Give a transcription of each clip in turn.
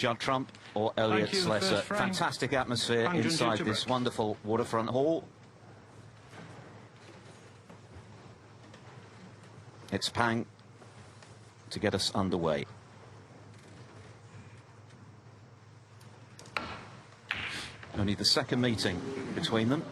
Judd Trump or Elliot Slesser. Fantastic atmosphere inside this wonderful waterfront hall. It's Pang to get us underway. Only the second meeting between them.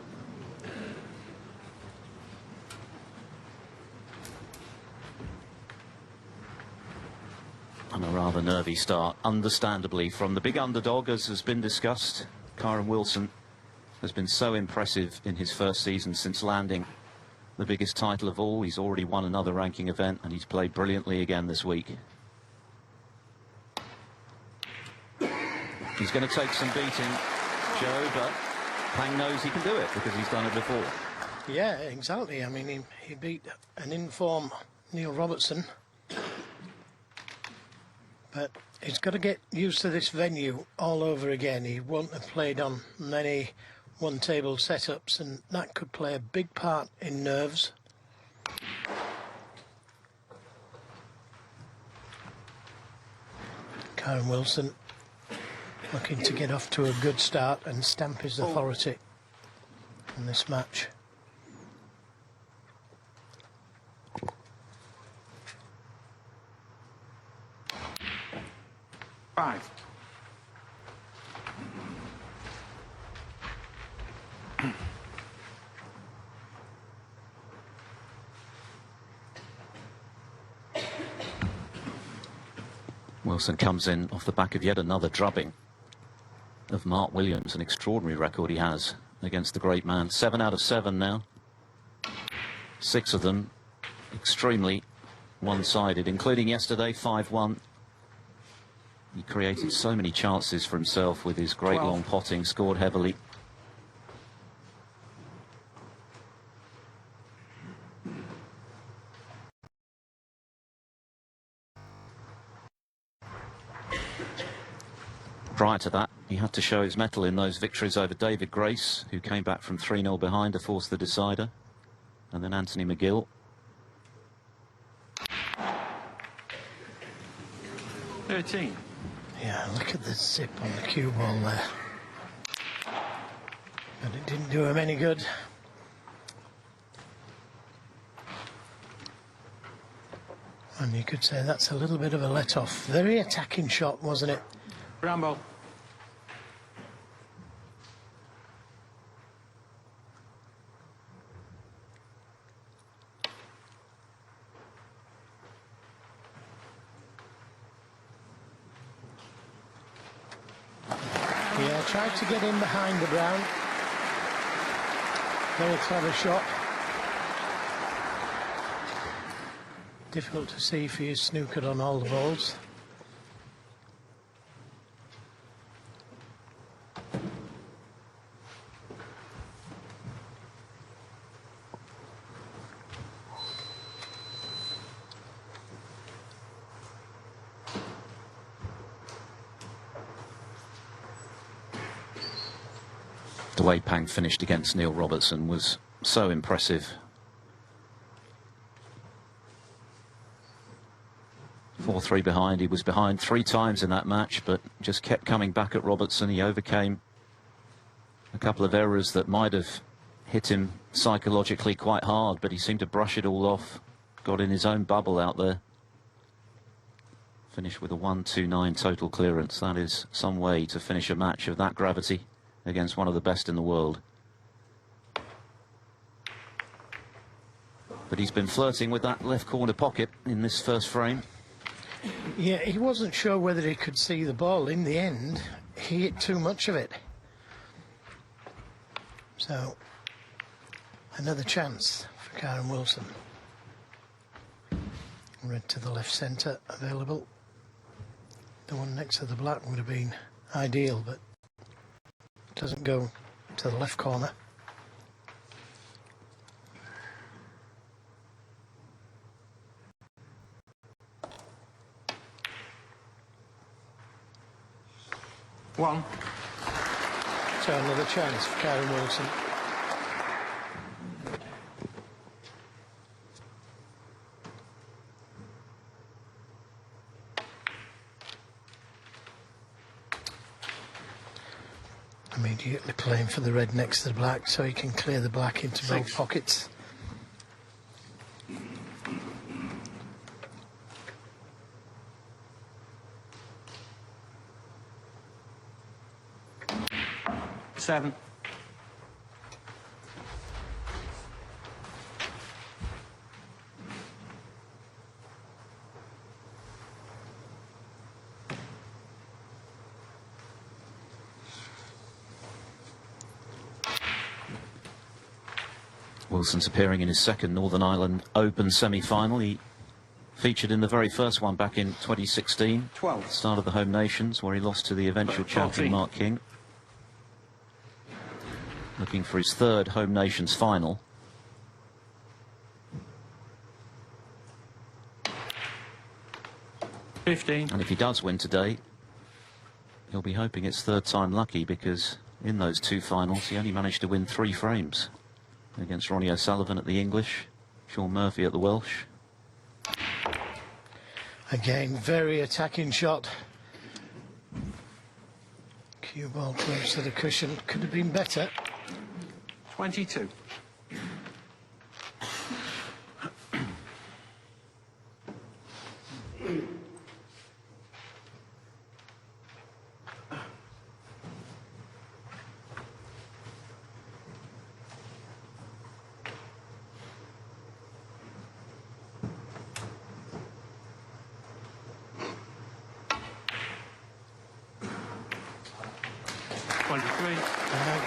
And a rather nervy start, understandably, from the big underdog, as has been discussed. Kyren Wilson has been so impressive in his first season since landing the biggest title of all. He's already won another ranking event, and he's played brilliantly again this week. He's going to take some beating, Joe, but Pang knows he can do it because he's done it before. Yeah, exactly. I mean, he beat an in-form Neil Robertson. But he's got to get used to this venue all over again. He won't have played on many one-table setups, and that could play a big part in nerves. Kyren Wilson looking to get off to a good start and stamp his authority in this match. Five. Wilson comes in off the back of yet another drubbing of Mark Williams, an extraordinary record he has against the great man. 7 out of 7 now. 6 of them extremely one-sided, including yesterday, 5-1. He created so many chances for himself with his great long potting, scored heavily. Prior to that, he had to show his mettle in those victories over David Grace, who came back from 3-0 behind to force the decider, and then Anthony McGill. Yeah, look at the zip on the cue ball there. But it didn't do him any good. And you could say that's a little bit of a let-off. Very attacking shot, wasn't it? Rambo. Yeah, tried to get in behind the brown. Very clever shot. Difficult to see if he is snookered on all the balls. The way Pang finished against Neil Robertson was so impressive. 4-3 behind. He was behind 3 times in that match, but just kept coming back at Robertson. He overcame a couple of errors that might have hit him psychologically quite hard, but he seemed to brush it all off. Got in his own bubble out there. Finished with a 1-2-9 total clearance. That is some way to finish a match of that gravity against one of the best in the world. But he's been flirting with that left corner pocket in this first frame. Yeah, he wasn't sure whether he could see the ball. In the end, he hit too much of it. So, another chance for Kyren Wilson. Red to the left centre available. The one next to the black would have been ideal, but doesn't go to the left corner. One. So another chance for Kyren Wilson. Immediately playing for the red next to the black so he can clear the black into both 6. pockets. Seven. Wilson's appearing in his second Northern Ireland Open semi-final. He featured in the very first one back in 2016. 12. Start of the home nations, where he lost to the eventual champion 14. Mark King. Looking for his third home nations final. $15. And if he does win today, he'll be hoping it's third time lucky, because in those two finals he only managed to win 3 frames. Against Ronnie O'Sullivan at the English, Sean Murphy at the Welsh. Again, very attacking shot. Cue ball close to the cushion. Could have been better. 22.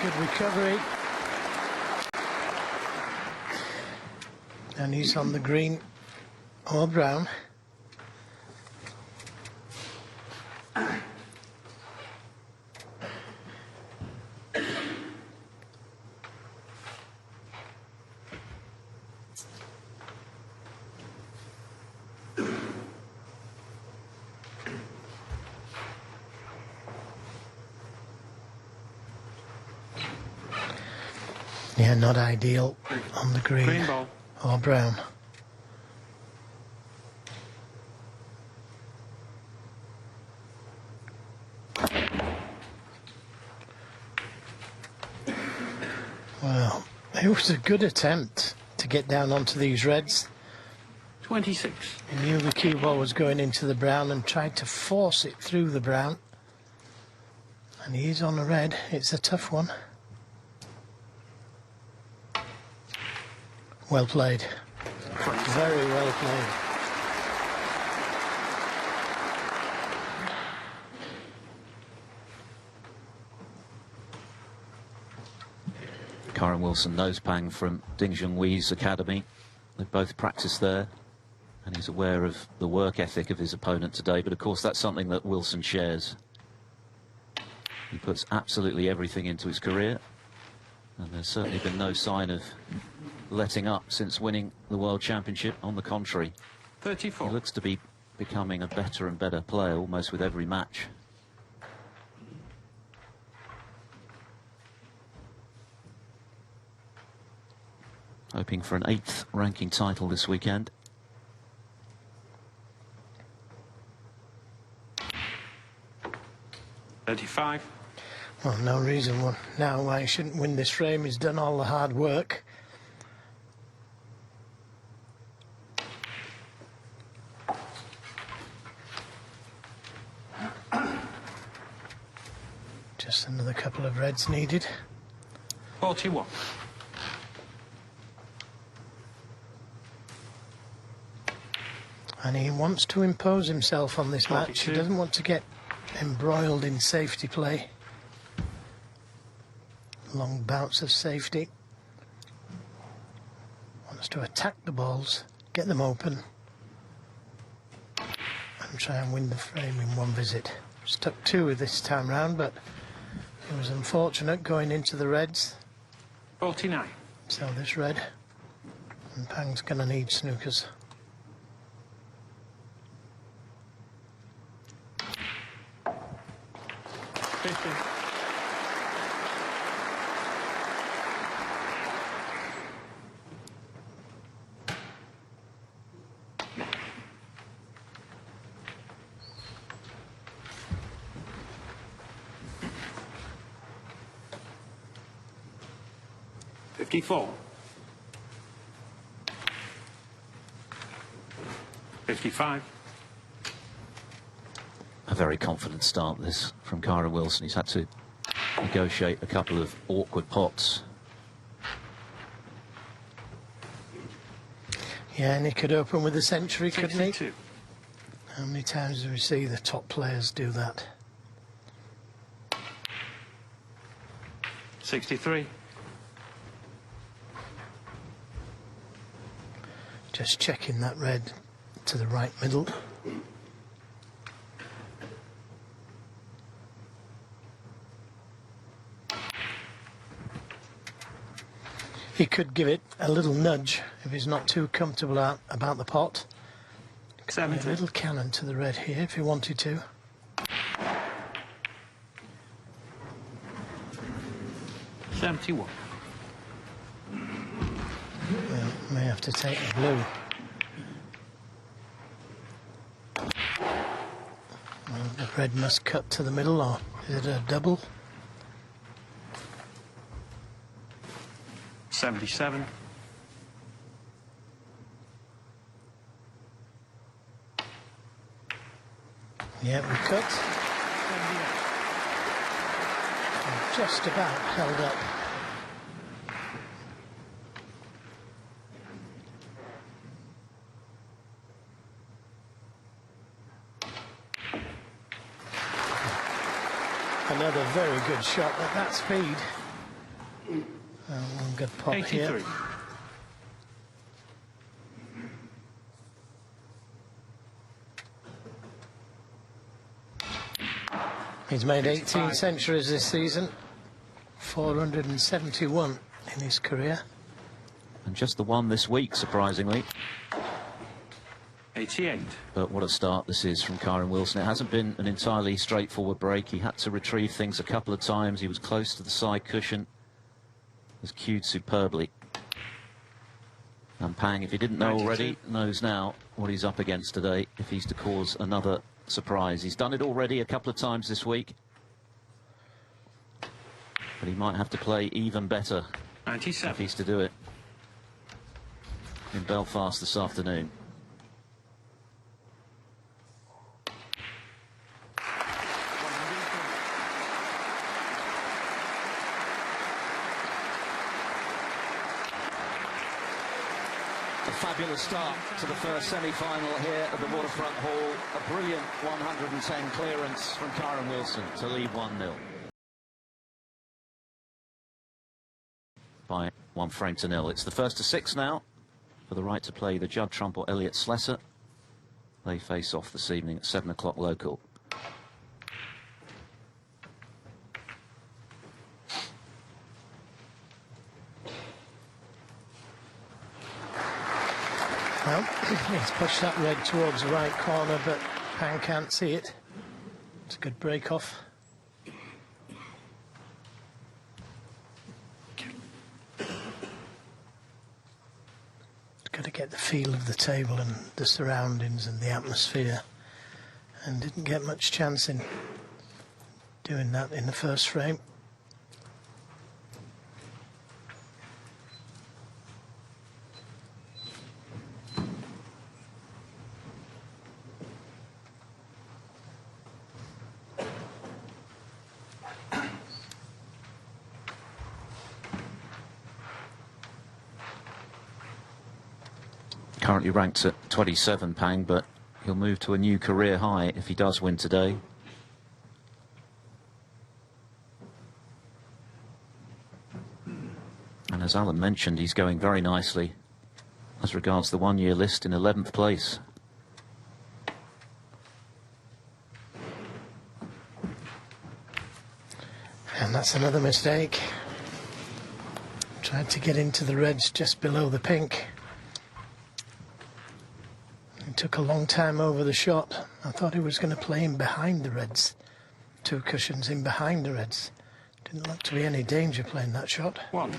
Good recovery. And he's on the green or brown. Yeah, not ideal on the green ball. or brown. Well, it was a good attempt to get down onto these reds. 26. He knew the cue ball was going into the brown and tried to force it through the brown. And he's on the red. It's a tough one. Well played. Very well played. Kyren Wilson knows Pang from Ding Junxu's academy. They've both practiced there, and he's aware of the work ethic of his opponent today. But of course, that's something that Wilson shares. He puts absolutely everything into his career, and there's certainly been no sign of letting up since winning the World Championship. On the contrary, 34. he looks to be becoming a better and better player almost with every match. Hoping for an 8th ranking title this weekend. $35. Well, no reason now why he shouldn't win this frame. He's done all the hard work. Just another couple of reds needed. 41. And he wants to impose himself on this match. He 42. doesn't want to get embroiled in safety play. Long bouts of safety. Wants to attack the balls, get them open, and try and win the frame in one visit. Stuck 2 this time round, but it was unfortunate going into the reds. 49. So this red, and Pang's going to need snookers. $50. 54. 55. A very confident start this from Kyren Wilson. He's had to negotiate a couple of awkward pots. Yeah, and he could open with a century, couldn't he? 62. How many times do we see the top players do that? 63. Just checking that red to the right middle. He could give it a little nudge if he's not too comfortable about the pot. A 70. little cannon to the red here if he wanted to. 71. Well, may have to take the blue. Well, the red must cut to the middle, or is it a double? 77. Yeah, we cut. Just about held up. Another very good shot at that speed. One good pot 83. here. He's made 18 55. centuries this season, 471 in his career. And just the one this week, surprisingly. 88. But what a start this is from Kyren Wilson. It hasn't been an entirely straightforward break. He had to retrieve things a couple of times. He was close to the side cushion. Was cued superbly. And Pang, if he didn't know 92. already, knows now what he's up against today if he's to cause another surprise. He's done it already a couple of times this week. But he might have to play even better if 97. he's to do it in Belfast this afternoon. A fabulous start to the first semi-final here at the Waterfront Hall. A brilliant 110 clearance from Kyren Wilson to lead 1-0. By 1 frame to 0. It's the first to 6 now for the right to play the Judd Trump or Elliot Slesser. They face off this evening at 7 o'clock local. Well, he's pushed that red towards the right corner, but Pang can't see it. It's a good break off. Got to get the feel of the table and the surroundings and the atmosphere, and didn't get much chance in doing that in the first frame. Currently ranked at 27, Pang, but he'll move to a new career high if he does win today. And as Alan mentioned, he's going very nicely as regards the one-year list in 11th place. And that's another mistake. Tried to get into the reds just below the pink. It took a long time over the shot. I thought he was going to play in behind the reds. 2 cushions in behind the reds. Didn't look to be any danger playing that shot. 1.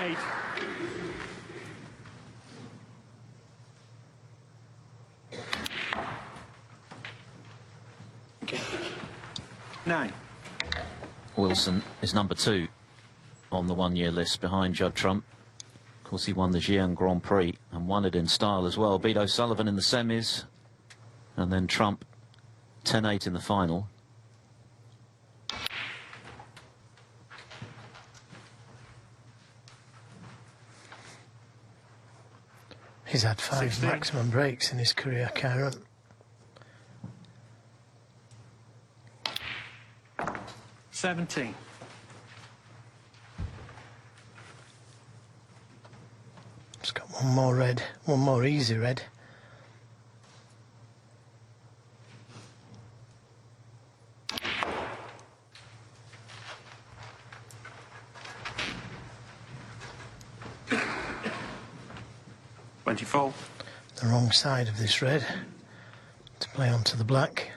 28. Okay. 9. Wilson is number 2 on the one-year list behind Judd Trump. Of course, he won the Xi'an Grand Prix and won it in style as well. Beat O'Sullivan in the semis, and then Trump 10-8 in the final. He's had 5 16. maximum breaks in his career, Kyren. 17. He's got one more red, one more easy red. $24. The wrong side of this red to play onto the black.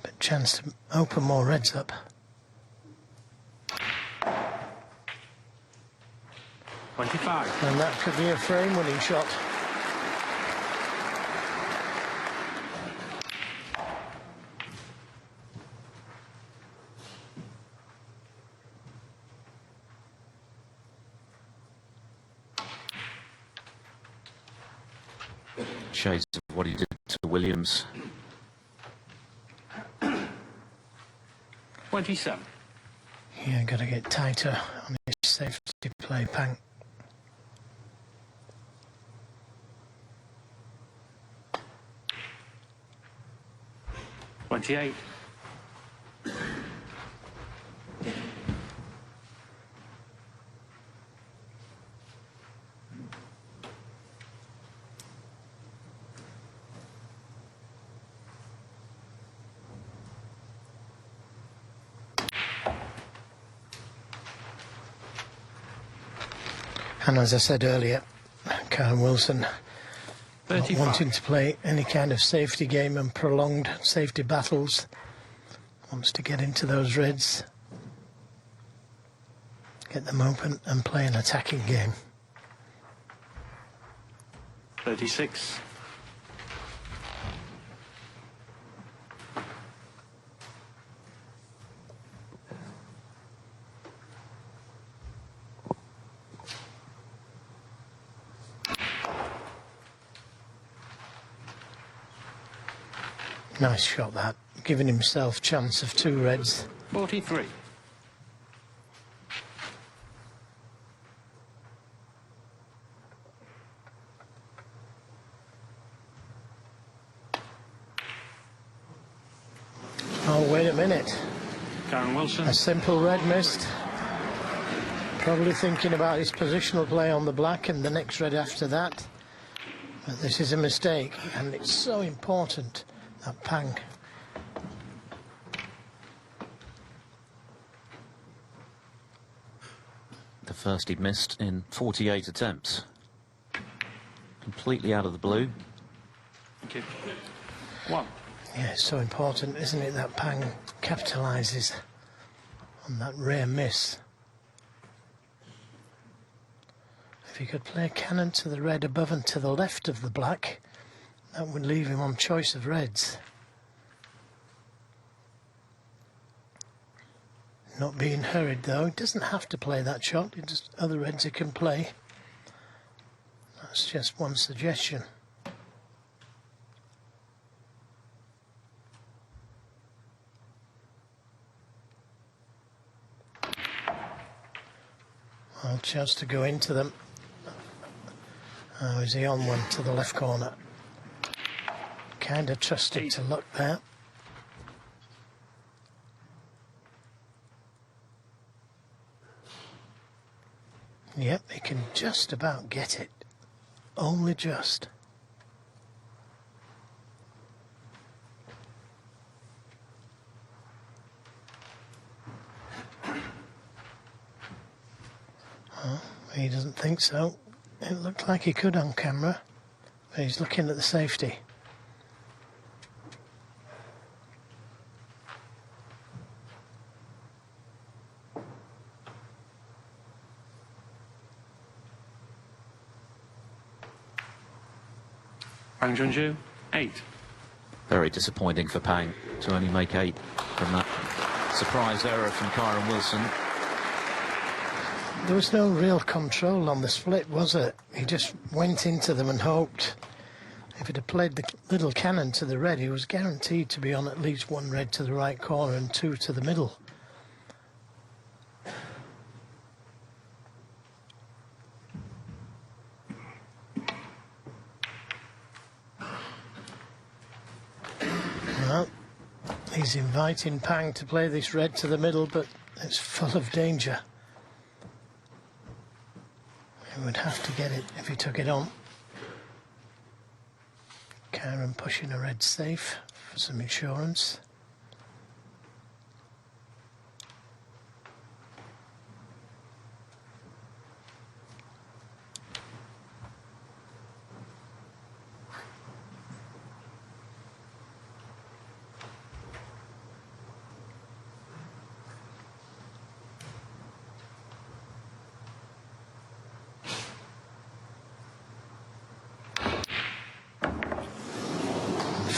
But chance to open more reds up. 25. And that could be a frame winning shot. Shades of what he did to Williams. 27. Yeah, got to get tighter on his safety play, Pang. 28. And as I said earlier, Kyren Wilson not 35. wanting to play any kind of safety game and prolonged safety battles. Wants to get into those reds, get them open and play an attacking game. 36. Nice shot that, giving himself chance of 2 reds. 43. Oh, wait a minute. Kyren Wilson. A simple red missed. Probably thinking about his positional play on the black and the next red after that. But this is a mistake, and it's so important, that Pang. The first he'd missed in 48 attempts. Completely out of the blue. Thank you. 1. Yeah, it's so important, isn't it, that Pang capitalises on that rare miss. If he could play a cannon to the red above and to the left of the black, that would leave him on choice of reds. Not being hurried though, he doesn't have to play that shot, it's just other reds he can play. That's just one suggestion. Well, chance to go into them. Oh, is he on one to the left corner? Kind of trusted to luck there. Yep, he can just about get it. Only just. Oh, he doesn't think so. It looked like he could on camera, but he's looking at the safety. Pang Junxu, 8. Very disappointing for Pang to only make 8 from that surprise error from Kyren Wilson. There was no real control on the split, was it? He just went into them and hoped. If he'd have played the little cannon to the red, he was guaranteed to be on at least 1 red to the right corner and 2 to the middle. Well, he's inviting Pang to play this red to the middle, but it's full of danger. He would have to get it if he took it on. Kyren pushing a red safe for some insurance.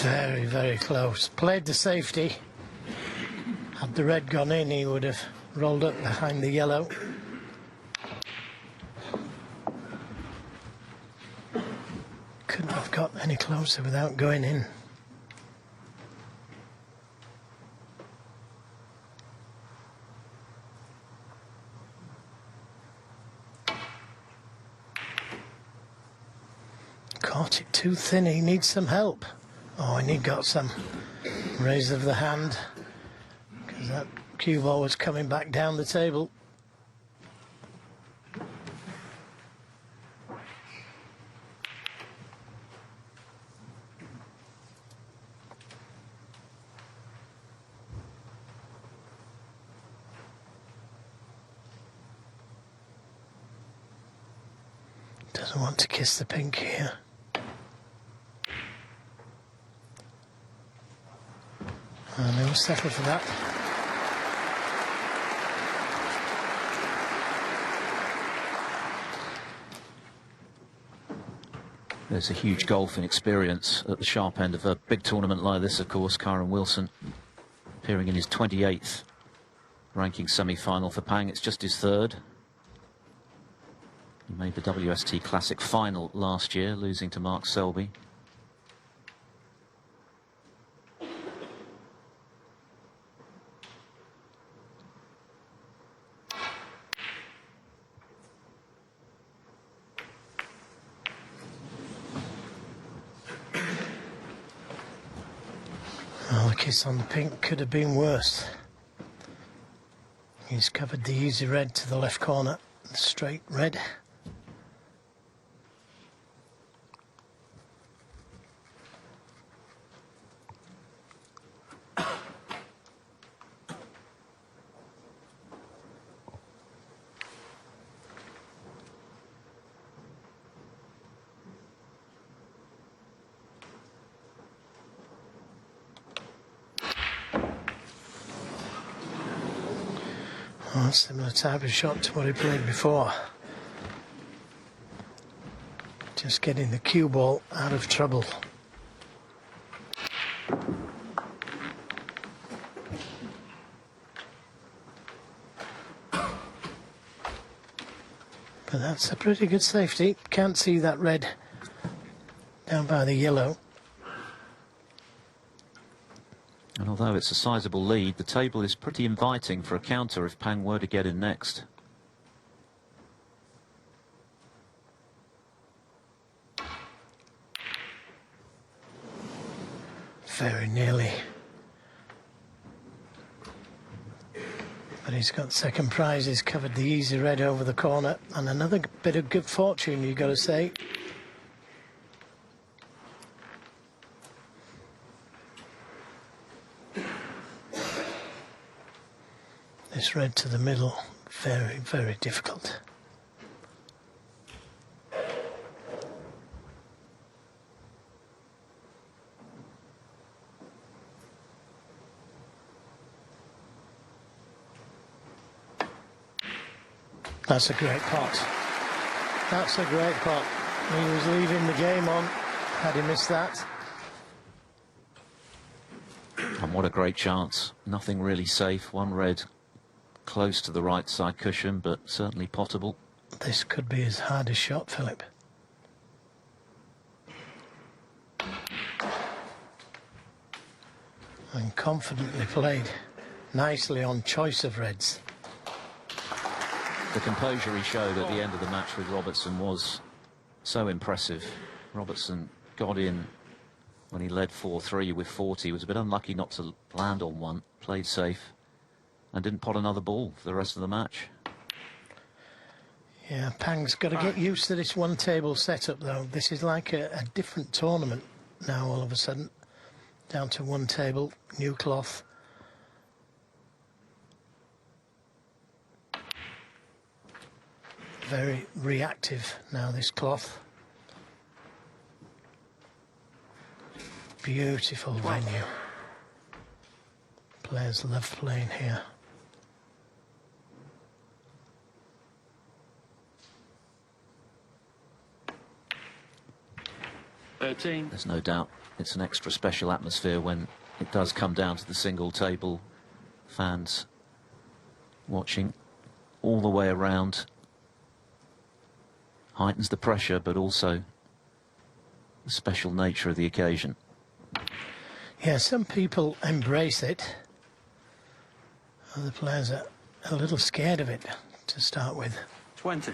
Very, very close. Played the safety. Had the red gone in, he would have rolled up behind the yellow. Couldn't have got any closer without going in. Caught it too thin, he needs some help. Oh, and he got some raise of the hand because that cue ball was coming back down the table. Doesn't want to kiss the pink here. And they will settle for that. There's a huge golfing experience at the sharp end of a big tournament like this, of course. Kyren Wilson appearing in his 28th ranking semi-final for Pang. It's just his 3rd. He made the WST Classic final last year, losing to Mark Selby. Well, the kiss on the pink could have been worse. He's covered the easy red to the left corner, the straight red. Oh, similar type of shot to what he played before. Just getting the cue ball out of trouble. But that's a pretty good safety. Can't see that red down by the yellow. And although it's a sizable lead, the table is pretty inviting for a counter if Pang were to get in next. Very nearly. But he's got second prize. He's covered the easy red over the corner. And another bit of good fortune, you've got to say. This red to the middle, very, very difficult. That's a great pot. That's a great pot. He was leaving the game on Had he missed that? And what a great chance. Nothing really safe. One red close to the right side cushion, but certainly potable. This could be his hardest shot, Philip. And confidently played. Nicely on choice of reds. The composure he showed at the end of the match with Robertson was so impressive. Robertson got in when he led 4-3 with 40. He was a bit unlucky not to land on one. Played safe and didn't pot another ball for the rest of the match. Yeah, Pang's got to get used to this one table setup though. This is like a different tournament now all of a sudden. Down to one table, new cloth. Very reactive now, this cloth. Beautiful venue. Players love playing here. There's no doubt it's an extra special atmosphere when it does come down to the single table. Fans watching all the way around. Heightens the pressure, but also the special nature of the occasion. Yeah, some people embrace it. Other players are a little scared of it to start with. 20.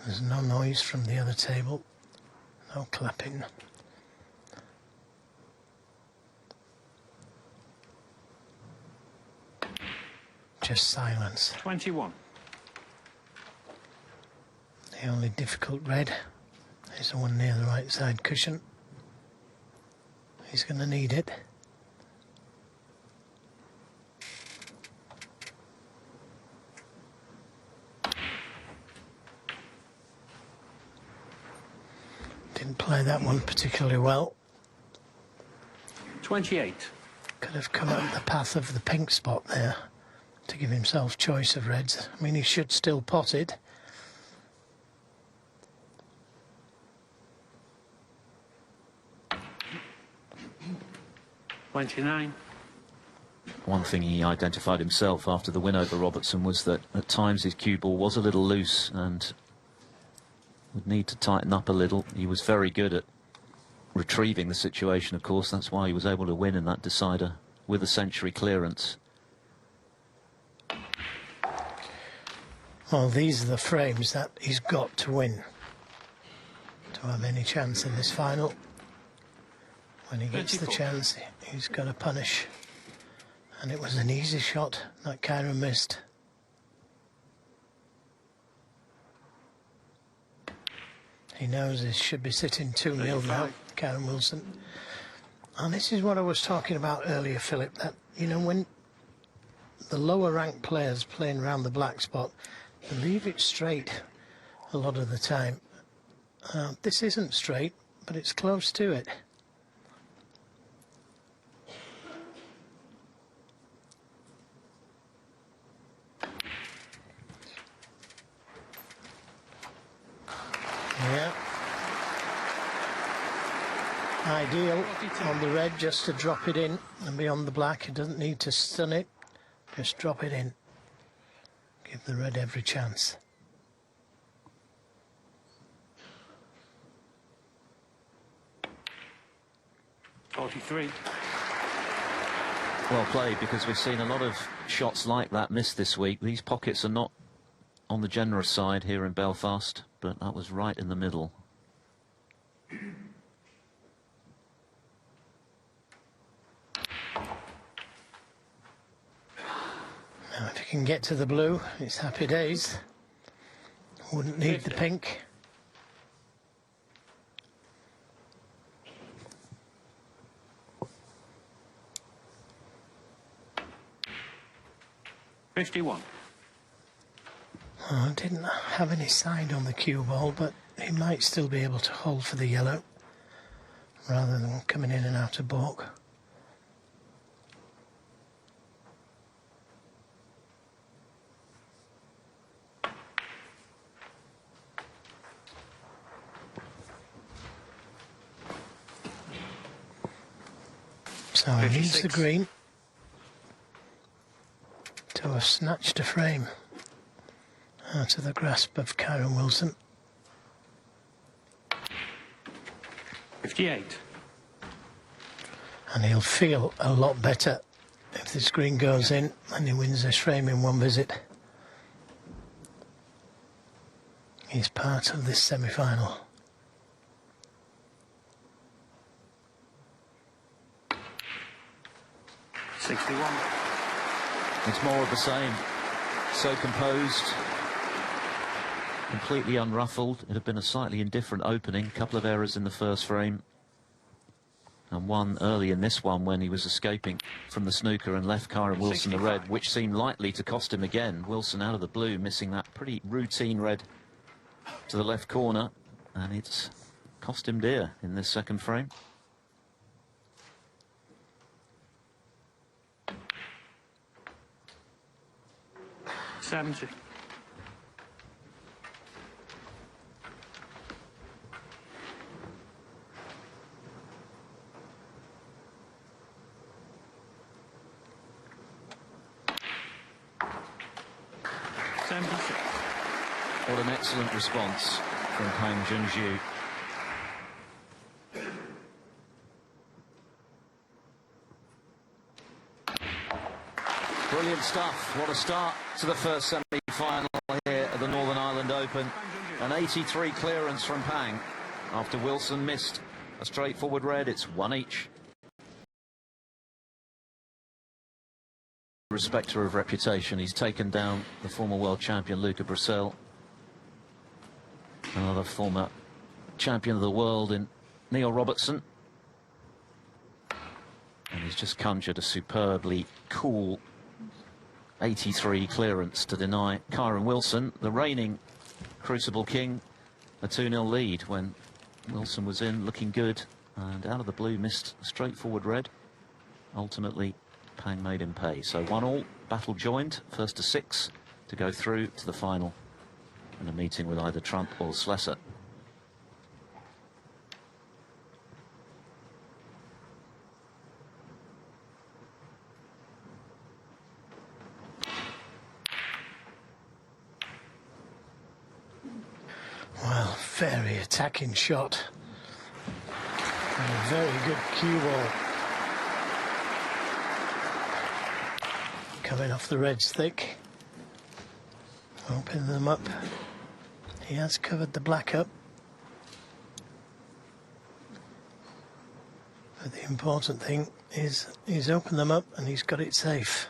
There's no noise from the other table. No clapping. Just silence. 21. The only difficult red is the one near the right side cushion. He's going to need it. Didn't play that one particularly well. 28. Could have come up the path of the pink spot there to give himself choice of reds. I mean, he should still pot it. $29. One thing he identified himself after the win over Robertson was that at times his cue ball was a little loose and would need to tighten up a little. He was very good at retrieving the situation, of course. That's why he was able to win in that decider with a century clearance. Well, these are the frames that he's got to win to have any chance in this final. When he gets the chance, he's got to punish. And it was an easy shot that Kyren missed. He knows he should be sitting 2-0 now, Kyren Wilson. And this is what I was talking about earlier, Philip, that, you know, when the lower ranked players playing around the black spot, they leave it straight a lot of the time. This isn't straight, but it's close to it. Yeah. Ideal on the red, just to drop it in and be on the black. It doesn't need to stun it, just drop it in. Give the red every chance. $43. Well played, because we've seen a lot of shots like that missed this week. These pockets are not on the generous side here in Belfast, but that was right in the middle. Now if you can get to the blue, it's happy days. Wouldn't need the pink. $51. Oh, didn't have any side on the cue ball, but he might still be able to hold for the yellow rather than coming in and out of baulk. So he needs the 56. green to have snatched a frame out of the grasp of Kyren Wilson. 58. And he'll feel a lot better if this green goes in and he wins this frame in one visit. He's part of this semi-final. It's more of the same. So composed, completely unruffled. It had been a slightly indifferent opening, a couple of errors in the first frame, and one early in this one when he was escaping from the snooker and left Kyren Wilson the red, which seemed likely to cost him again. Wilson out of the blue, missing that pretty routine red to the left corner, and it's cost him dear in this second frame. $70. What an excellent response from Junxu. Brilliant stuff. What a start to the first semi-final here at the Northern Ireland Open. An 83 clearance from Pang after Wilson missed a straightforward red. It's one each. Respecter of reputation, he's taken down the former world champion Luca Brissell, another former champion of the world in Neil Robertson, and he's just conjured a superbly cool 83 clearance to deny Kyren Wilson, the reigning Crucible King, a 2-0 lead when Wilson was in looking good and out of the blue missed a straightforward red. Ultimately Pang made him pay. So 1-1, battle joined, first to 6 to go through to the final, and a meeting with either Trump or Slesser. Well, very attacking shot. And a very good cue ball. Coming off the reds thick. Open them up. He has covered the black up. But the important thing is he's opened them up and he's got it safe.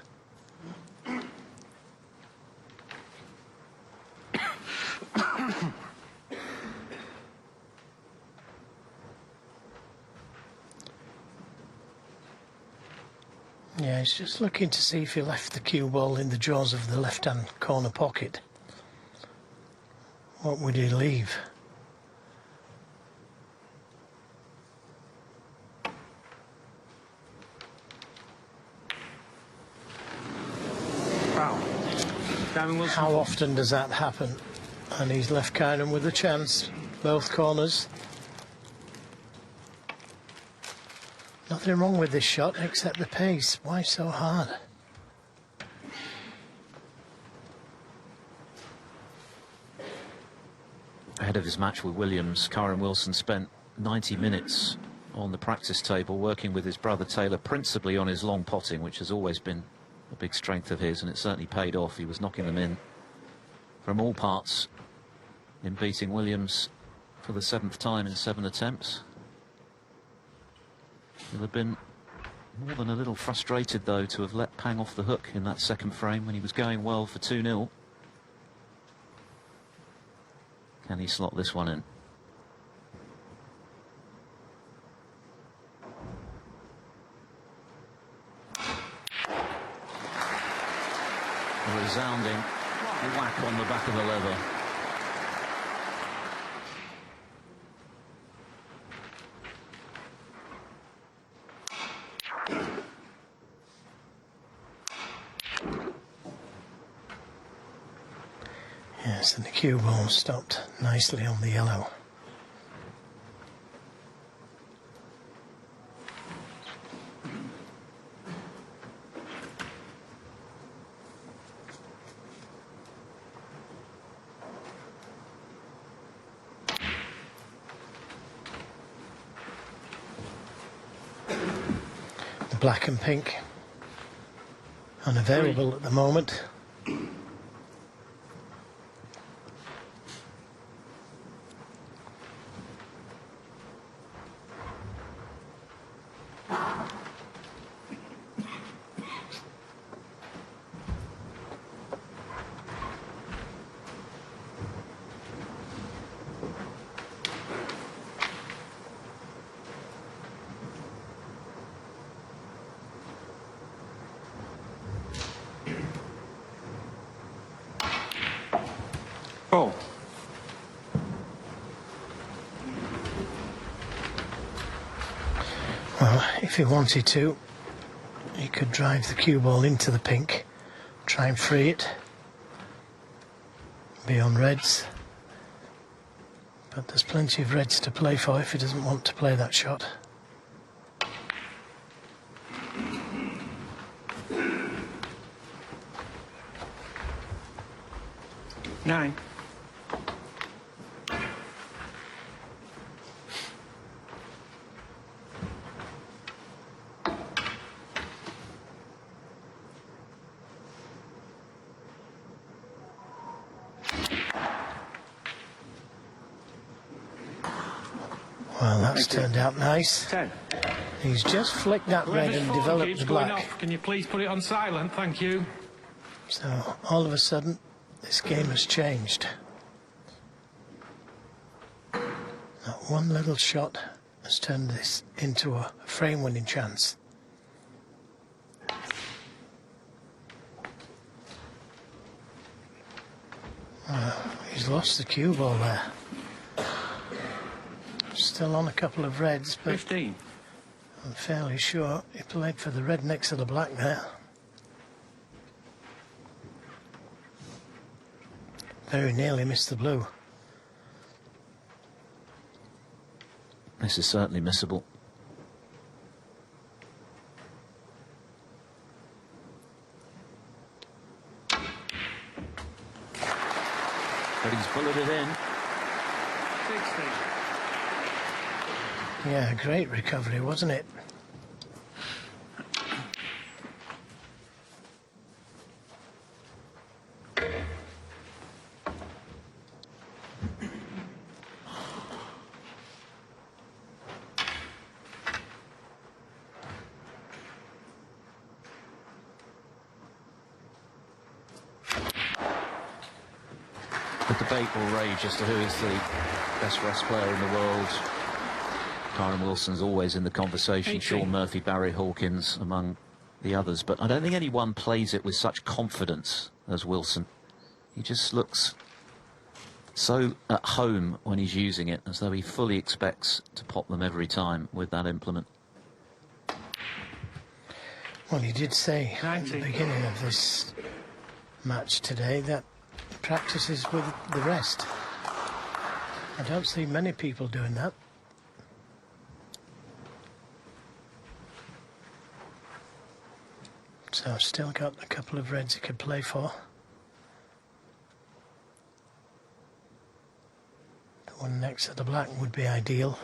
Yeah, he's just looking to see if he left the cue ball in the jaws of the left-hand corner pocket. What would he leave? Foul. How often does that happen? And he's left Kyren with a chance, both corners. Nothing wrong with this shot except the pace. Why so hard? Ahead of his match with Williams, Kyren Wilson spent 90 minutes on the practice table working with his brother Taylor, principally on his long potting, which has always been a big strength of his, and it certainly paid off. He was knocking them in from all parts in beating Williams for the 7th time in 7 attempts. He'll have been more than a little frustrated, though, to have let Pang off the hook in that second frame when he was going well for 2-0. Can he slot this one in? A resounding whack on the back of the leather. Yes, and the cue ball stopped nicely on the yellow. black and pink, unavailable at the moment. Oh. Well, if he wanted to, he could drive the cue ball into the pink, try and free it, be on reds. But there's plenty of reds to play for if he doesn't want to play that shot. Nine. Well, that's turned out nice. 10. He's just flicked that red and developed the black. Can you please put it on silent? Thank you. So all of a sudden, this game has changed. That one little shot has turned this into a frame-winning chance. He's lost the cue ball there. Still on a couple of reds, but 15. I'm fairly sure he played for the red next to the black there. Very nearly missed the blue. This is certainly missable. But he's bulleted in. 16. Yeah, great recovery, wasn't it? The debate will rage as to who is the best rest player in the world. Kyren Wilson's always in the conversation. 18. Sean Murphy, Barry Hawkins, among the others. But I don't think anyone plays it with such confidence as Wilson. He just looks so at home when he's using it, as though he fully expects to pop them every time with that implement. Well, he did say at the 19. beginning of this match today that he practices with the rest. I don't see many people doing that. So I've still got a couple of reds he could play for. The one next to the black would be ideal.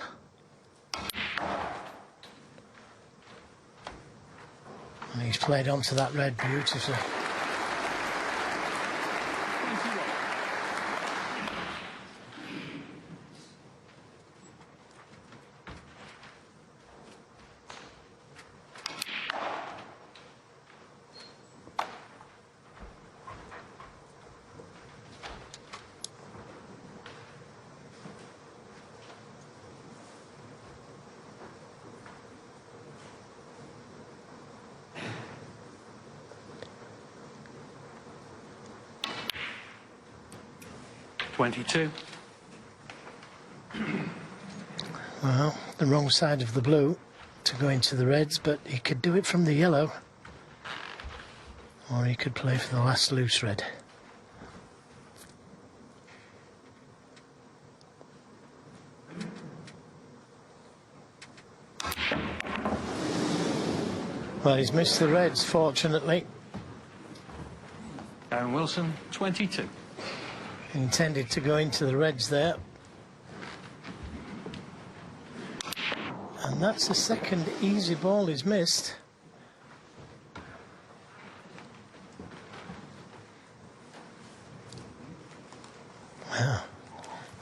And he's played onto that red beautifully. 21. $22. Well, the wrong side of the blue to go into the reds, but he could do it from the yellow. Or he could play for the last loose red. Well, he's missed the reds, fortunately. Kyren Wilson, 22. He intended to go into the reds there. And that's the second easy ball he's missed.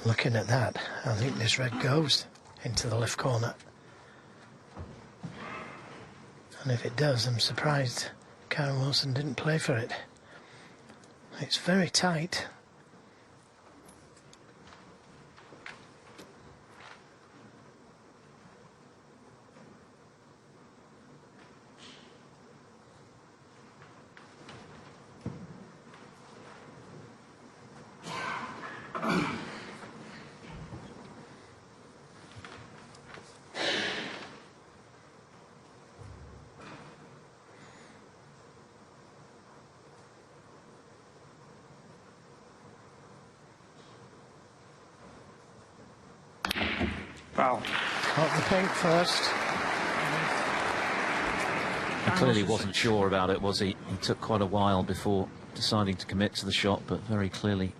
Looking at that, I think this red goes into the left corner. And if it does, I'm surprised Kyren Wilson didn't play for it. It's very tight. Foul. Caught the pink first. He clearly wasn't sure about it, was he? He took quite a while before deciding to commit to the shot, but very clearly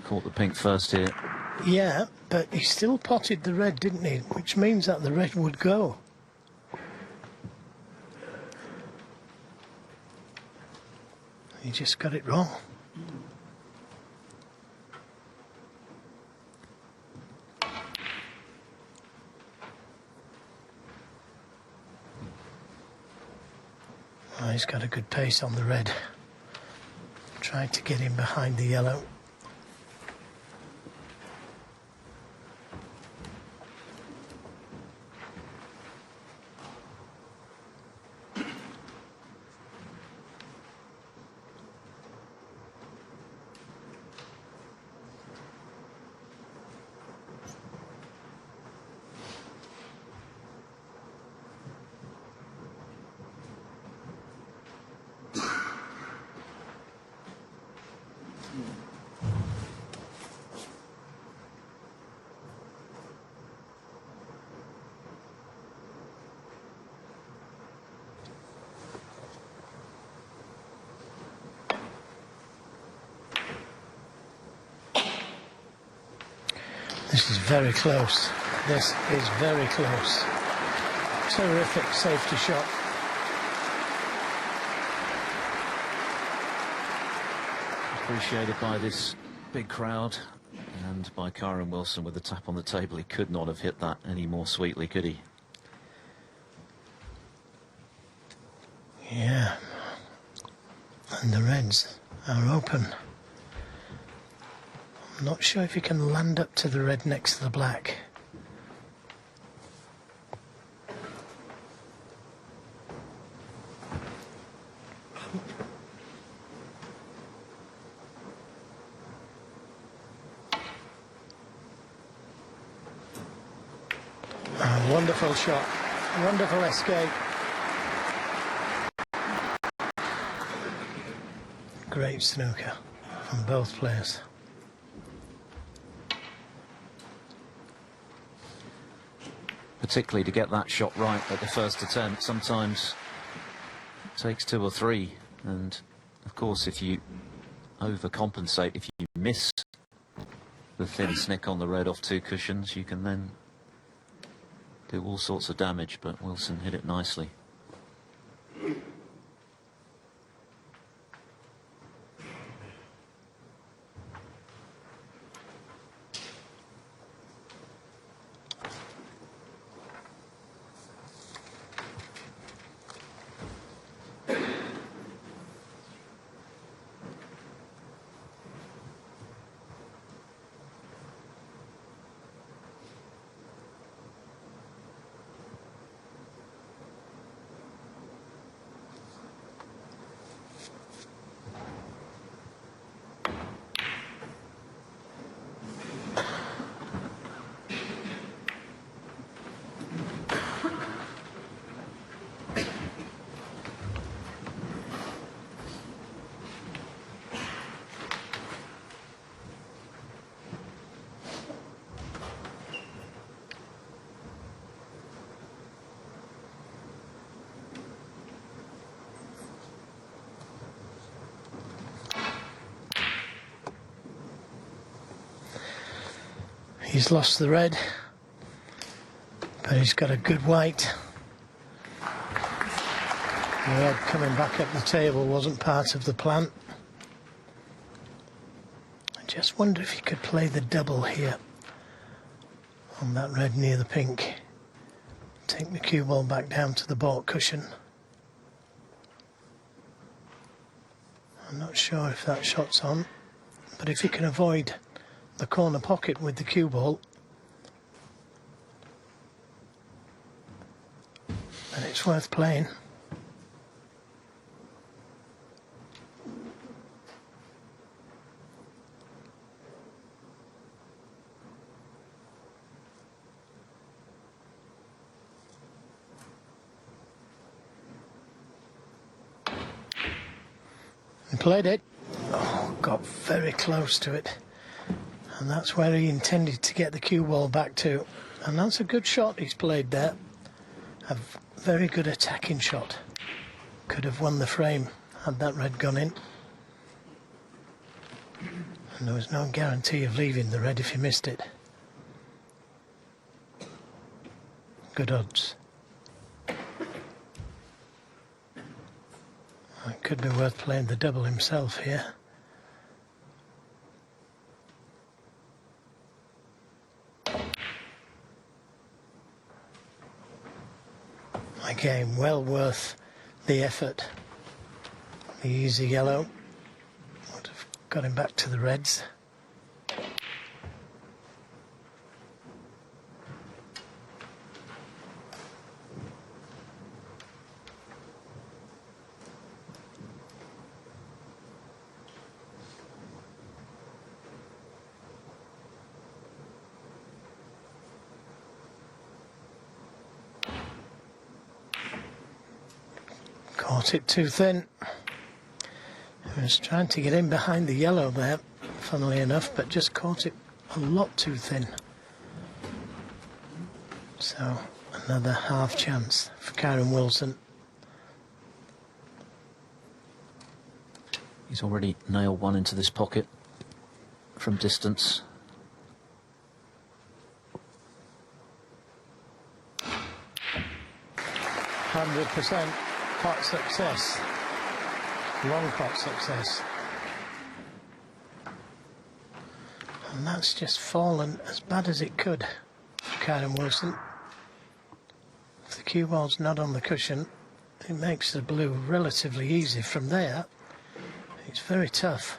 caught the pink first here. Yeah, but he still potted the red, didn't he? Which means that the red would go. He just got it wrong. Oh, he's got a good pace on the red. Tried to get him behind the yellow. This is very close. This is very close. Terrific safety shot. Appreciated by this big crowd and by Kyren Wilson with the tap on the table. He could not have hit that any more sweetly, could he? Yeah. And the reds are open. I'm not sure if he can land up to the red next to the black. Oh, wonderful shot. Wonderful escape. Great snooker from both players. Particularly to get that shot right at the first attempt. Sometimes it takes two or three, and of course if you overcompensate, if you miss the thin snick on the red off two cushions, you can then do all sorts of damage, but Wilson hit it nicely. He's lost the red, but he's got a good white. The red coming back up the table wasn't part of the plan. just wonder if he could play the double here on that red near the pink. Take the cue ball back down to the baulk cushion. I'm not sure if that shot's on, but if he can avoid the corner pocket with the cue ball, then it's worth playing. He played it. Oh, got very close to it. And that's where he intended to get the cue ball back to. And that's a good shot he's played there. A very good attacking shot. Could have won the frame had that red gone in. And there was no guarantee of leaving the red if he missed it. Good odds. It could be worth playing the double himself here. Again, well worth the effort. The easy yellow would have got him back to the reds. Caught it too thin. He was trying to get in behind the yellow there, funnily enough, but just caught it a lot too thin. So another half chance for Kyren Wilson. He's already nailed one into this pocket from distance. %. Pot success. Long pot success. And that's just fallen as bad as it could for Kyren Wilson. If the cue ball's not on the cushion, it makes the blue relatively easy. From there, it's very tough.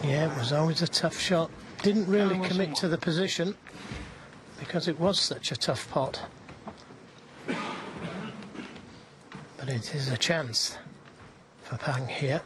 Yeah, it was always a tough shot. Didn't really commit to the position because it was such a tough pot. But it is a chance for Pang here.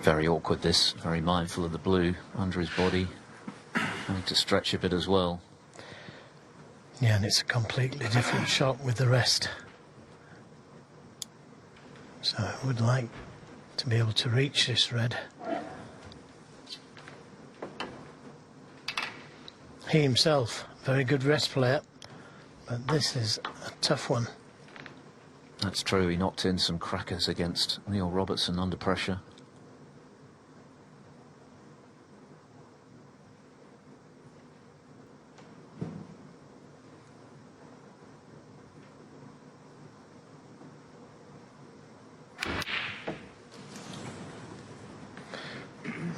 Very awkward this, very mindful of the blue under his body, having to stretch a bit as well. Yeah, and it's a completely different shot with the rest. So I would like to be able to reach this red. He himself, very good rest player, but this is a tough one. That's true, he knocked in some crackers against Neil Robertson under pressure.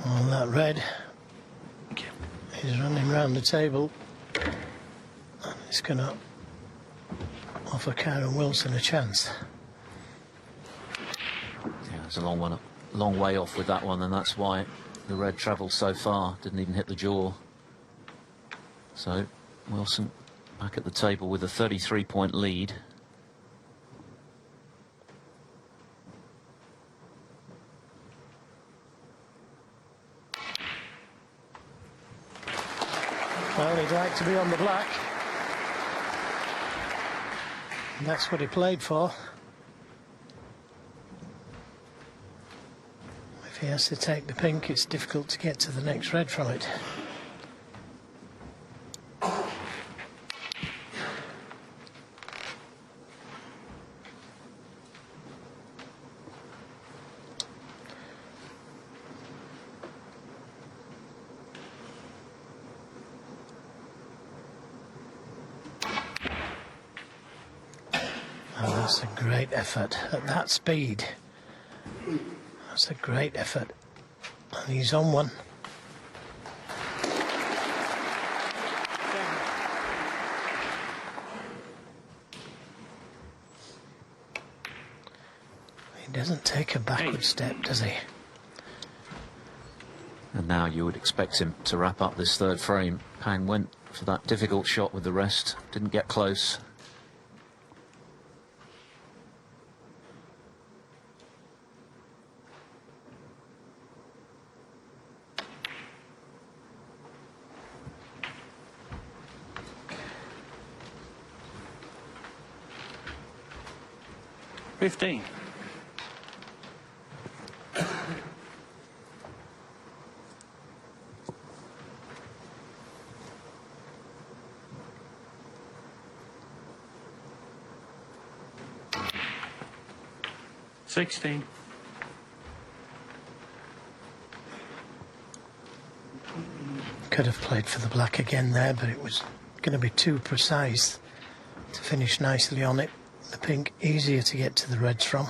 Well, that red is running round the table. And it's going to offer Kyren Wilson a chance. Yeah, it's a long way off with that one, and that's why the red travelled so far, didn't even hit the jaw. So Wilson back at the table with a 33-point lead. Well, he'd like to be on the black. And that's what he played for. If he has to take the pink, it's difficult to get to the next red from it. Oh, that's a great effort at that speed. That's a great effort. And he's on one. He doesn't take a backward step, does he? And now you would expect him to wrap up this third frame. Pang went for that difficult shot with the rest, didn't get close. $15. $16. Could have played for the black again there, but it was going to be too precise to finish nicely on it. The pink easier to get to the reds from.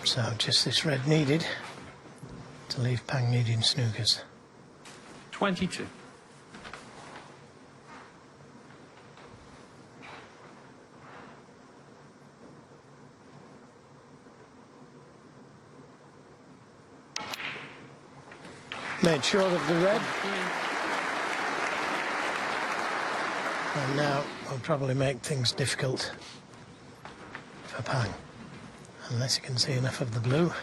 So just this red needed to leave Pang needing snookers. 22. Made sure of the red. And now we'll probably make things difficult for Pang. Unless you can see enough of the blue.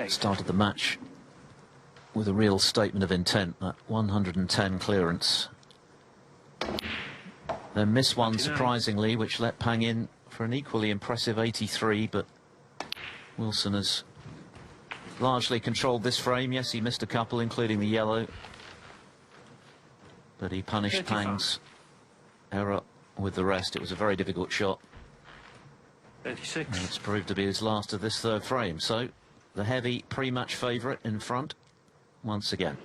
Started the match with a real statement of intent, that 110 clearance. Then missed one surprisingly, which let Pang in for an equally impressive 83, but Wilson has largely controlled this frame. Yes, he missed a couple, including the yellow, but he punished 35. Pang's error with the rest. It was a very difficult shot, 36. and it's proved to be his last of this third frame. So the heavy pre-match favourite in front once again.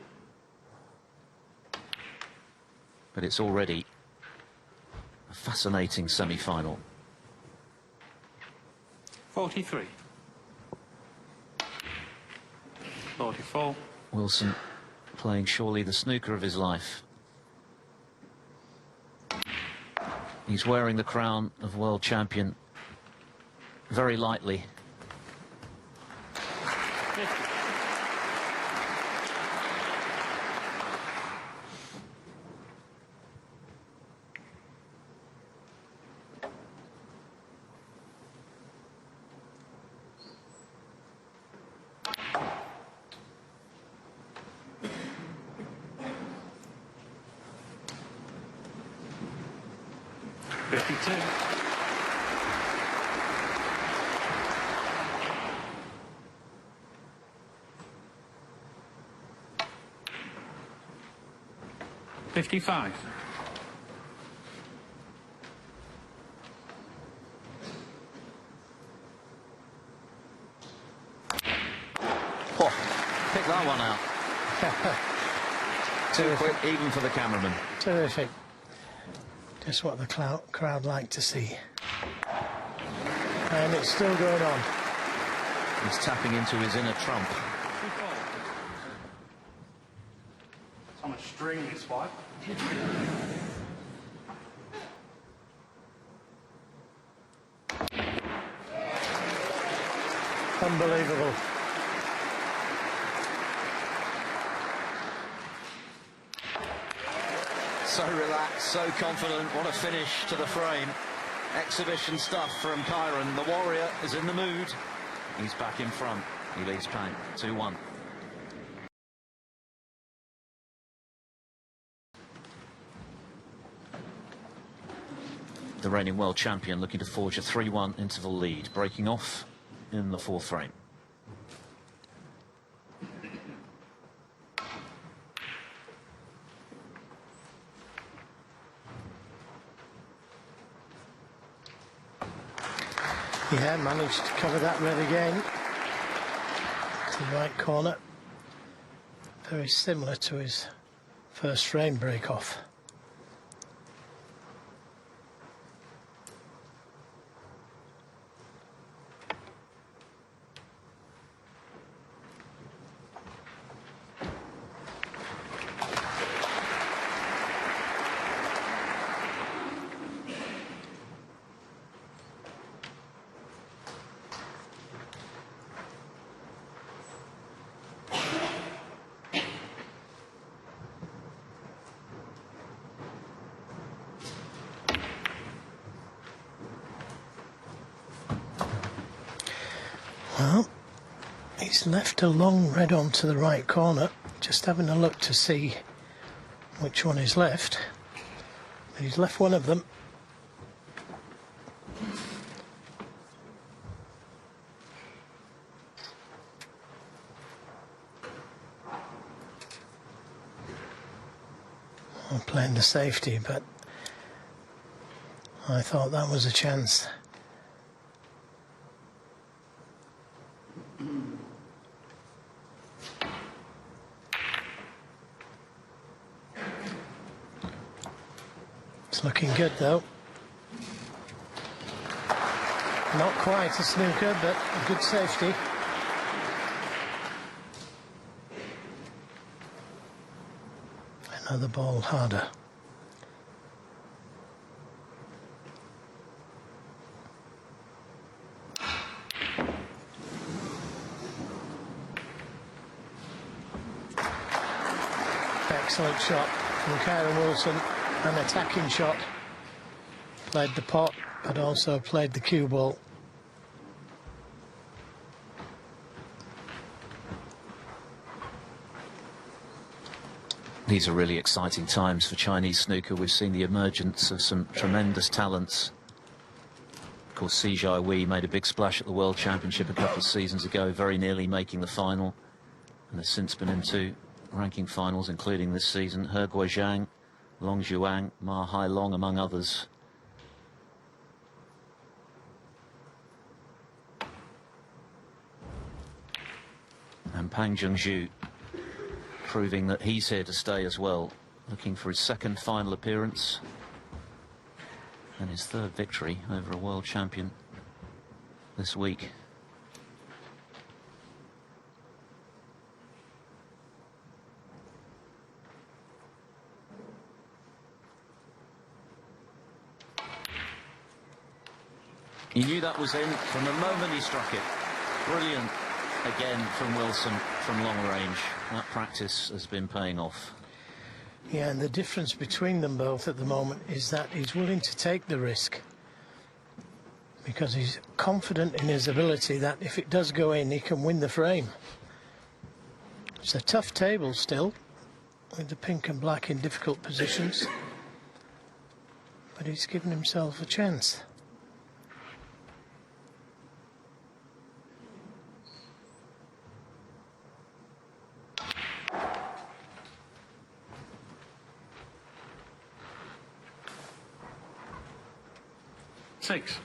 But it's already a fascinating semi-final. 43. 44. Wilson playing surely the snooker of his life. He's wearing the crown of world champion very lightly. 50. $55. Oh, pick that one out. Too quick, even for the cameraman. Terrific. Just what the crowd like to see. And it's still going on. He's tapping into his inner trump. How much string is what? Unbelievable. So relaxed, so confident. What a finish to the frame. Exhibition stuff from Kyren. The Warrior is in the mood. He's back in front. He leads Pang 2-1. The reigning world champion looking to forge a 3-1 interval lead, breaking off in the fourth frame. Yeah, managed to cover that red again to the right corner. Very similar to his first frame break off. Well, he's left a long red on to the right corner. Just having a look to see which one is left. But he's left one of them. I'm playing the safety, but I thought that was a chance. It's looking good though. Not quite a snooker, but a good safety. Another ball harder. Excellent shot from Kyren Wilson. An attacking shot. Played the pot, but also played the cue ball. These are really exciting times for Chinese snooker. We've seen the emergence of some tremendous talents. Of course, Si Jiawei made a big splash at the World Championship a couple of seasons ago, very nearly making the final, and has since been in 2 ranking finals, including this season. He Guizhang, Long Zhuang, Ma Hailong, among others. And Pang Junxu proving that he's here to stay as well, looking for his second final appearance and his third victory over a world champion this week. He knew that was in from the moment he struck it. Brilliant again from Wilson from long range. That practice has been paying off. Yeah, and the difference between them both at the moment is that he's willing to take the risk because he's confident in his ability that if it does go in, he can win the frame. It's a tough table still, with the pink and black in difficult positions, but he's given himself a chance. Six.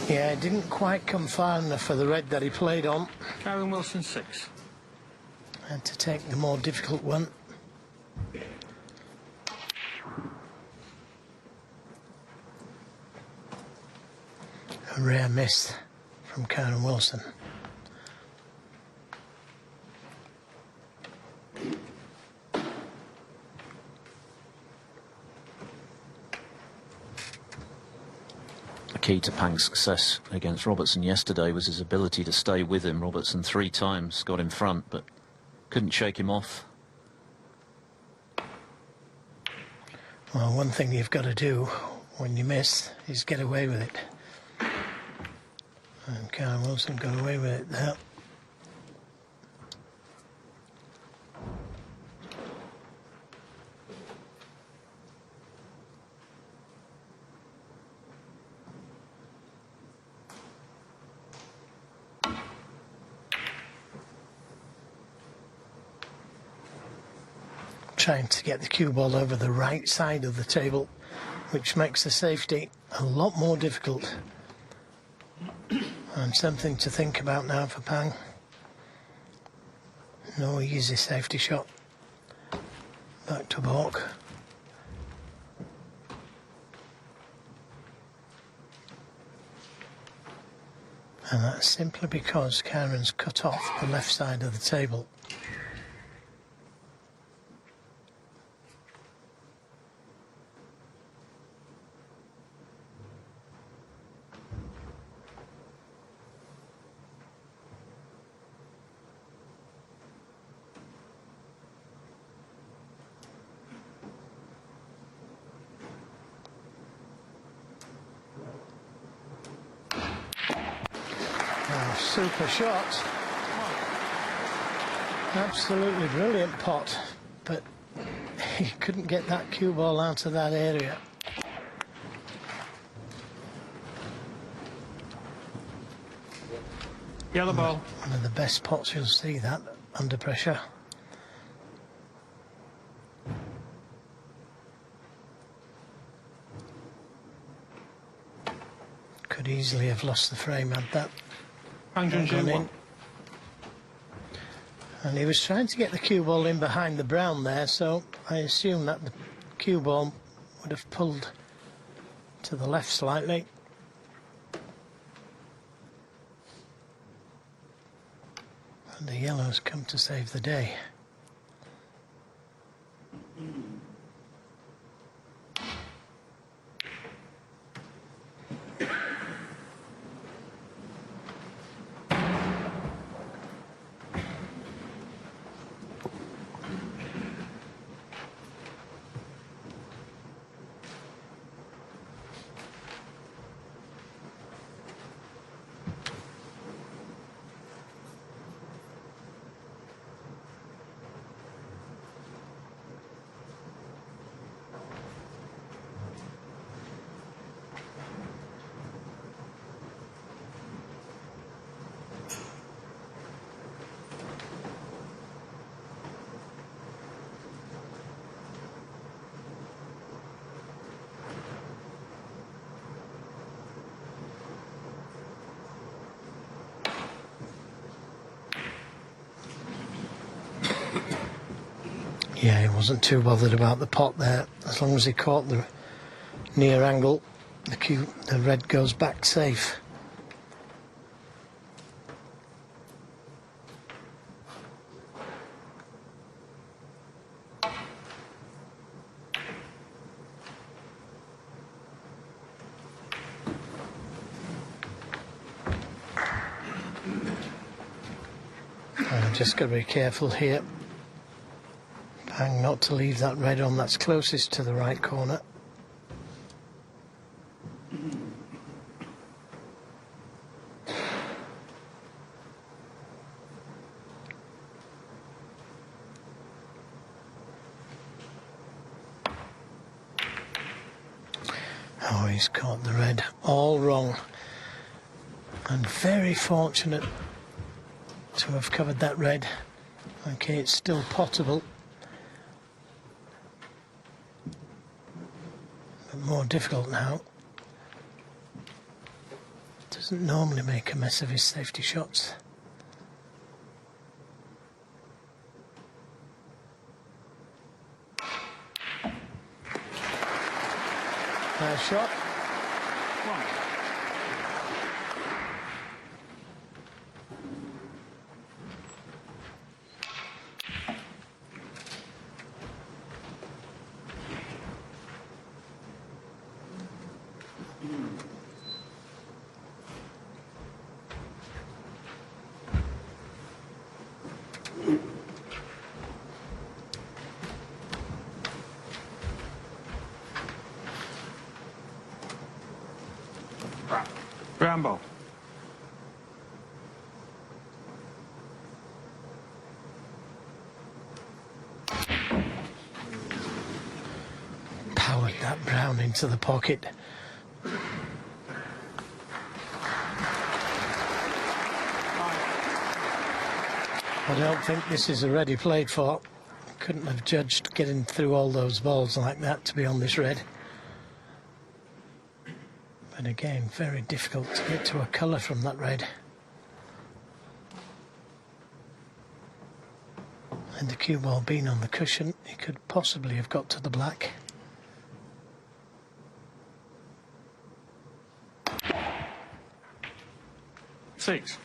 Yeah, it didn't quite come far enough for the red that he played on. Kyren Wilson 6. Had to take the more difficult one. A rare miss from Kyren Wilson. key to Pang's success against Robertson yesterday was his ability to stay with him. Robertson 3 times got in front, but couldn't shake him off. Well, one thing you've got to do when you miss is get away with it. And Kyren Wilson got away with it there. Trying to get the cue ball over the right side of the table, which makes the safety a lot more difficult. And something to think about now for Pang. No easy safety shot. Back to balk. And that's simply because Kyren's cut off the left side of the table. Super shot. Absolutely brilliant pot, but he couldn't get that cue ball out of that area. Yellow ball. One of the best pots you'll see that under pressure. Could easily have lost the frame had that Junxu gone in. 1. And he was trying to get the cue ball in behind the brown there, so I assume that the cue ball would have pulled to the left slightly. And the yellows come to save the day. Yeah, he wasn't too bothered about the pot there. As long as he caught the near angle, the red goes back safe. Just got to be careful here. Pang not to leave that red on that's closest to the right corner. Oh, he's caught the red all wrong. And very fortunate to have covered that red. Okay, it's still potable, but more difficult now. Doesn't normally make a mess of his safety shots. Nice shot. Ground ball. Powered that brown into the pocket. I don't think this is a ready played for. Couldn't have judged getting through all those balls like that to be on this red. But again, very difficult to get to a colour from that red. And the cue ball being on the cushion, it could possibly have got to the black. Six.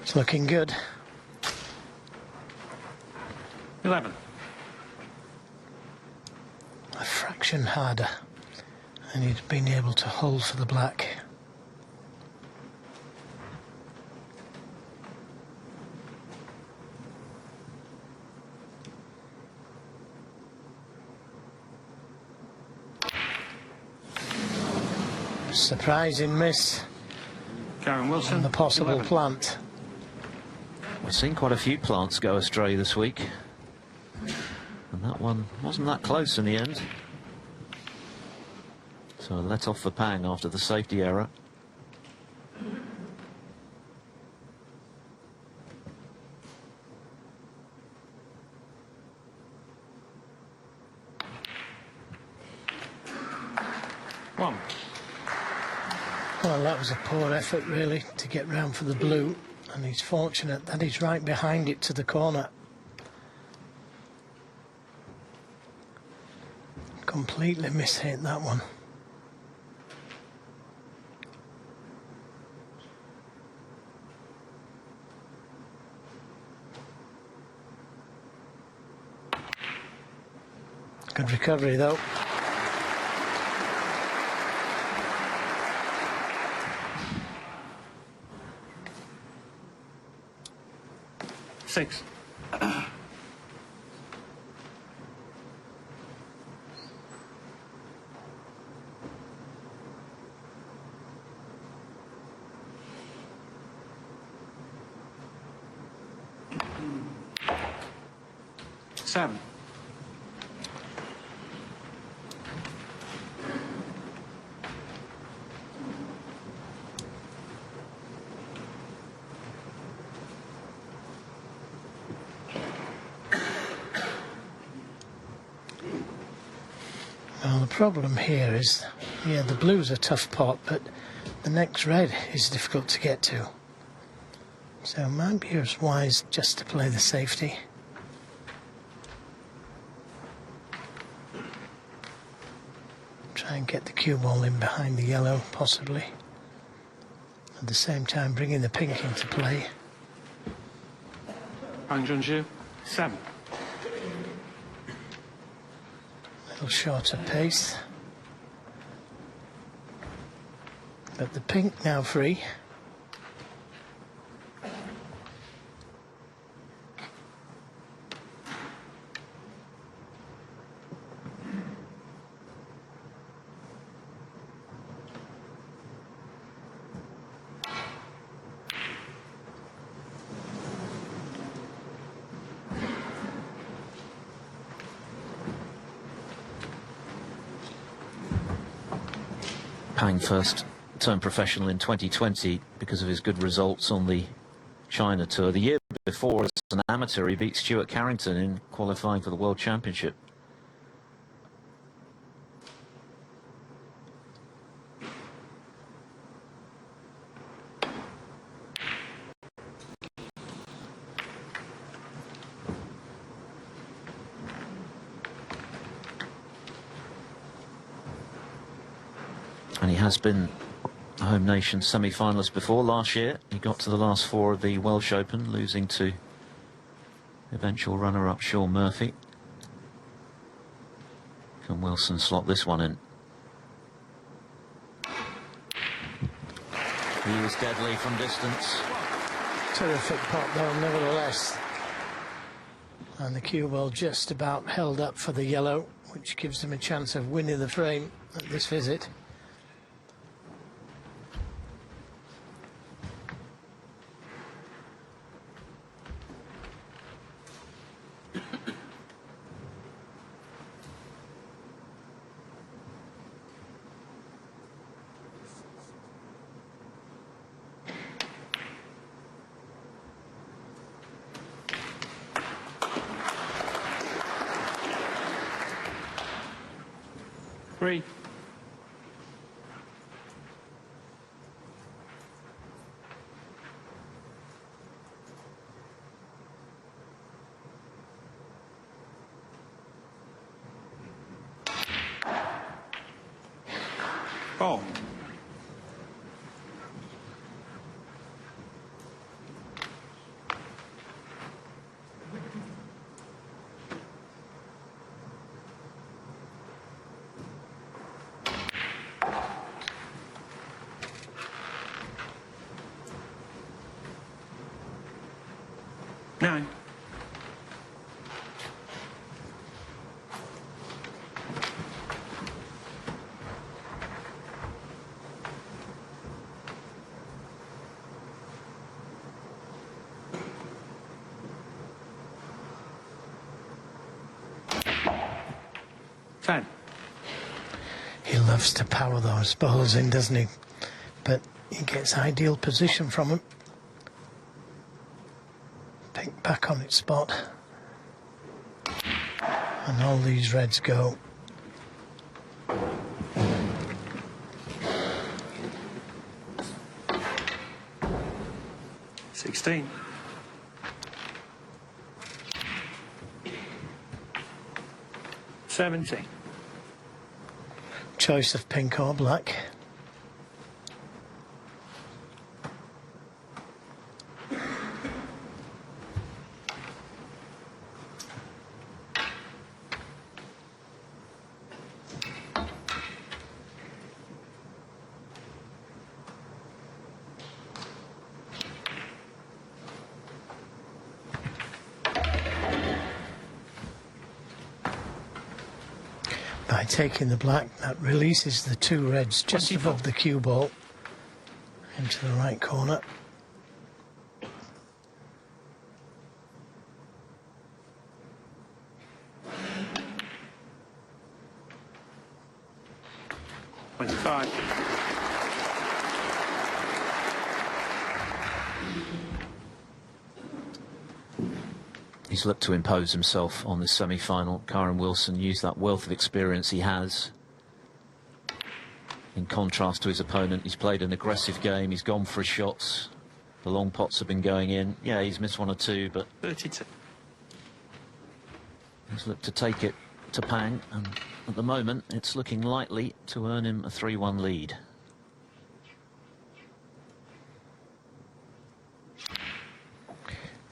It's looking good. 11. A fraction harder. And he'd been able to hold for the black. Surprising miss Kyren Wilson. on the possible 11. plant. We've seen quite a few plants go astray this week. And that one wasn't that close in the end. So let off the pang after the safety error. One. Well, that was a poor effort really to get round for the blue, and he's fortunate that he's right behind it to the corner. Completely mishit that one. Good recovery though. Six. Seven. Well, the problem here is, yeah, the blue's a tough pot, but the next red is difficult to get to. So it might be as wise just to play the safety. Try and get the cue ball in behind the yellow, possibly. At the same time, bringing the pink into play. Junxu. 7. A little shorter pace. But the pink now free. Pang first turned professional in 2020 because of his good results on the China Tour. The year before, as an amateur, he beat Stuart Carrington in qualifying for the World Championship. And he has been a home nation semi-finalist before. Last year he got to the last four of the Welsh Open, losing to eventual runner-up Sean Murphy. Can Wilson slot this one in? He was deadly from distance. Terrific pot though, nevertheless. And the cue ball just about held up for the yellow, which gives him a chance of winning the frame at this visit. Three. Four. Nine. Ten. He loves to power those balls in, doesn't he? But he gets ideal position from him. Pink back on its spot. And all these reds go. 16. Seventeen. Choice of pink or black. By taking the black, that releases the two reds just 24. above the cue ball into the right corner. Twenty-five. He's looked to impose himself on this semi-final. Kyren Wilson used that wealth of experience he has. In contrast to his opponent, he's played an aggressive game. He's gone for his shots. The long pots have been going in. Yeah, he's missed one or two, but 32. he's looked to take it to Pang. And at the moment, it's looking likely to earn him a 3-1 lead.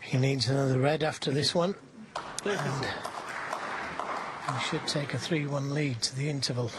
He needs another red after this one. 34. And he should take a 3-1 lead to the interval.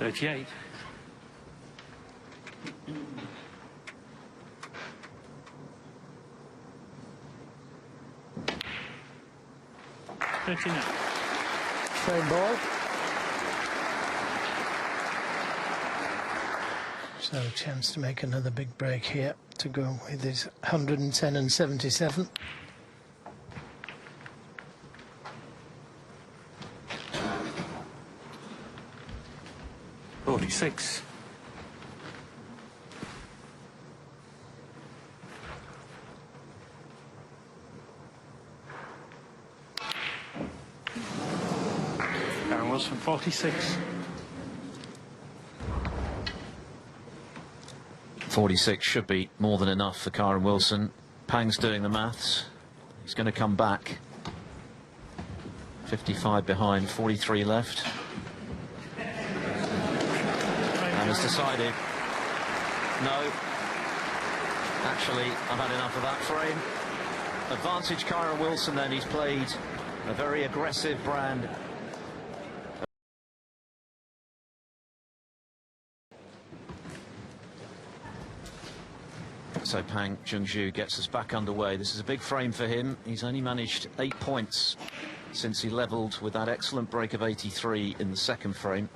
$38. 39. Frame ball. So a chance to make another big break here to go with his 110 and 77. $46. Kyren Wilson, 46. 46 should be more than enough for Kyren Wilson. Pang's doing the maths. He's going to come back. 55 behind, 43 left. And has decided, no, actually, I've had enough of that frame. Advantage Kyren Wilson then. He's played a very aggressive brand. So Pang Junxu gets us back underway. This is a big frame for him. He's only managed 8 points since he levelled with that excellent break of 83 in the second frame.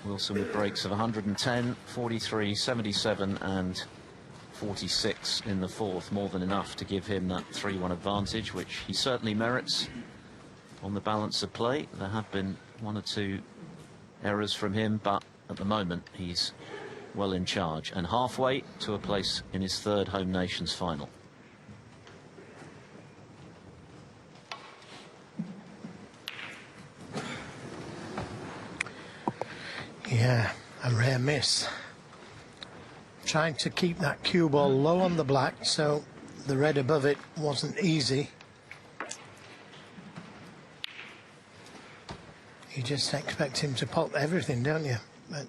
Wilson with breaks of 110, 43, 77 and 46 in the fourth. More than enough to give him that 3-1 advantage, which he certainly merits on the balance of play. There have been 1 or 2 errors from him, but at the moment he's well in charge and halfway to a place in his third home nations final. Yeah, a rare miss. Trying to keep that cue ball low on the black so the red above it wasn't easy. You just expect him to pop everything, don't you? But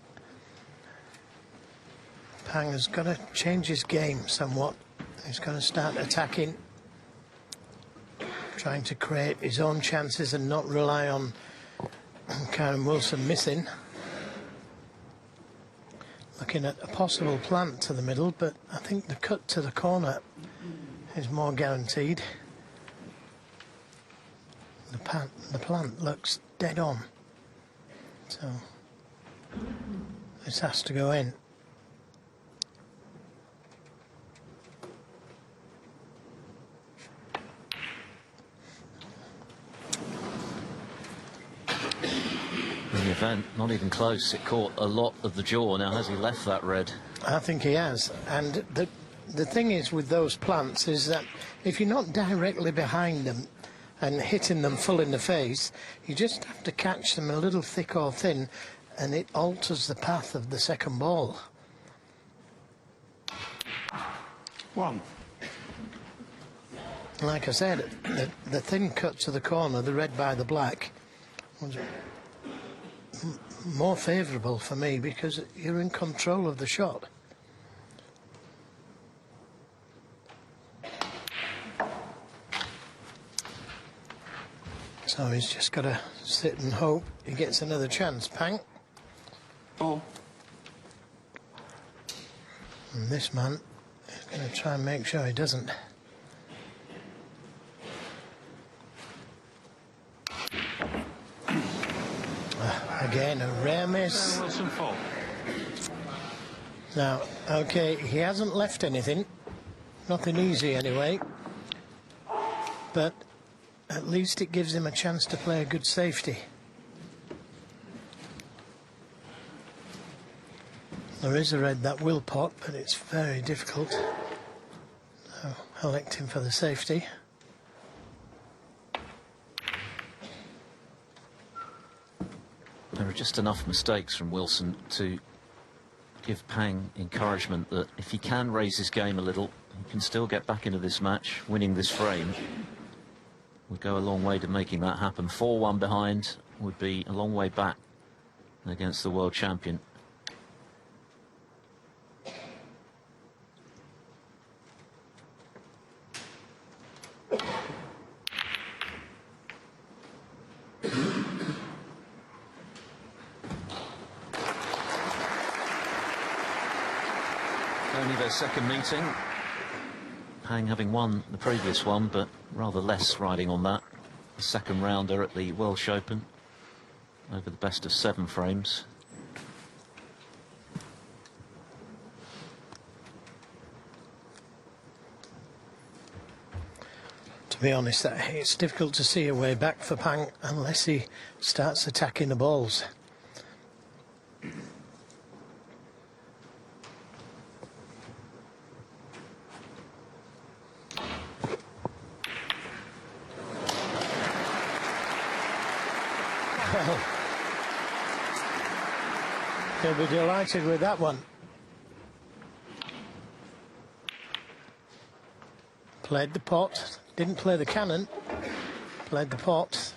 Pang has got to change his game somewhat. He's got to start attacking, trying to create his own chances and not rely on Kyren Wilson missing. Looking at a possible plant to the middle, but I think the cut to the corner is more guaranteed. The plant looks dead on, so this has to go in. The event, not even close. It caught a lot of the jaw. Now, has he left that red? I think he has. And the thing is with those plants is that if you're not directly behind them and hitting them full in the face, you just have to catch them a little thick or thin, and it alters the path of the second ball. 1. Like I said, the thin cut to the corner, the red by the black, was more favourable for me because you're in control of the shot. So he's just got to sit and hope he gets another chance. Pang. 4. And this man is going to try and make sure he doesn't. Again, a rare miss. Wilson 4. Now, okay, he hasn't left anything. Nothing easy anyway. But at least it gives him a chance to play a good safety. There is a red that will pot, but it's very difficult. So I'll elect him for the safety. There are just enough mistakes from Wilson to give Pang encouragement that if he can raise his game a little, he can still get back into this match. Winning this frame would go a long way to making that happen. 4-1 behind would be a long way back against the world champion. Only their second meeting. Pang having won the previous one, but rather less riding on that. The second rounder at the Welsh Open over the best of 7 frames. To be honest, it's difficult to see a way back for Pang unless he starts attacking the balls. Well, he'll be delighted with that one. Played the pot, didn't play the cannon, played the pot.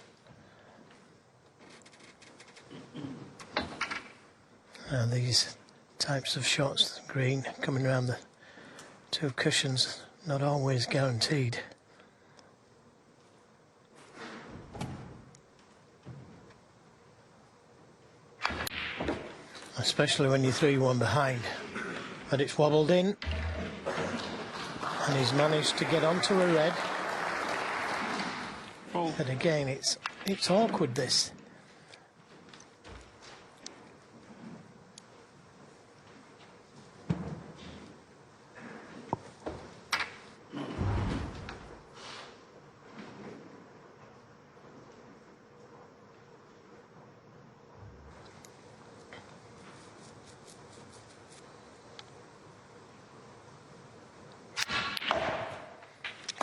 And these types of shots, green, coming around the two cushions, not always guaranteed. Especially when you're 3-1 behind. But it's wobbled in. And he's managed to get onto a red. Ball. But again, it's awkward, this.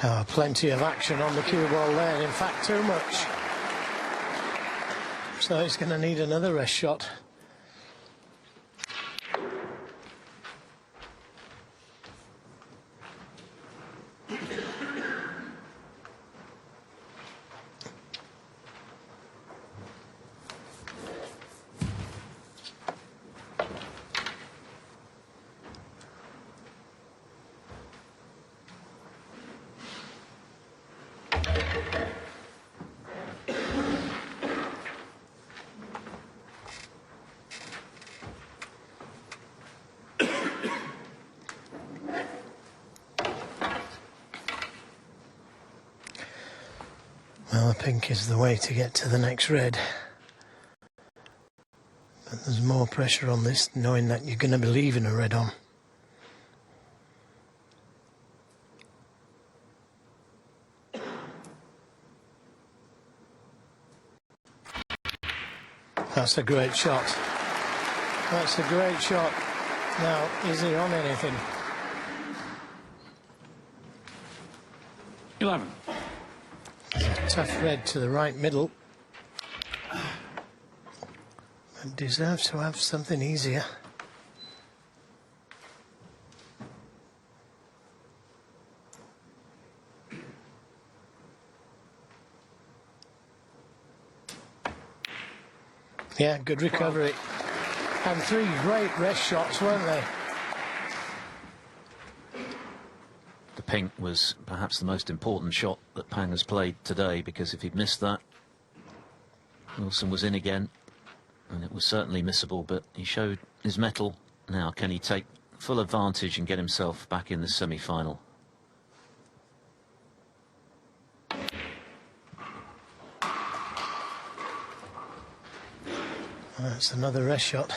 Oh, plenty of action on the cue ball there, in fact too much. So he's going to need another rest shot. Well, the pink is the way to get to the next red. But there's more pressure on this, knowing that you're going to be leaving a red on. That's a great shot. That's a great shot. Now, is he on anything? 11. Tough red to the right middle. But deserves to have something easier. Yeah, good recovery. And 3 great rest shots, weren't they? The pink was perhaps the most important shot that Pang has played today, because if he'd missed that, Wilson was in again, and it was certainly missable, but he showed his mettle. Now, can he take full advantage and get himself back in the semi-final? That's another rest shot.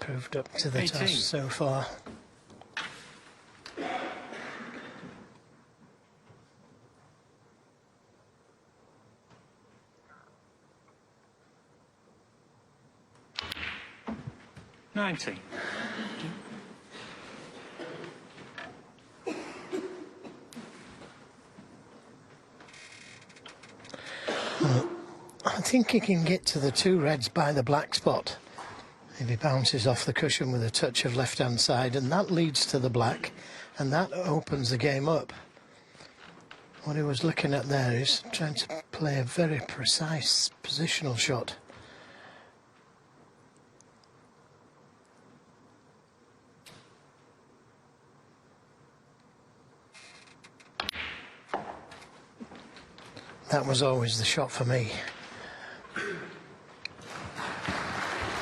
Proved up to the 18. task so far. Nineteen. I think he can get to the 2 reds by the black spot if he bounces off the cushion with a touch of left-hand side, and that leads to the black, and that opens the game up. What he was looking at there is trying to play a very precise positional shot. That was always the shot for me.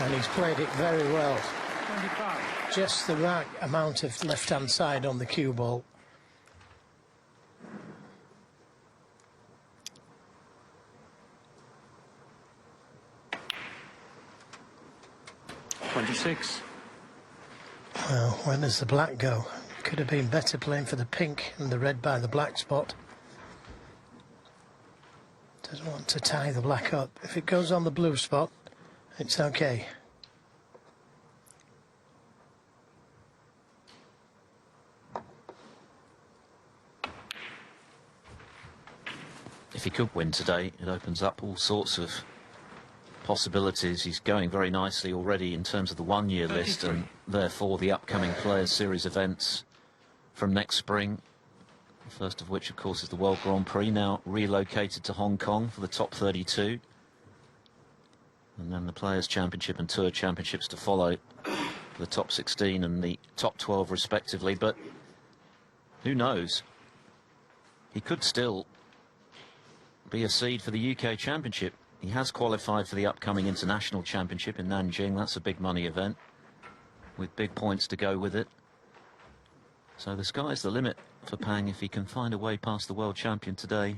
And he's played it very well. 25. Just the right amount of left-hand side on the cue ball. $26. Well, where does the black go? Could have been better playing for the pink and the red by the black spot. Doesn't want to tie the black up. If it goes on the blue spot, it's okay. If he could win today, it opens up all sorts of possibilities. He's going very nicely already in terms of the one-year list, and therefore the upcoming Players Series events from next spring. The first of which, of course, is the World Grand Prix, now relocated to Hong Kong for the top 32. And then the Players' Championship and Tour Championships to follow for the top 16 and the top 12 respectively. But who knows? He could still be a seed for the UK Championship. He has qualified for the upcoming International Championship in Nanjing. That's a big money event with big points to go with it. So the sky's the limit for Pang if he can find a way past the world champion today.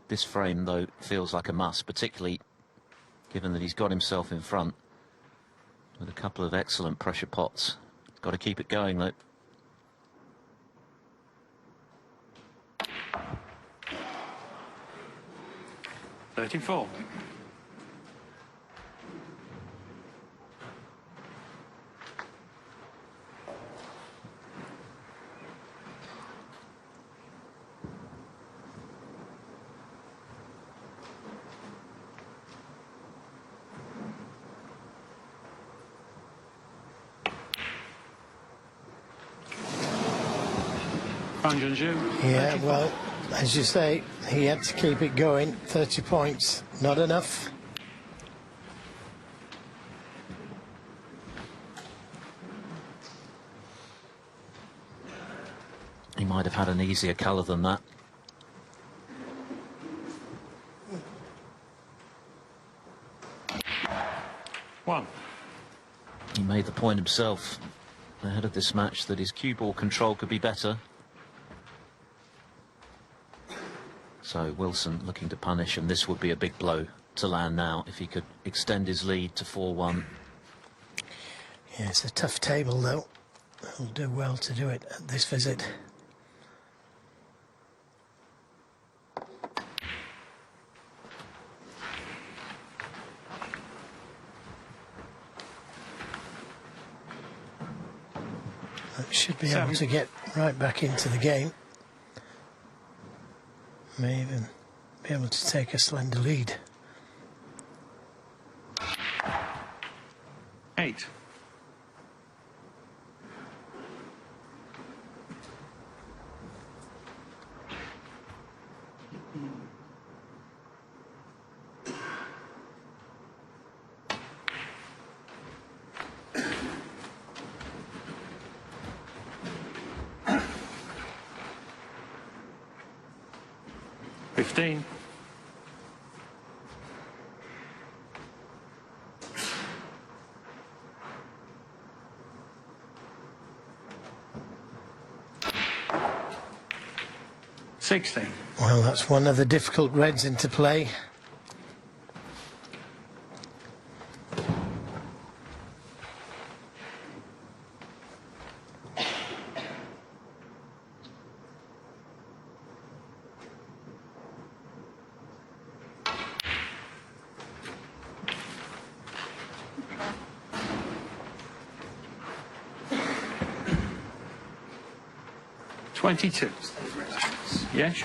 This frame, though, feels like a must, particularly given that he's got himself in front with a couple of excellent pressure pots. Got to keep it going, though. $34. Junxu. Yeah, well, as you say, he had to keep it going. 30 points, not enough. He might have had an easier colour than that. One. He made the point himself ahead of this match that his cue ball control could be better. So Wilson looking to punish, and this would be a big blow to land now if he could extend his lead to 4-1. Yeah, it's a tough table, though. He'll do well to do it at this visit. Should be able to get right back into the game. May even be able to take a slender lead. 8. $15. $16. Well, that's one of the difficult reds into play. $22. Yes.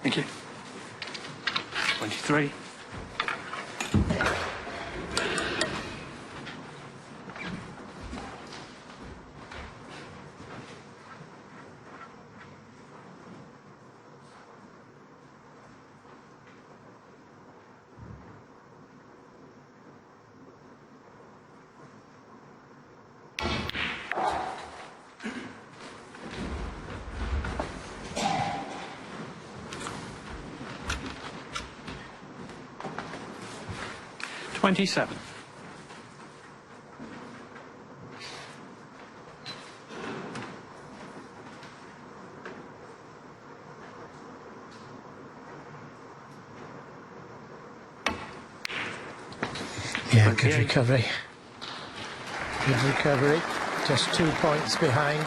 Thank you. 23. $27. Yeah, good recovery. Good recovery. Just 2 points behind.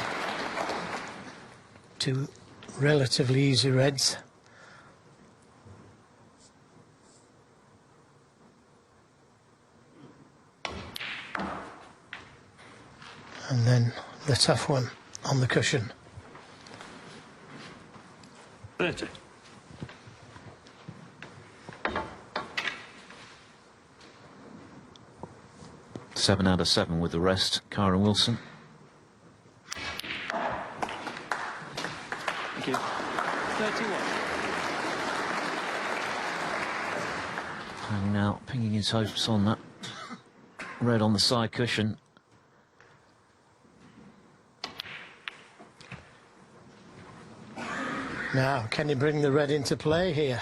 Two relatively easy reds. And then the tough one on the cushion. 30. Seven out of 7 with the rest. Kyren Wilson. Thank you. 31. And now pinging his hopes on that red on the side cushion. Now, can he bring the red into play here?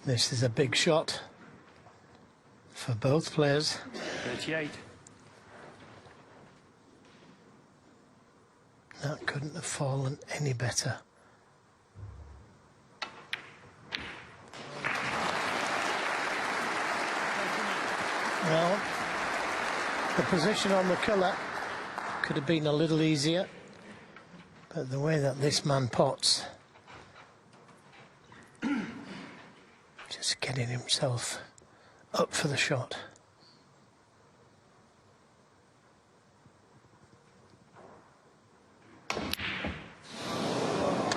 This is a big shot for both players. 38. That couldn't have fallen any better. Well, the position on the colour could have been a little easier, but the way that this man pots, just getting himself up for the shot.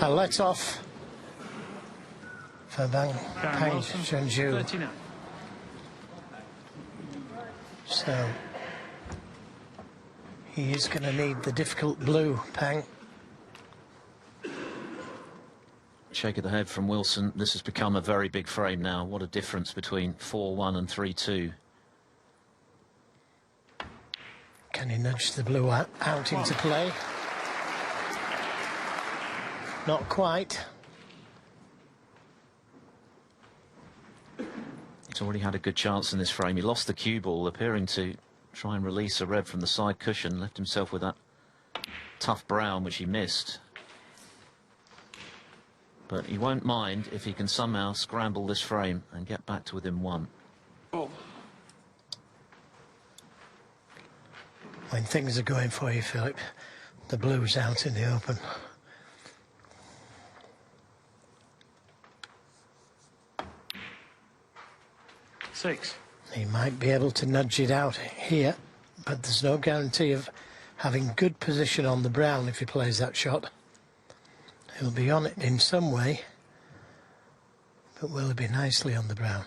A let off for Pang Junxu. 39. So he is going to need the difficult blue, Pang. Shake of the head from Wilson. This has become a very big frame now. What a difference between 4-1 and 3-2. Can he nudge the blue out into play? Not quite. He's already had a good chance in this frame. He lost the cue ball, appearing to try and release a red from the side cushion. Left himself with that tough brown, which he missed. But he won't mind if he can somehow scramble this frame and get back to within 1. 4. When things are going for you, Philip, the blue's out in the open. Six. He might be able to nudge it out here, but there's no guarantee of having good position on the brown if he plays that shot. He'll be on it in some way, but will he be nicely on the brown?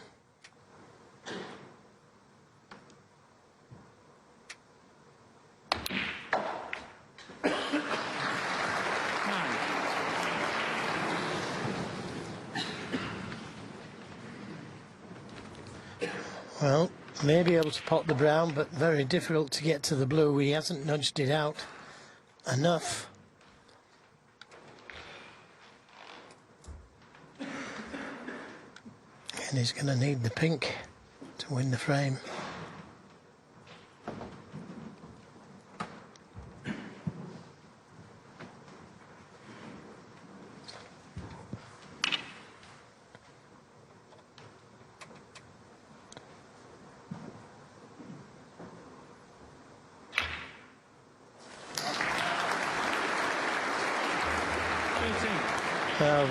Well, may be able to pot the brown, but very difficult to get to the blue. He hasn't nudged it out enough. And he's going to need the pink to win the frame.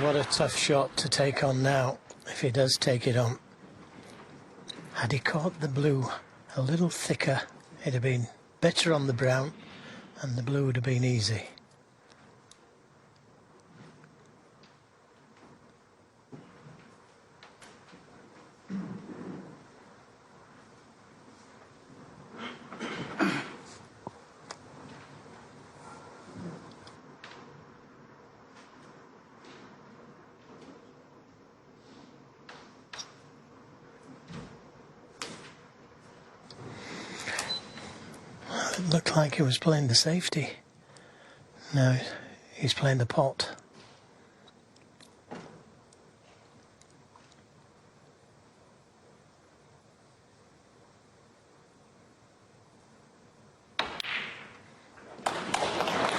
What a tough shot to take on now, if he does take it on. Had he caught the blue a little thicker, it'd have been better on the brown, and the blue would have been easy. It looked like he was playing the safety. No, he's playing the pot.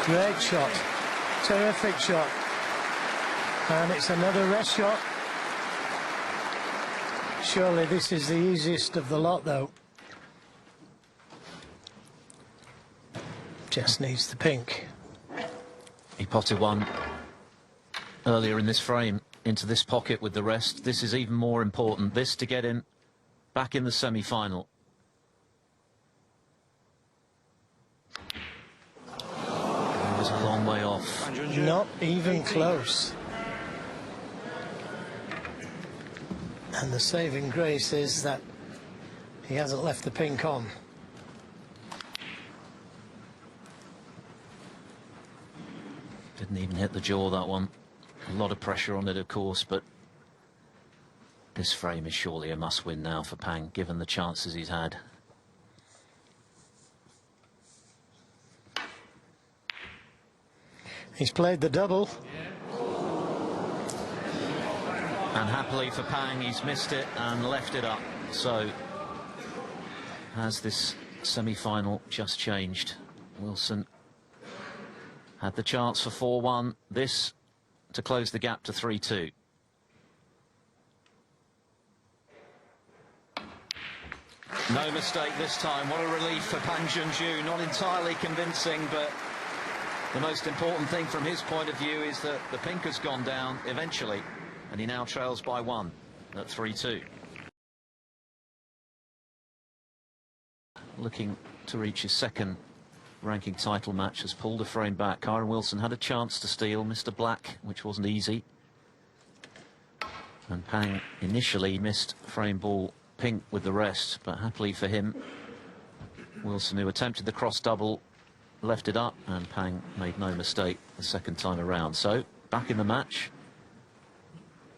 Great shot. Terrific shot. And it's another rest shot. Surely this is the easiest of the lot, though. Just needs the pink. He potted one earlier in this frame into this pocket with the rest. This is even more important. This to get him back in the semi-final. Junxu. Not even close. And the saving grace is that he hasn't left the pink on. Didn't even hit the jaw, that one. A lot of pressure on it, of course, but this frame is surely a must-win now for Pang, given the chances he's had. He's played the double. And happily for Pang, he's missed it and left it up. So, has this semi-final just changed? Wilson had the chance for 4-1. This to close the gap to 3-2. No mistake this time. What a relief for Pang Junxu. Not entirely convincing, but the most important thing from his point of view is that the pink has gone down eventually, and he now trails by 1 at 3-2. Looking to reach his second ranking title match, has pulled a frame back. Kyren Wilson had a chance to steal Mr. Black, which wasn't easy. And Pang initially missed frame ball pink with the rest, but happily for him, Wilson, who attempted the cross double, left it up, and Pang made no mistake the second time around. So, back in the match.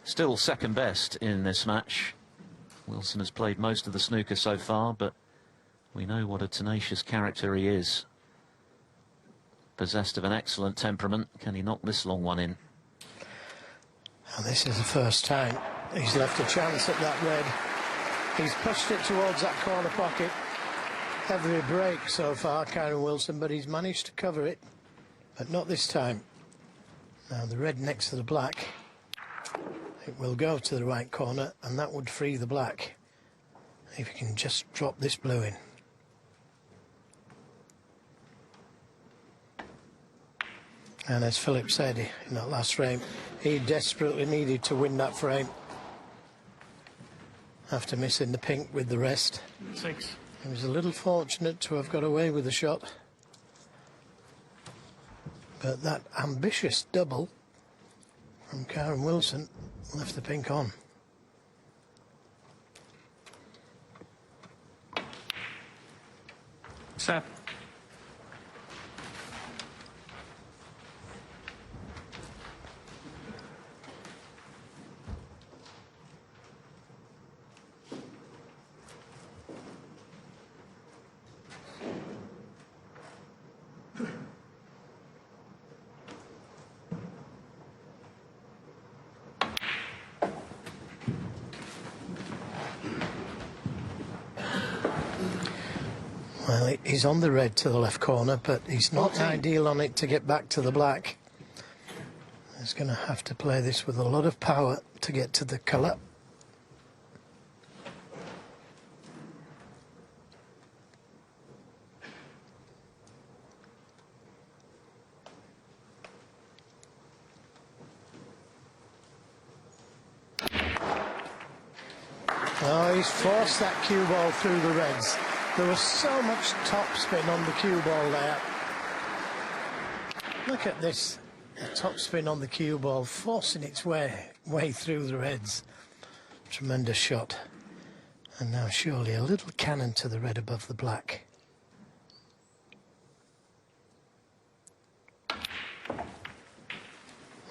Still second best in this match. Wilson has played most of the snooker so far, but we know what a tenacious character he is. Possessed of an excellent temperament. Can he knock this long one in? And this is the first time he's left a chance at that red. He's pushed it towards that corner pocket. Every break so far, Kyren Wilson, but he's managed to cover it, but not this time. Now the red next to the black, it will go to the right corner, and that would free the black if he can just drop this blue in. And as Philip said in that last frame, he desperately needed to win that frame after missing the pink with the rest. 6. He was a little fortunate to have got away with the shot, but that ambitious double from Kyren Wilson left the pink on. Set. Well, he's on the red to the left corner, but he's not 14. ideal on it to get back to the black. He's going to have to play this with a lot of power to get to the colour. Oh, he's forced that cue ball through the reds. There was so much topspin on the cue ball there. Look at this, the topspin on the cue ball, forcing its way through the reds. Tremendous shot. And now surely a little cannon to the red above the black.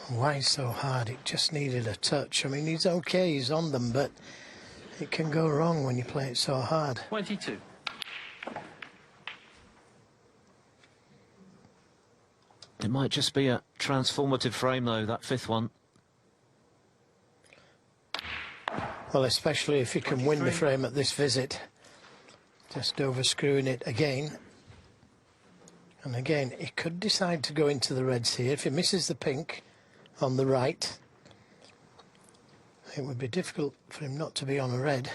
Why so hard? It just needed a touch. I mean, he's okay, he's on them, but it can go wrong when you play it so hard. 22. It might just be a transformative frame, though, that fifth one. Well, especially if you can win the frame at this visit. Just overscrewing it again. And again, he could decide to go into the reds here. If he misses the pink on the right, it would be difficult for him not to be on a red.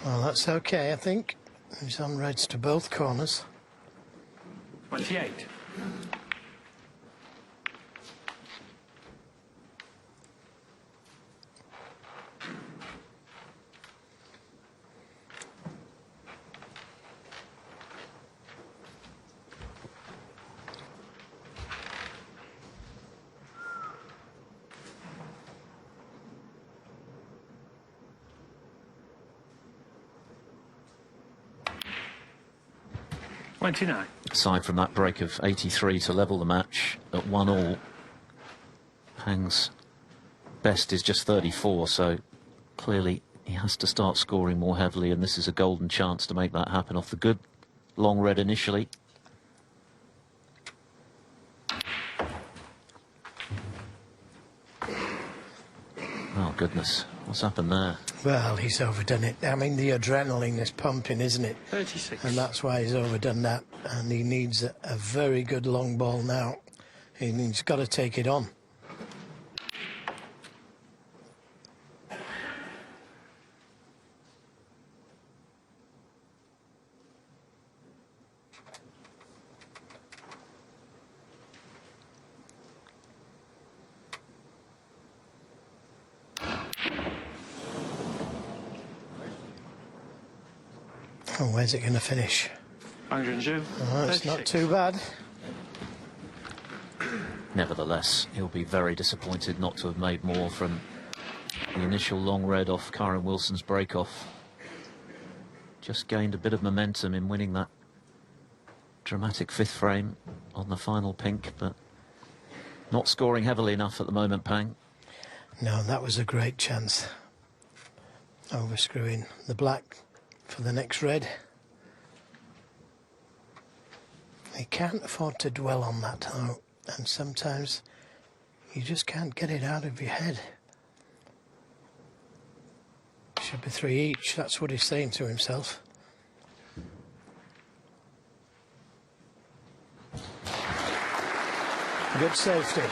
Well, that's okay, I think. He's on reds to both corners. 28. Aside from that break of 83 to level the match at 1-all, Pang's best is just 34, so clearly he has to start scoring more heavily, and this is a golden chance to make that happen off the good long red initially. Oh goodness, what's happened there? Well, he's overdone it. I mean, the adrenaline is pumping, isn't it? 36. And that's why he's overdone that. And he needs a very good long ball now. He's got to take it on. Oh, where's it going to finish? Junxu. Oh, it's not 36. too bad. Nevertheless, he'll be very disappointed not to have made more from the initial long red off Kyren Wilson's break-off. Just gained a bit of momentum in winning that dramatic fifth frame on the final pink, but not scoring heavily enough at the moment, Pang. No, that was a great chance. Overscrewing the black for the next red. You can't afford to dwell on that, though, and sometimes you just can't get it out of your head. Should be 3 each, that's what he's saying to himself. Good safety.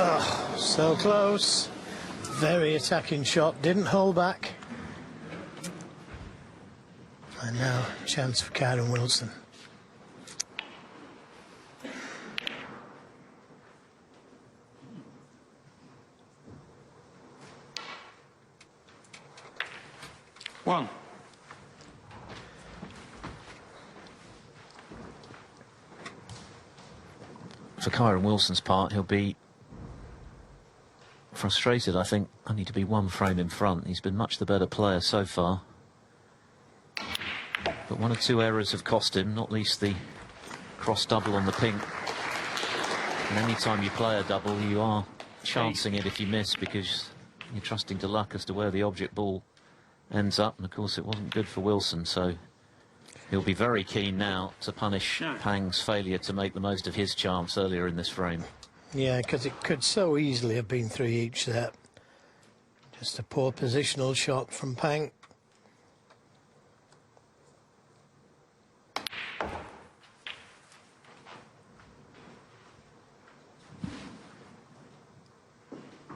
Oh, so close. Very attacking shot, didn't hold back. And now, chance for Kyren Wilson. One. For Kyren Wilson's part, he'll be frustrated, I think, only to be one frame in front. He's been much the better player so far. But one or two errors have cost him, not least the cross double on the pink. And any time you play a double, you are chancing it if you miss, because you're trusting to luck as to where the object ball ends up. And of course, it wasn't good for Wilson, so he'll be very keen now to punish Pang's failure to make the most of his chance earlier in this frame. Yeah, because it could so easily have been 3 each there. Just a poor positional shot from Pang.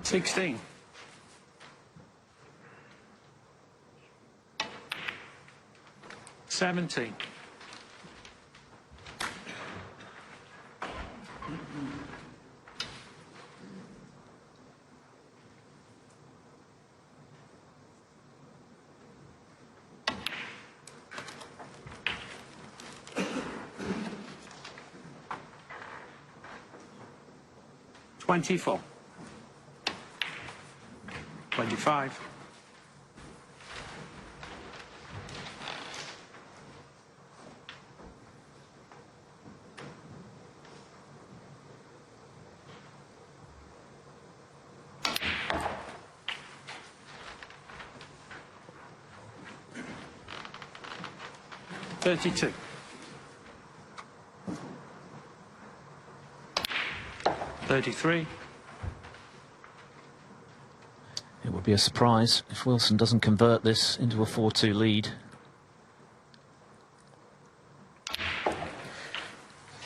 $16. 17. $24. 25. $32. 33. It would be a surprise if Wilson doesn't convert this into a 4-2 lead.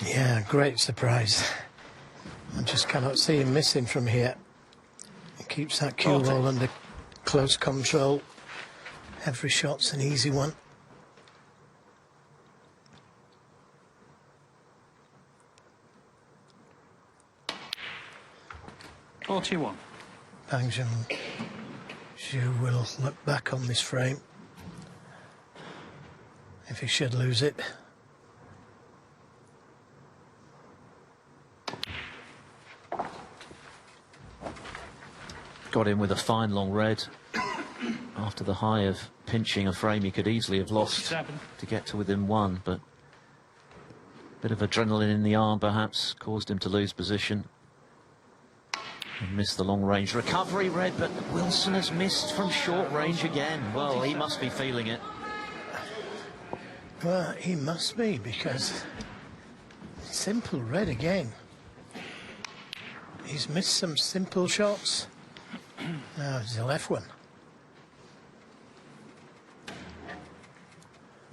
Yeah, great surprise. I just cannot see him missing from here. He keeps that cue ball under close control. Every shot's an easy one. $41. Bang Junxu will look back on this frame if he should lose it. Got in with a fine long red after the high of pinching a frame he could easily have lost 47. to get to within one, but a bit of adrenaline in the arm perhaps caused him to lose position and miss the long range recovery. Red, but Wilson has missed from short range again. Well, he must be feeling it. Well, he must be, because simple red again. He's missed some simple shots. Now it's the left one.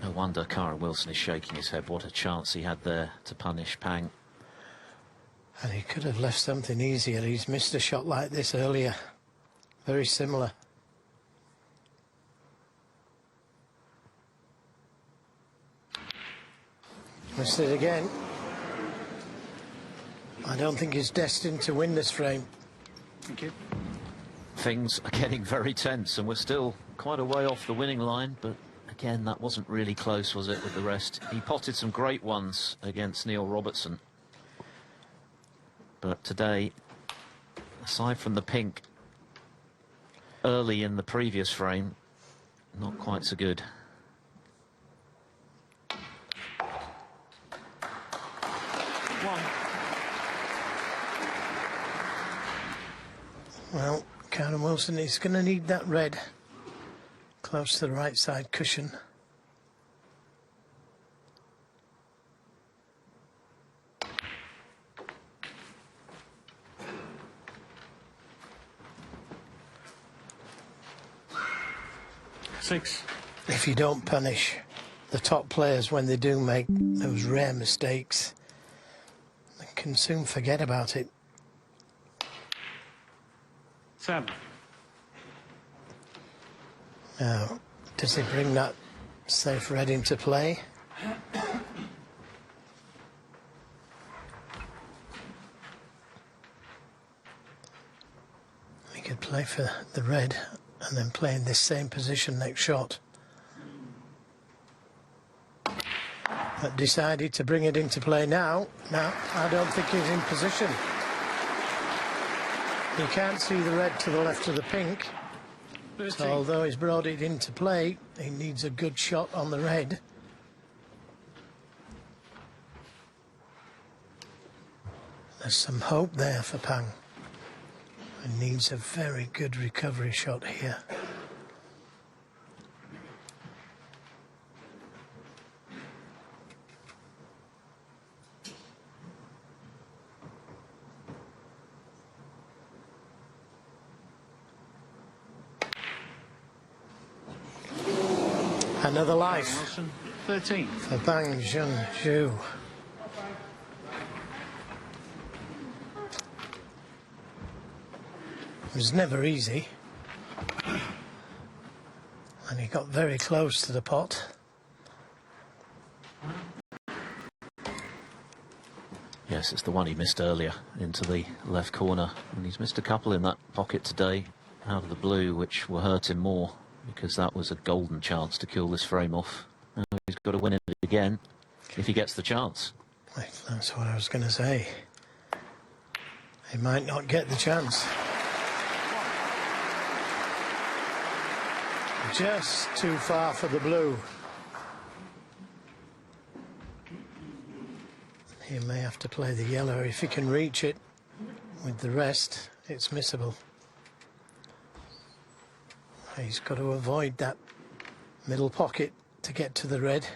No wonder Kyren Wilson is shaking his head. What a chance he had there to punish Pang. And he could have left something easier. He's missed a shot like this earlier. Very similar. Missed it again. I don't think he's destined to win this frame. Thank you. Things are getting very tense, and we're still quite a way off the winning line, but again, that wasn't really close, was it, with the rest? He potted some great ones against Neil Robertson. But today, aside from the pink early in the previous frame, not quite so good. Well, Kyren Wilson is going to need that red close to the right side cushion. Six. If you don't punish the top players when they do make those rare mistakes, they can soon forget about it. 7. Now, does he bring that safe red into play? He could play for the red and then play in this same position next shot. But decided to bring it into play now. Now, I don't think he's in position. You can't see the red to the left of the pink. So although he's brought it into play, he needs a good shot on the red. There's some hope there for Pang. He needs a very good recovery shot here. Another life Wilson, 13. for Bang Junxu. It was never easy. And he got very close to the pot. Yes, it's the one he missed earlier into the left corner, and he's missed a couple in that pocket today out of the blue, which will hurt him more, because that was a golden chance to kill this frame off. Now he's got to win it again if he gets the chance. That's what I was going to say. He might not get the chance. Just too far for the blue. He may have to play the yellow. If he can reach it with the rest, it's missable. He's got to avoid that middle pocket to get to the red.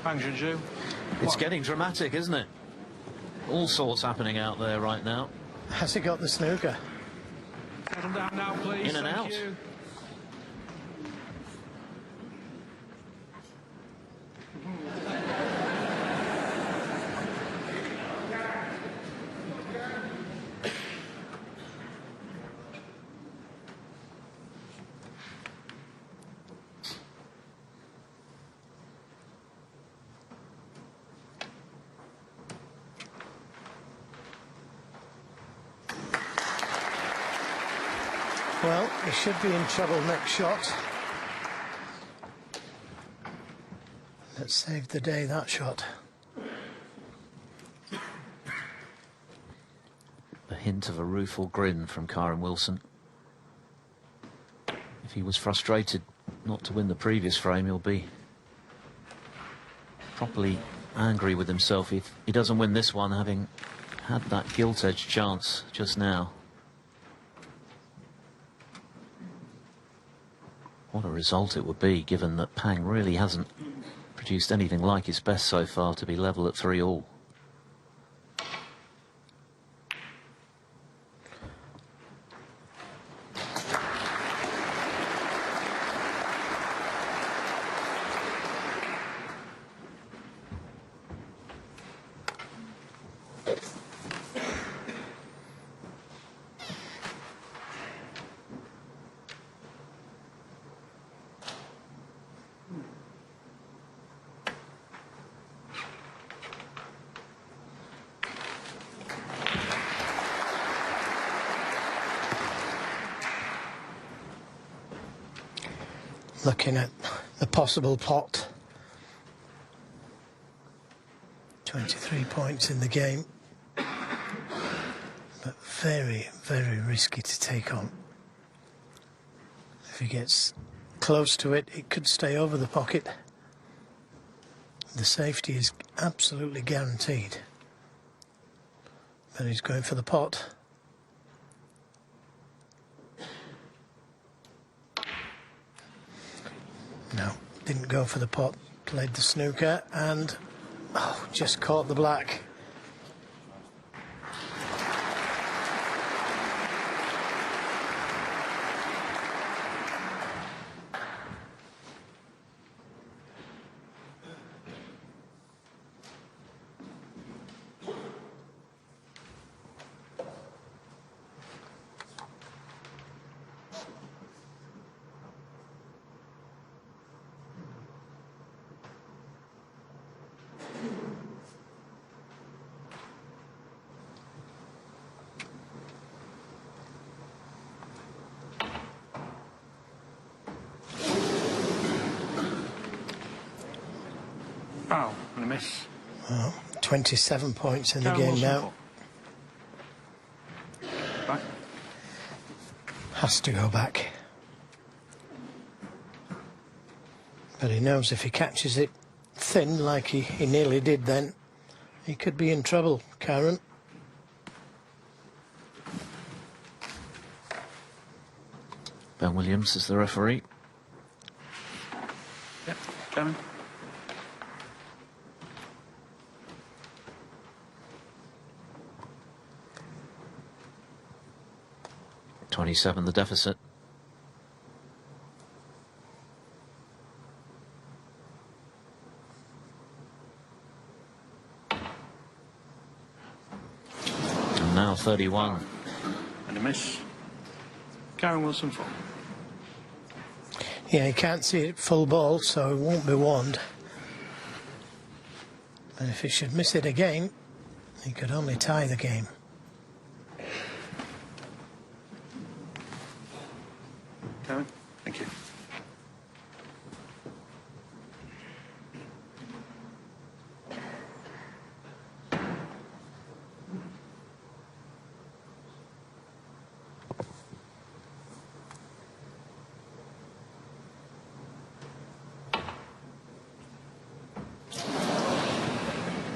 Bang Junxu. It's getting dramatic, isn't it? All sorts happening out there right now. Has he got the snooker? Settle down now, please. In and Thank out. you. Well, he should be in trouble next shot. That saved the day, that shot. A hint of a rueful grin from Kyren Wilson. If he was frustrated not to win the previous frame, he'll be properly angry with himself if he doesn't win this one, having had that gilt-edged chance just now. What a result it would be, given that Pang really hasn't produced anything like his best so far, to be level at 3-all. Looking at the possible pot. 23 points in the game. But very, very risky to take on. If he gets close to it, it could stay over the pocket. The safety is absolutely guaranteed. But he's going for the pot. No, didn't go for the pot, played the snooker and just caught the black. Foul and a miss. Well, 27 points in the Kyren game Wilson now. Back. Has to go back. But he knows if he catches it thin, like he nearly did then, he could be in trouble, Kyren. Ben Williams is the referee. Yep, coming. The deficit. And now 31. And a miss. Kyren Wilson full. Yeah, he can't see it full ball, so he won't be warned. But if he should miss it again, he could only tie the game. Kyren, thank you.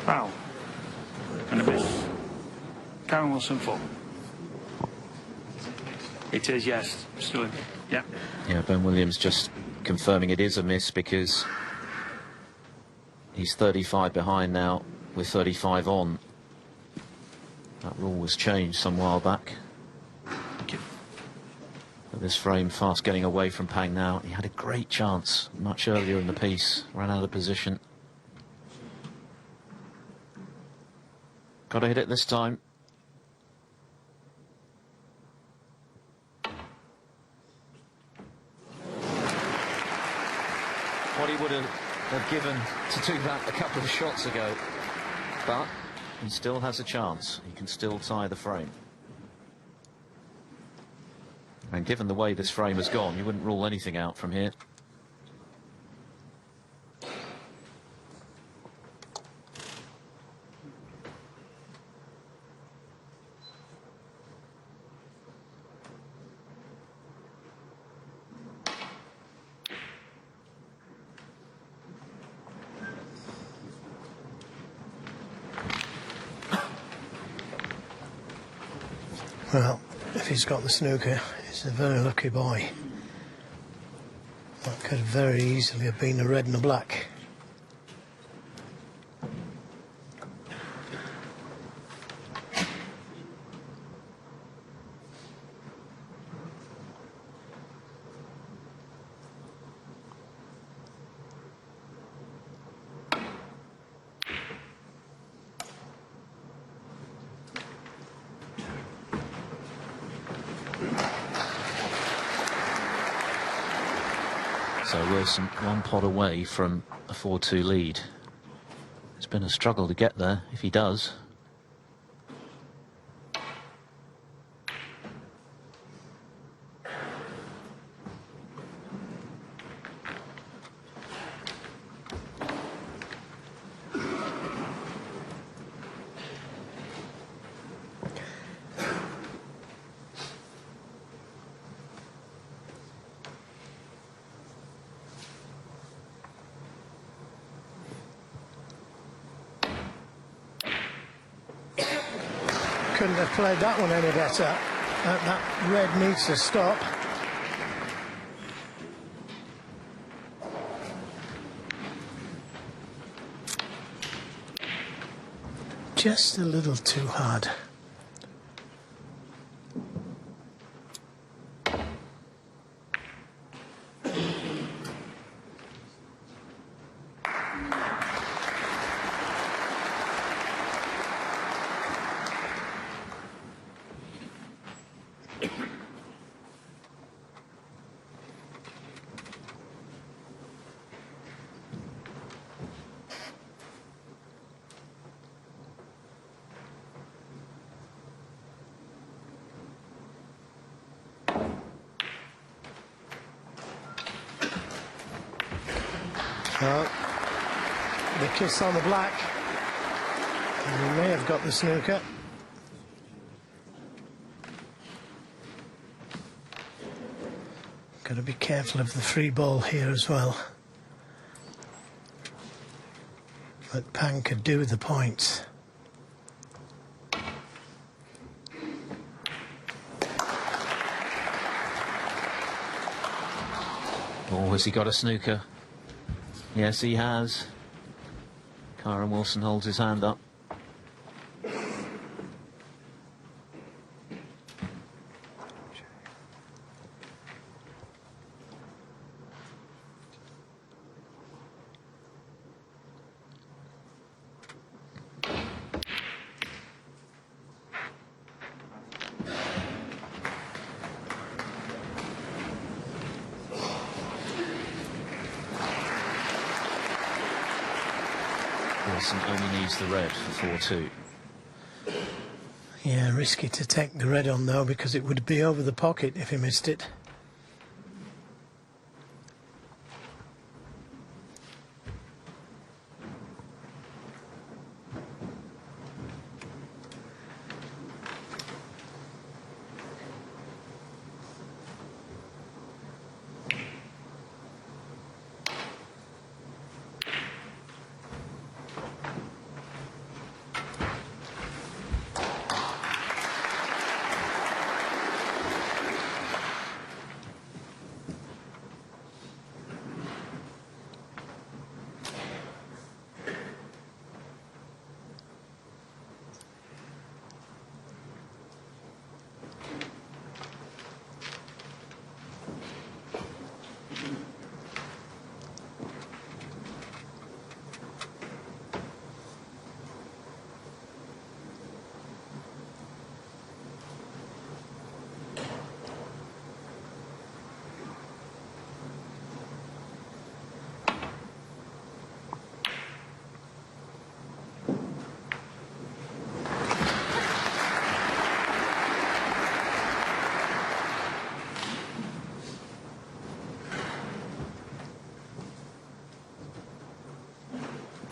Foul. And a miss. Kyren Wilson full. It is, yes. Still in. Yeah. Yeah, Ben Williams just confirming it is a miss because He's 35 behind now, with 35 on. That rule was changed some while back. But this frame fast getting away from Pang now. He had a great chance much earlier in the piece, ran out of position. Got to hit it this time. What he would have given to do that a couple of shots ago. But he still has a chance. He can still tie the frame. And given the way this frame has gone, you wouldn't rule anything out from here. Well, if he's got the snooker, he's a very lucky boy. That could very easily have been a red and a black. So Wilson 1 pot away from a 4-2 lead. It's been a struggle to get there, if he does. Couldn't have played that one any better. That red needs to stop. Just a little too hard. Well, the kiss on the black. And he may have got the snooker. Got to be careful of the free ball here as well. But Pang could do with the points. Oh, has he got a snooker? Yes, he has. Kyren Wilson holds his hand up. Wilson only needs the red for 4-2. Yeah, risky to take the red on though, because it would be over the pocket if he missed it.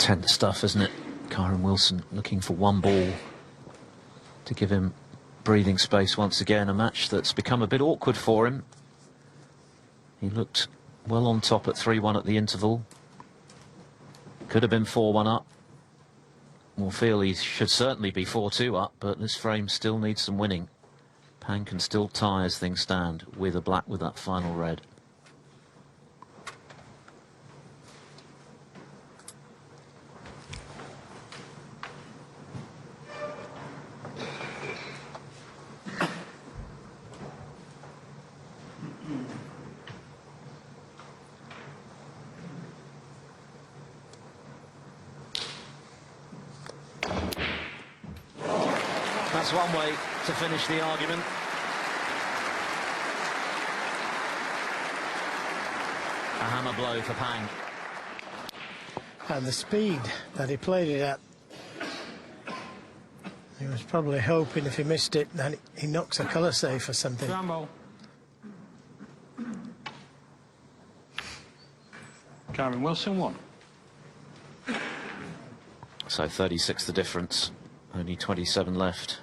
Tense stuff, isn't it? Kyren Wilson looking for one ball to give him breathing space once again. A match that's become a bit awkward for him. He looked well on top at 3-1 at the interval. Could have been 4-1 up. We'll feel he should certainly be 4-2 up, but this frame still needs some winning. Pan can still tie as things stand with a black with that final red. That's one way to finish the argument. A hammer blow for Pang. And the speed that he played it at, he was probably hoping if he missed it, then he knocks a colour safe or something. Rambo. Kyren Wilson won. So 36 the difference. Only 27 left.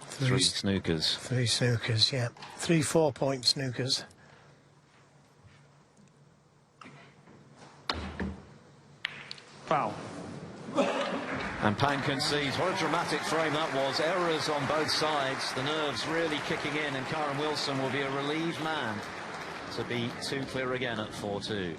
Three snookers. 3 snookers, yeah. 3 4-point snookers. Foul. And Pan concedes. What a dramatic frame that was. Errors on both sides. The nerves really kicking in, and Kyren Wilson will be a relieved man to be 2 clear again at 4-2.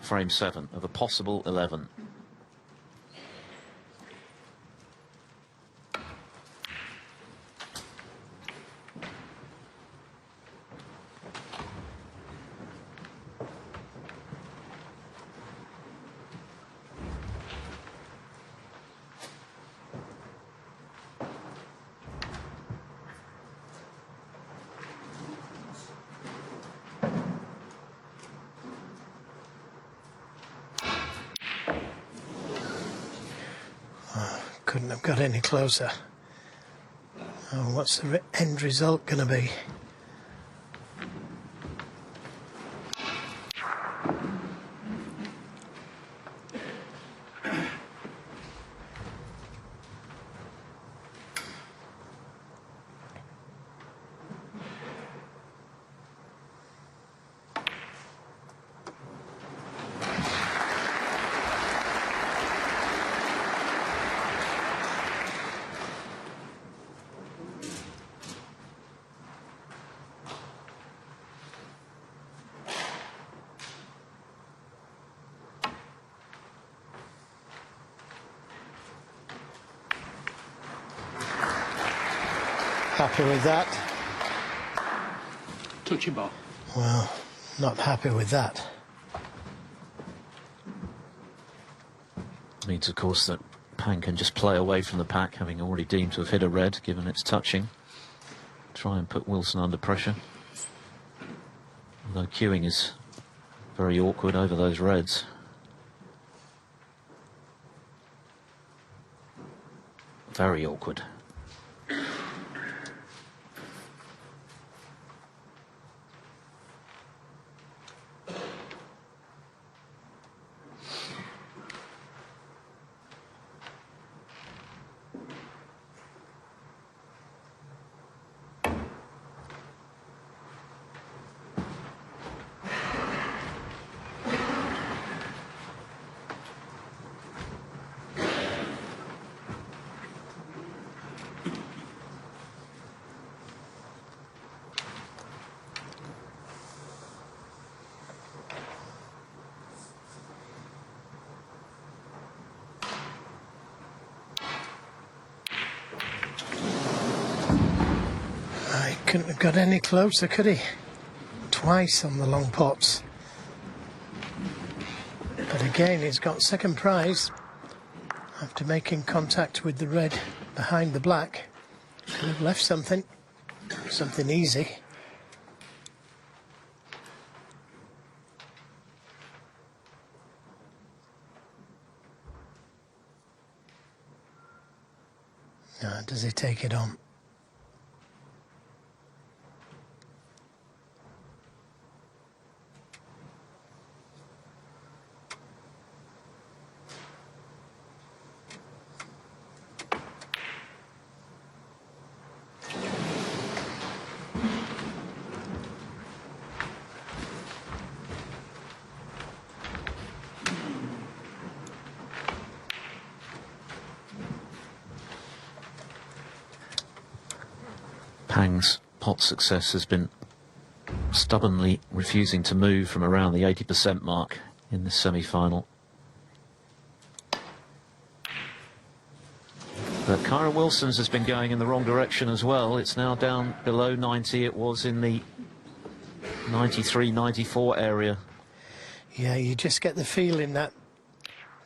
Frame 7 of a possible 11. Couldn't have got any closer. Oh, what's the end result going to be? Happy with that? Touchy ball. Well, not happy with that. Means, of course, that Pan can just play away from the pack, having already deemed to have hit a red, given its touching. Try and put Wilson under pressure. Although queuing is very awkward over those reds. Very awkward. Couldn't have got any closer, could he? Twice on the long pots. But again, he's got second prize after making contact with the red behind the black. Could have left something easy. Does he take it on? Pang's pot success has been stubbornly refusing to move from around the 80% mark in this semi-final. But Kyren Wilson's has been going in the wrong direction as well. It's now down below 90. It was in the 93, 94 area. Yeah, you just get the feeling that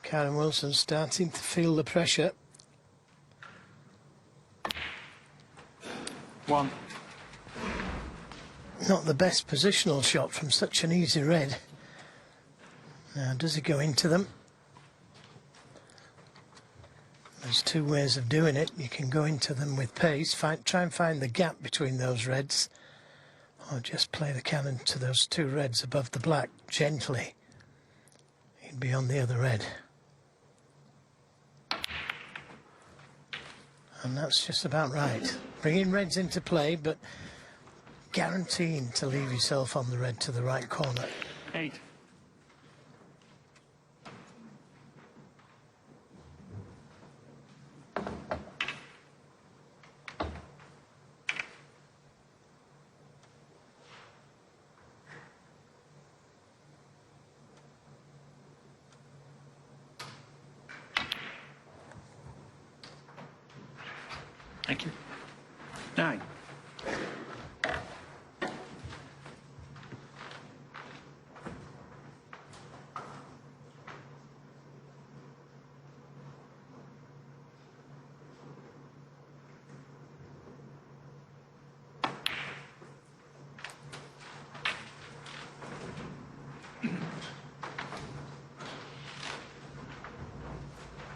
Kyren Wilson's starting to feel the pressure. 1. Not the best positional shot from such an easy red. Now, does he go into them? There's two ways of doing it. You can go into them with pace, try and find the gap between those reds, or just play the cannon to those two reds above the black gently. He'd be on the other red. And that's just about right. Bringing reds into play, but guaranteeing to leave yourself on the red to the right corner. 8. Thank you. 9.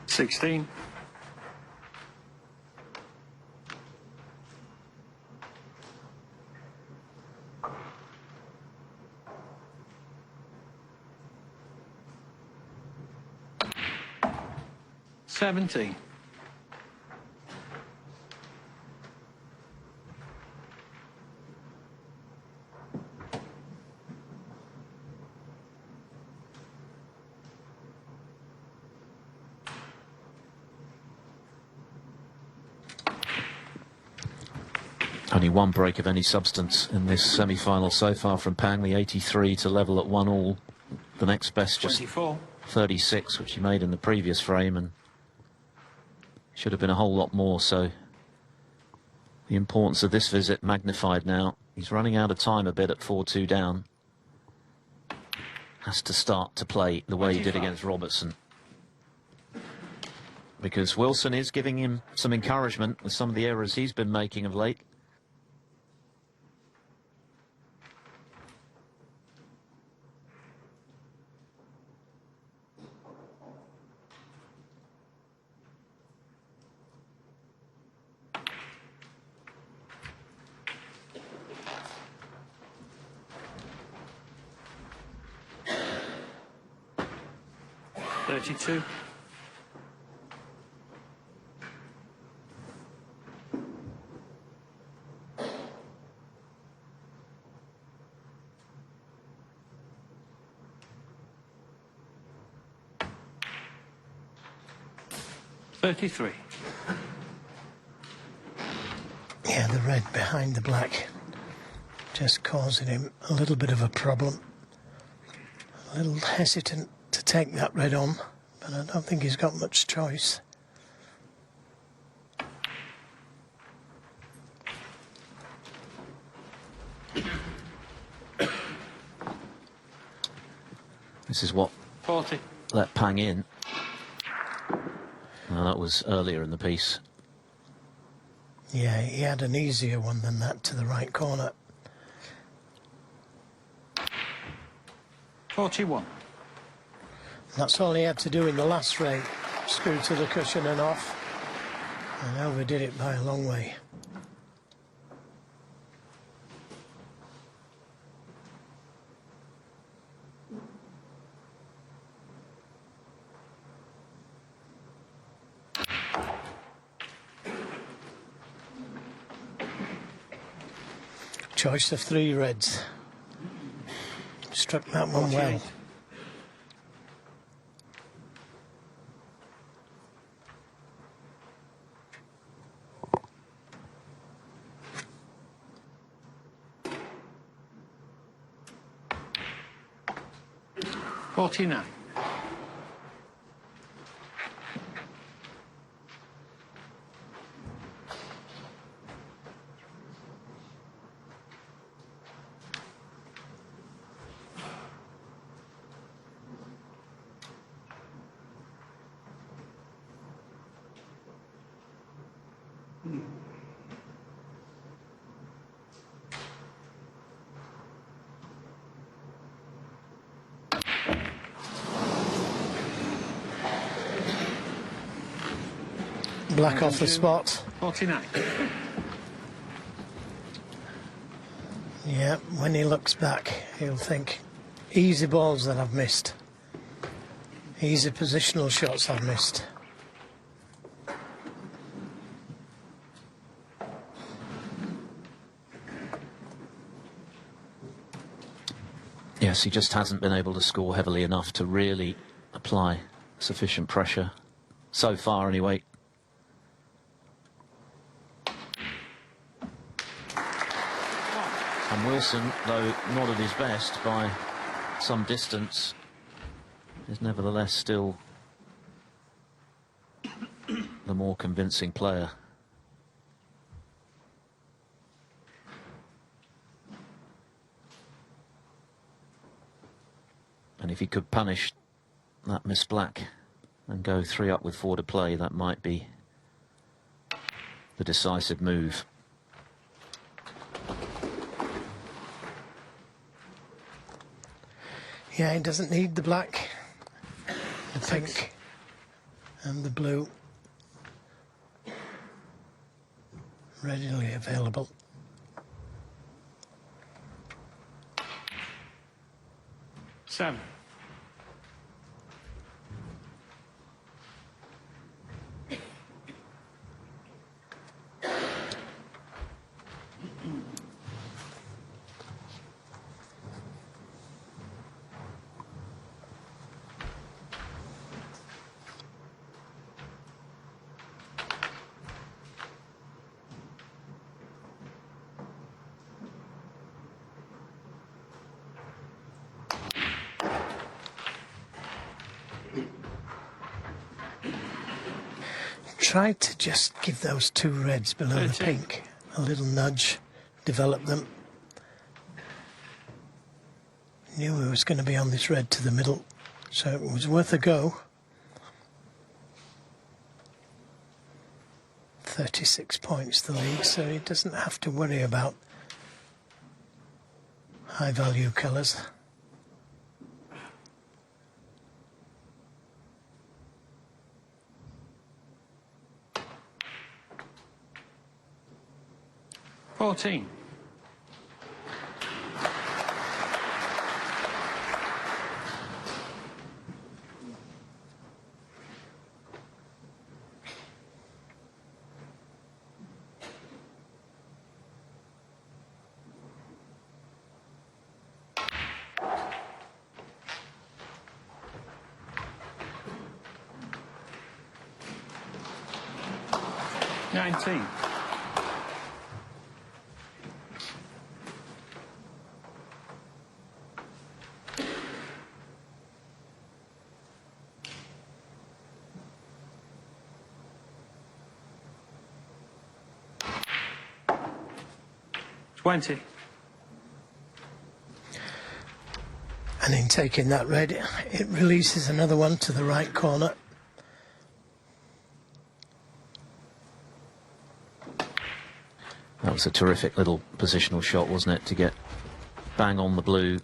$16. 17. 'Only one break of any substance in this semi-final so far from Pang, the 83 to level at 1-all. The next best just 24. 36, which he made in the previous frame, and should have been a whole lot more. So the importance of this visit magnified now. He's running out of time a bit at 4-2 down. Has to start to play the way he did against Robertson, because Wilson is giving him some encouragement with some of the errors he's been making of late. $32. 33. Yeah, the red behind the black just causing him a little bit of a problem. A little hesitant to take that red on, but I don't think he's got much choice. This is what 40. let Pang in. Well, that was earlier in the piece. Yeah, he had an easier one than that to the right corner. 41. That's all he had to do in the last frame. Screw to the cushion and off. And overdid it by a long way. Choice of three reds. Struck that one well. 48. 49. Black off the spot. 49. Yeah, when he looks back, he'll think, easy balls that I've missed. Easy positional shots I've missed. Yes, he just hasn't been able to score heavily enough to really apply sufficient pressure. So far, anyway. And Wilson, though not at his best by some distance, is nevertheless still the more convincing player. And if he could punish that miss black and go 3 up with 4 to play, that might be the decisive move. Yeah, he doesn't need the black, the pink and the blue readily available. Seven. Try to just give those 2 reds below the 13. pink a little nudge, develop them. Knew he was going to be on this red to the middle, so it was worth a go. 36 points the lead, so he doesn't have to worry about high value colours. $14. $19. $20. And in taking that red, it releases another one to the right corner. That was a terrific little positional shot, wasn't it, to get bang on the blue.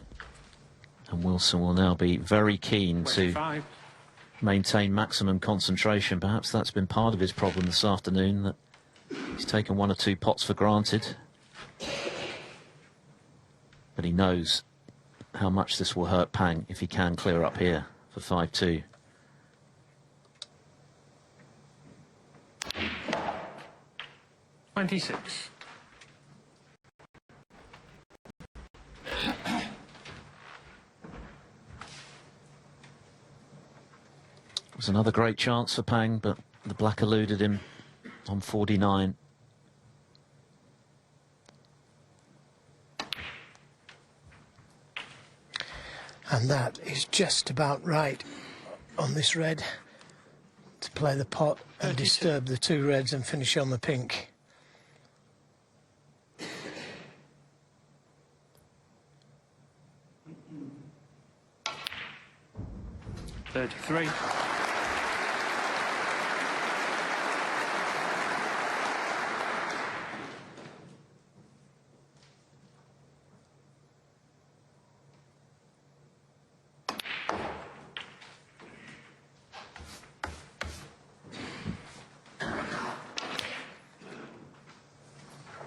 And Wilson will now be very keen to 25. maintain maximum concentration. Perhaps that's been part of his problem this afternoon, that he's taken 1 or 2 pots for granted. But he knows how much this will hurt Pang if he can clear up here for 5-2. $26. It was another great chance for Pang, but the black eluded him on 49. And that is just about right on this red to play the pot and 32. disturb the two reds and finish on the pink. .33.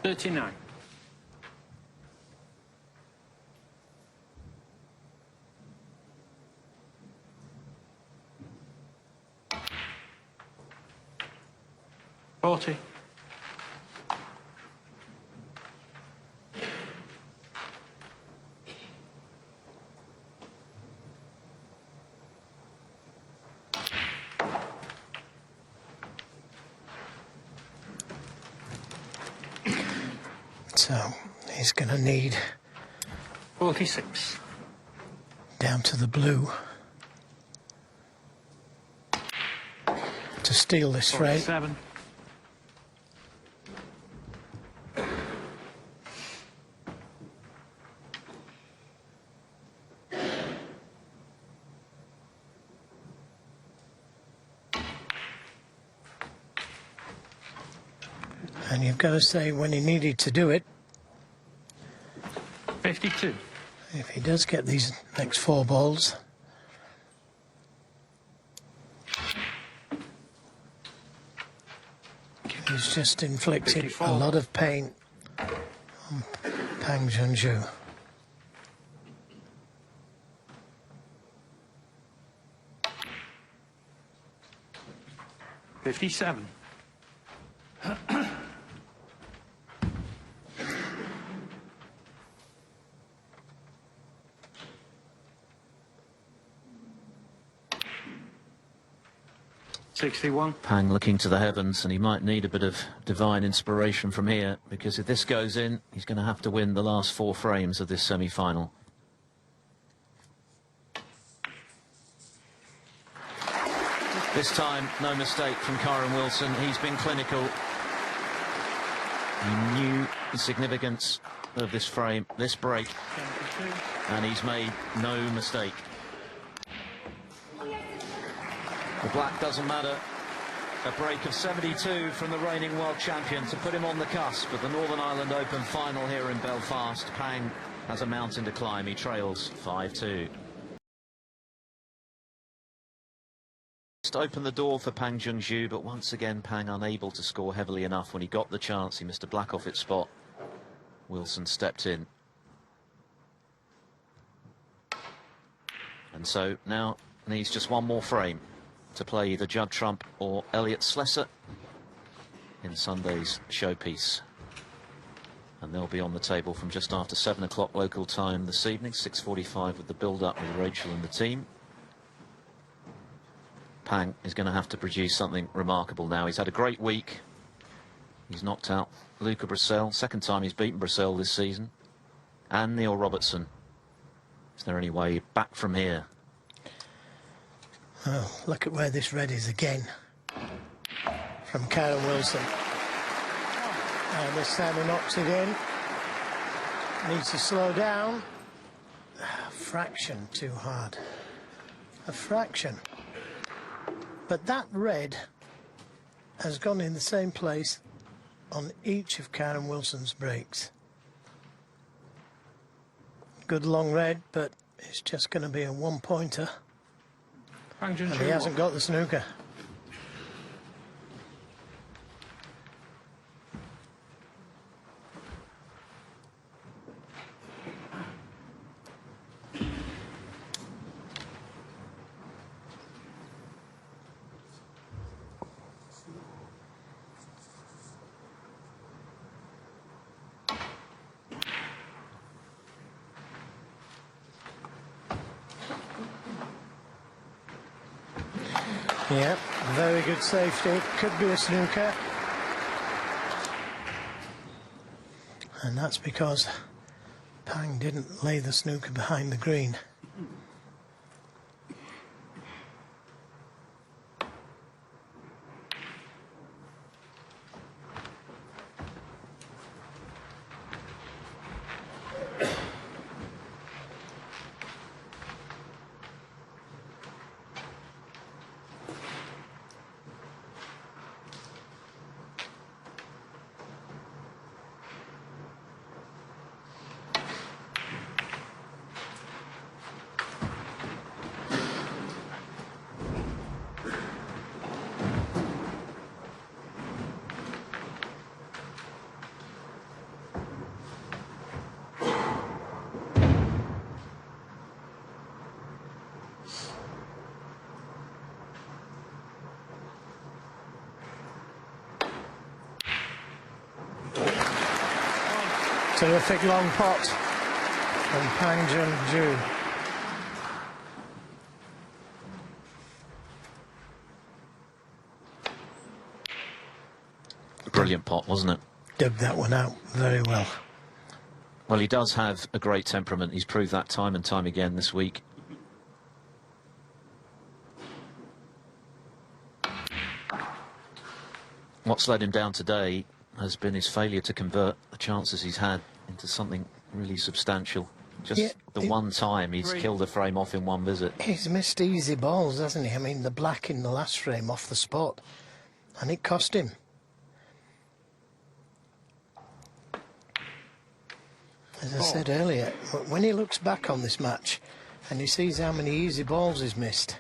.39. .40. So he's going to need 46. down to the blue to steal this frame. 47. And you've got to say when he needed to do it, 52. if he does get these next four balls. He's just inflicted 54. a lot of pain on Pang Junxu. .57. .61. Pang looking to the heavens, and he might need a bit of divine inspiration from here, because if this goes in, he's going to have to win the last four frames of this semi-final. This time, no mistake from Kyren Wilson. He's been clinical. He knew the significance of this frame, this break, 72. and he's made no mistake. The black doesn't matter. A break of 72 from the reigning world champion to put him on the cusp of the Northern Ireland Open final here in Belfast. Pang has a mountain to climb. He trails 5-2. Just opened the door for Pang Junxu, but once again Pang unable to score heavily enough. When he got the chance, he missed a black off its spot. Wilson stepped in. And so now needs just one more frame to play either Judd Trump or Elliot Slessor in Sunday's showpiece. And they'll be on the table from just after 7 o'clock local time this evening, 6:45 with the build-up with Rachel and the team. Pang is going to have to produce something remarkable now. He's had a great week. He's knocked out Luca Brissell, second time he's beaten Brissell this season, and Neil Robertson. Is there any way back from here? Oh, look at where this red is again from Kyren Wilson. And this time he knocks it in. Needs to slow down. A fraction too hard. A fraction. But that red has gone in the same place on each of Kyren Wilson's breaks. Good long red, but it's just going to be a one-pointer. Pang And Junxu. he hasn't got the snooker. Yeah, very good safety. Could be a snooker. And that's because Pang didn't lay the snooker behind the green. Terrific long pot from Junxu. Brilliant pot, wasn't it? Dug that one out very well. Well, he does have a great temperament. He's proved that time and time again this week. What's led him down today has been his failure to convert the chances he's had into something really substantial. Just the one time he's killed a frame off in one visit. He's missed easy balls, hasn't he? I mean, the black in the last frame off the spot, and it cost him. As I said earlier, when he looks back on this match and he sees how many easy balls he's missed,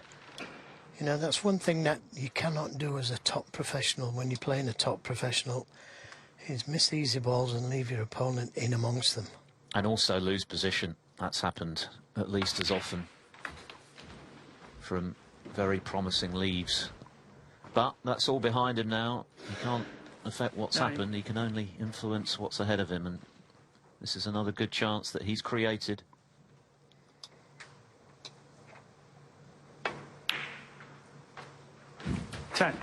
you know, that's one thing that you cannot do as a top professional when you're playing a top professional, is miss easy balls and leave your opponent in amongst them. And also lose position. That's happened at least as often from very promising leaves. But that's all behind him now. He can't affect what's happened. He can only influence what's ahead of him. And this is another good chance that he's created. Ten.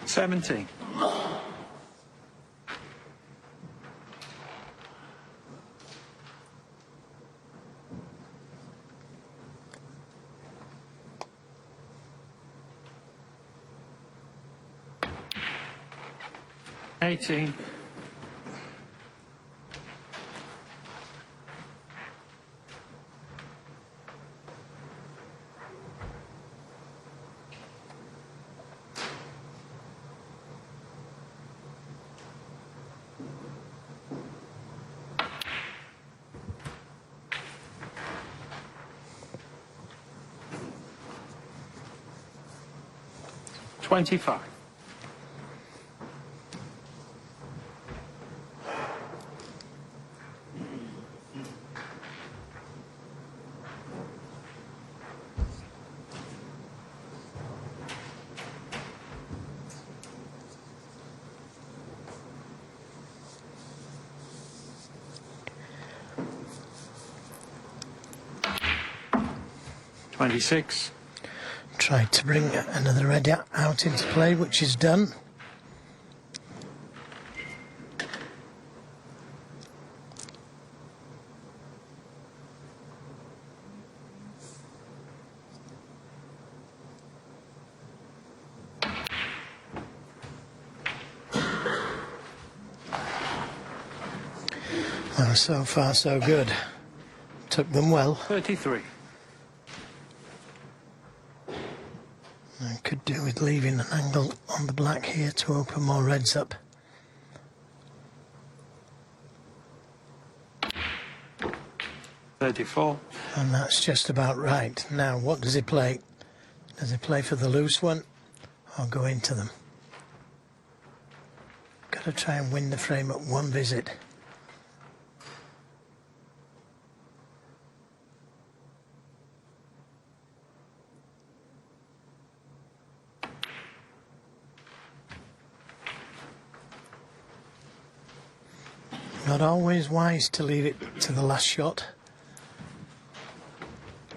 $17. $18. $25. $26. Tried to bring another red out into play, which is done. Well, so far so good. Took them well. 33. I could do with leaving an angle on the black here to open more reds up. $34. And that's just about right. Now, what does he play? Does he play for the loose one or go into them? Got to try and win the frame at one visit. Not always wise to leave it to the last shot.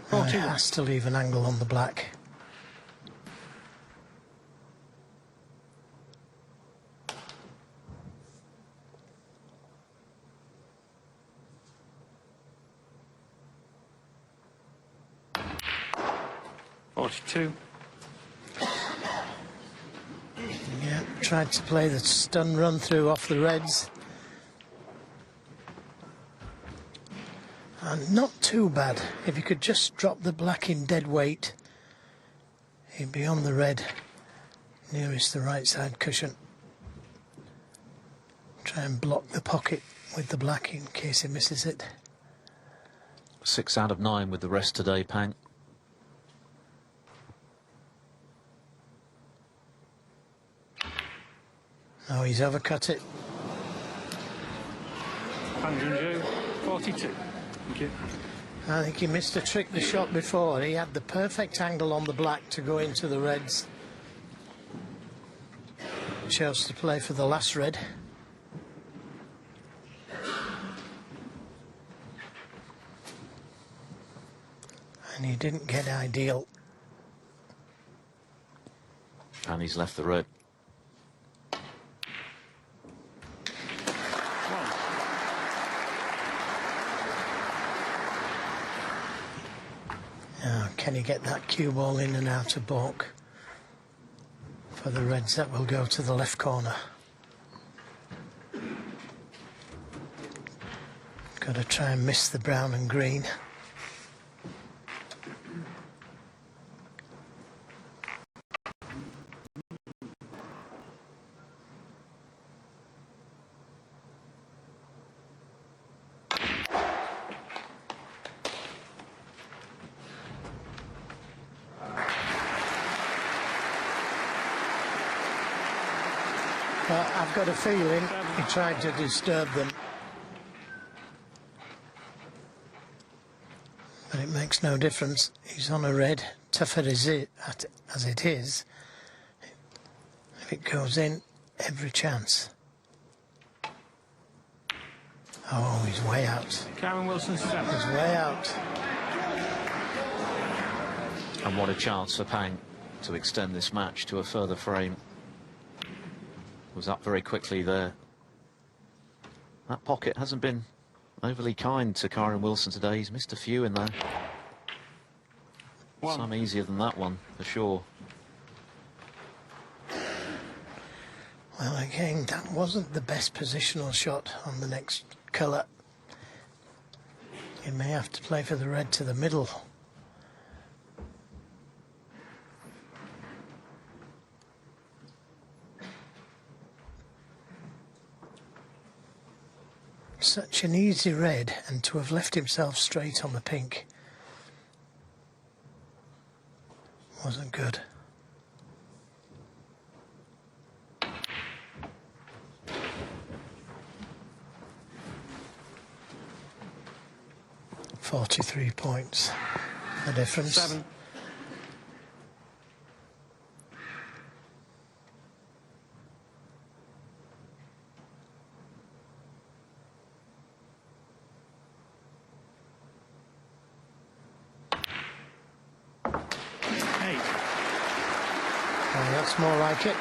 He 41. has to leave an angle on the black. Two. Yeah, tried to play the stun run through off the reds. And not too bad. If he could just drop the black in dead weight, he'd be on the red nearest the right side cushion. Try and block the pocket with the black in case he misses it. 6 out of 9 with the rest today, Pang. Oh, he's overcut it. And Junxu, 42. Thank you. I think he missed a trick the shot before. He had the perfect angle on the black to go into the reds. Chose to play for the last red. And he didn't get ideal. And he's left the red. Now, can he get that cue ball in and out of baulk? For the reds, that will go to the left corner. Got to try and miss the brown and green. But I've got a feeling he tried to disturb them. But it makes no difference. He's on a red, tougher as it is. If it goes in, every chance. Oh, he's way out. Kyren Wilson, 7. He's way out. And what a chance for Pang to extend this match to a further frame. Was up very quickly there. That pocket hasn't been overly kind to Kyren Wilson today. He's missed a few in there. Some easier than that one, for sure. Well, again, that wasn't the best positional shot on the next colour. He may have to play for the red to the middle. Such an easy red, and to have left himself straight on the pink wasn't good. $43 points, the difference. 7. Oh, that's more like it.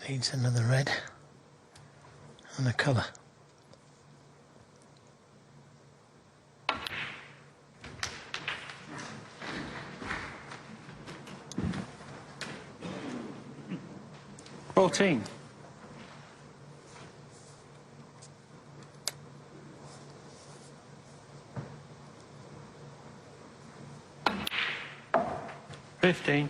Needs another red and a colour. $14. $15.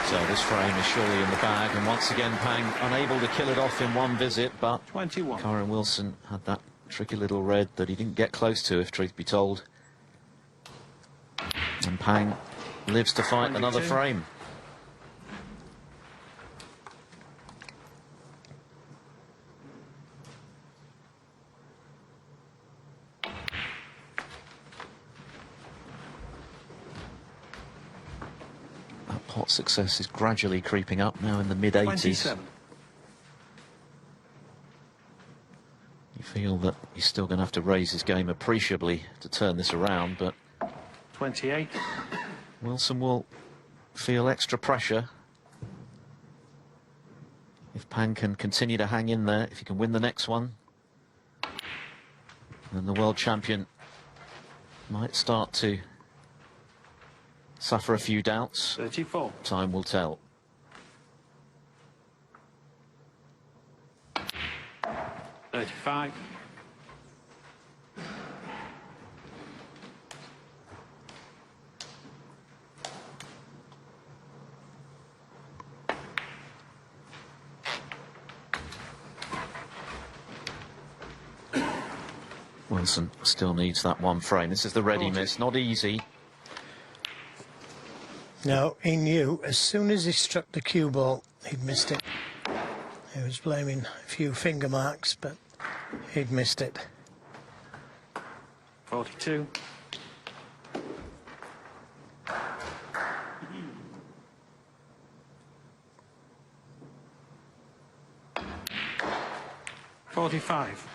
So this frame is surely in the bag, and once again Pang unable to kill it off in one visit, but 21. Kyren Wilson had that tricky little red that he didn't get close to, if truth be told. And Pang lives to fight another 22. frame. pot success is gradually creeping up, now in the mid-80s. 27. You feel that he's still going to have to raise his game appreciably to turn this around, but 28. Wilson will feel extra pressure if Pan can continue to hang in there, if he can win the next one. And the world champion might start to suffer a few doubts. 34. Time will tell. 35. 'Cause Wilson still needs that one frame. This is the ready 40. miss, not easy. No, he knew as soon as he struck the cue ball, he'd missed it. He was blaming a few finger marks, but he'd missed it. 42. 45.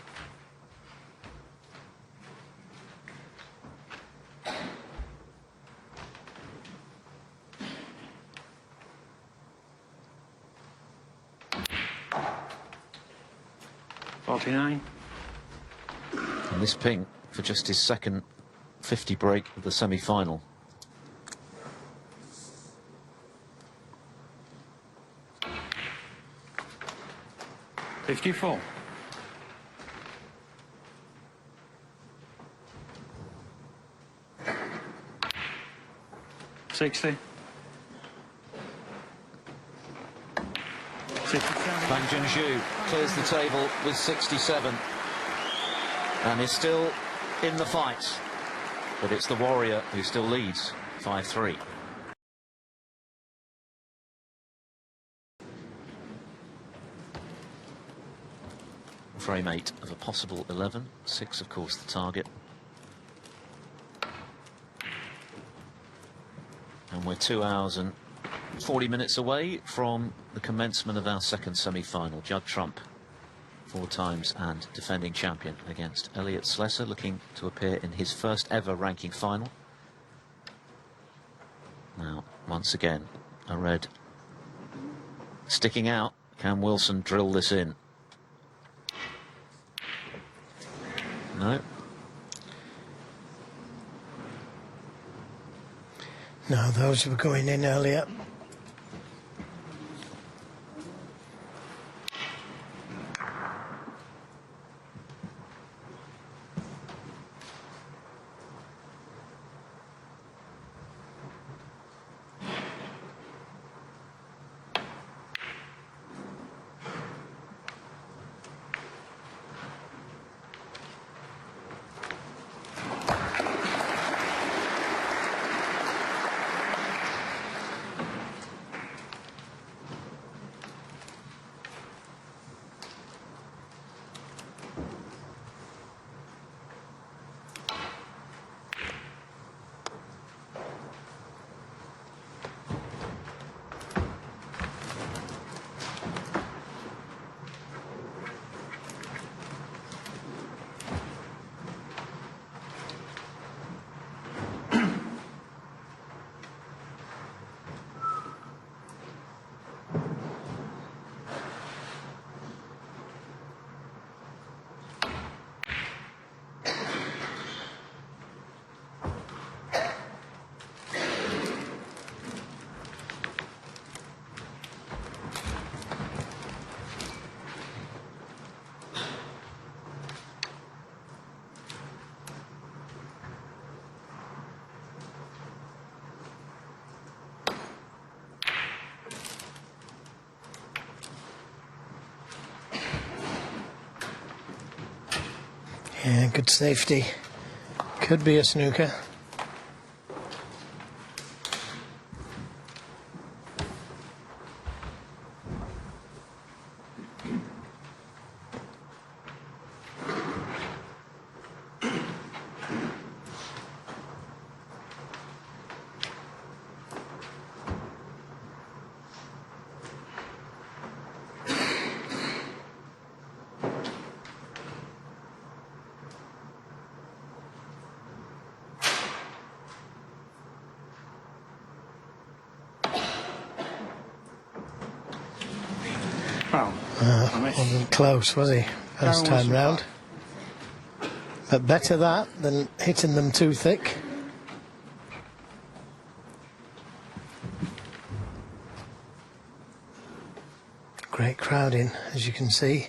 49. And this ping for just his second 50 break of the semi-final. $54. 60. 67. Bang Junxu clears the table with 67 and is still in the fight, but it's the Warrior who still leads 5-3. Frame 8 of a possible 11, 6 of course the target. And we're 2 hours and 40 minutes away from the commencement of our second semi-final. Judd Trump, 4 times and defending champion, against Elliot Slesser, looking to appear in his first ever ranking final. Now, once again, a red sticking out. Can Wilson drill this in? No. No, those were going in earlier. Yeah, good safety. Could be a snooker. Foul. I miss. Wasn't close, was he? First Kyren time Wilson, round. But better that than hitting them too thick. Great crowding, as you can see.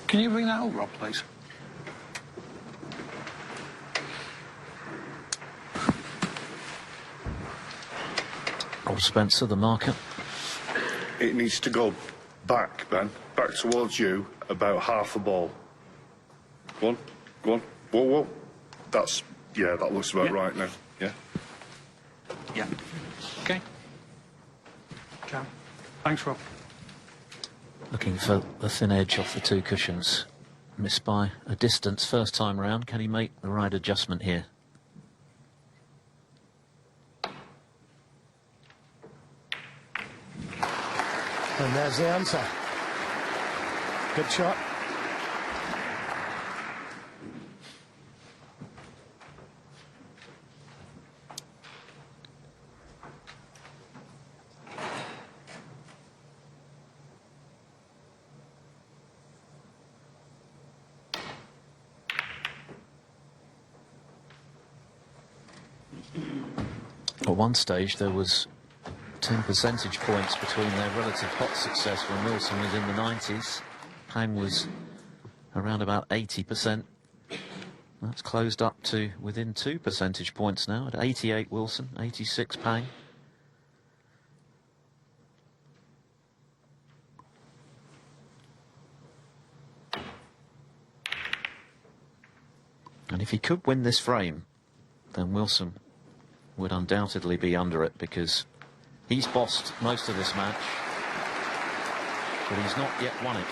Can you bring that up, Rob, please? Rob Spencer, the marker. It needs to go back, Ben. Back towards you, about half a ball. Go on, go on. Whoa, whoa. That's, yeah, that looks about right now. Yeah. Yeah. Okay. Ciao. Thanks, Rob. Looking for the thin edge off the two cushions. Missed by a distance first time round. Can he make the right adjustment here? And there's the answer. Good shot. At one stage there was 10 percentage points between their relative hot success when Wilson was in the 90s. Pang was around about 80%. That's closed up to within 2 percentage points now at 88 Wilson, 86 Pang. And if he could win this frame, then Wilson would undoubtedly be under it, because he's bossed most of this match, but he's not yet won it.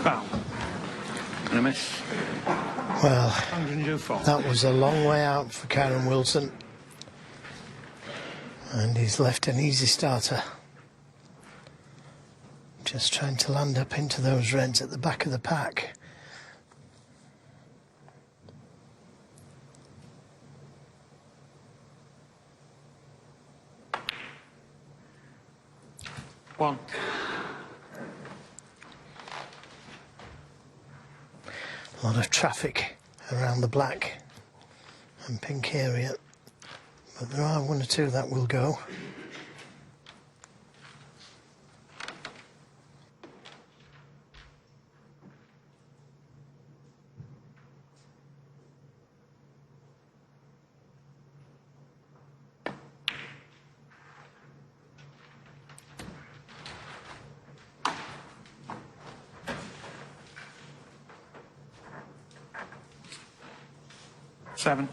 Foul. And a miss. Well, 104. that was a long way out for Kyren Wilson. And he's left an easy starter. Just trying to land up into those reds at the back of the pack. One. A lot of traffic around the black and pink area, but there are one or two that will go. Seven.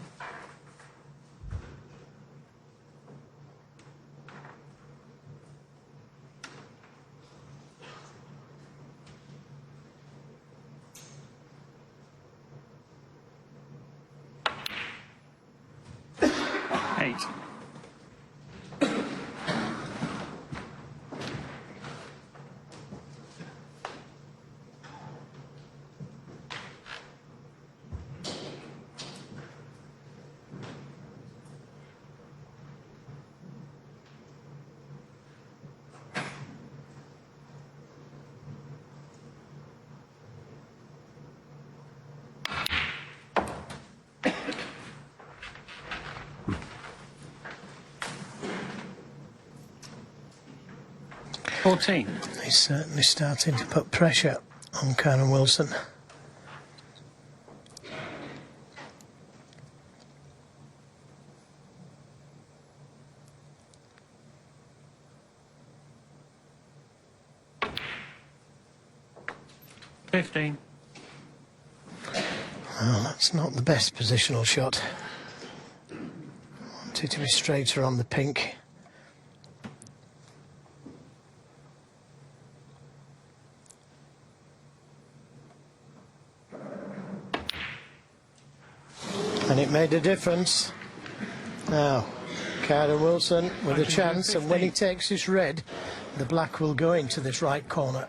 Eight. 14. He's certainly starting to put pressure on Kyren Wilson. $15. Well, that's not the best positional shot. Wanted to be straighter on the pink. And it made a difference. Now, Kyren Wilson with a chance, and when he takes this red, the black will go into this right corner.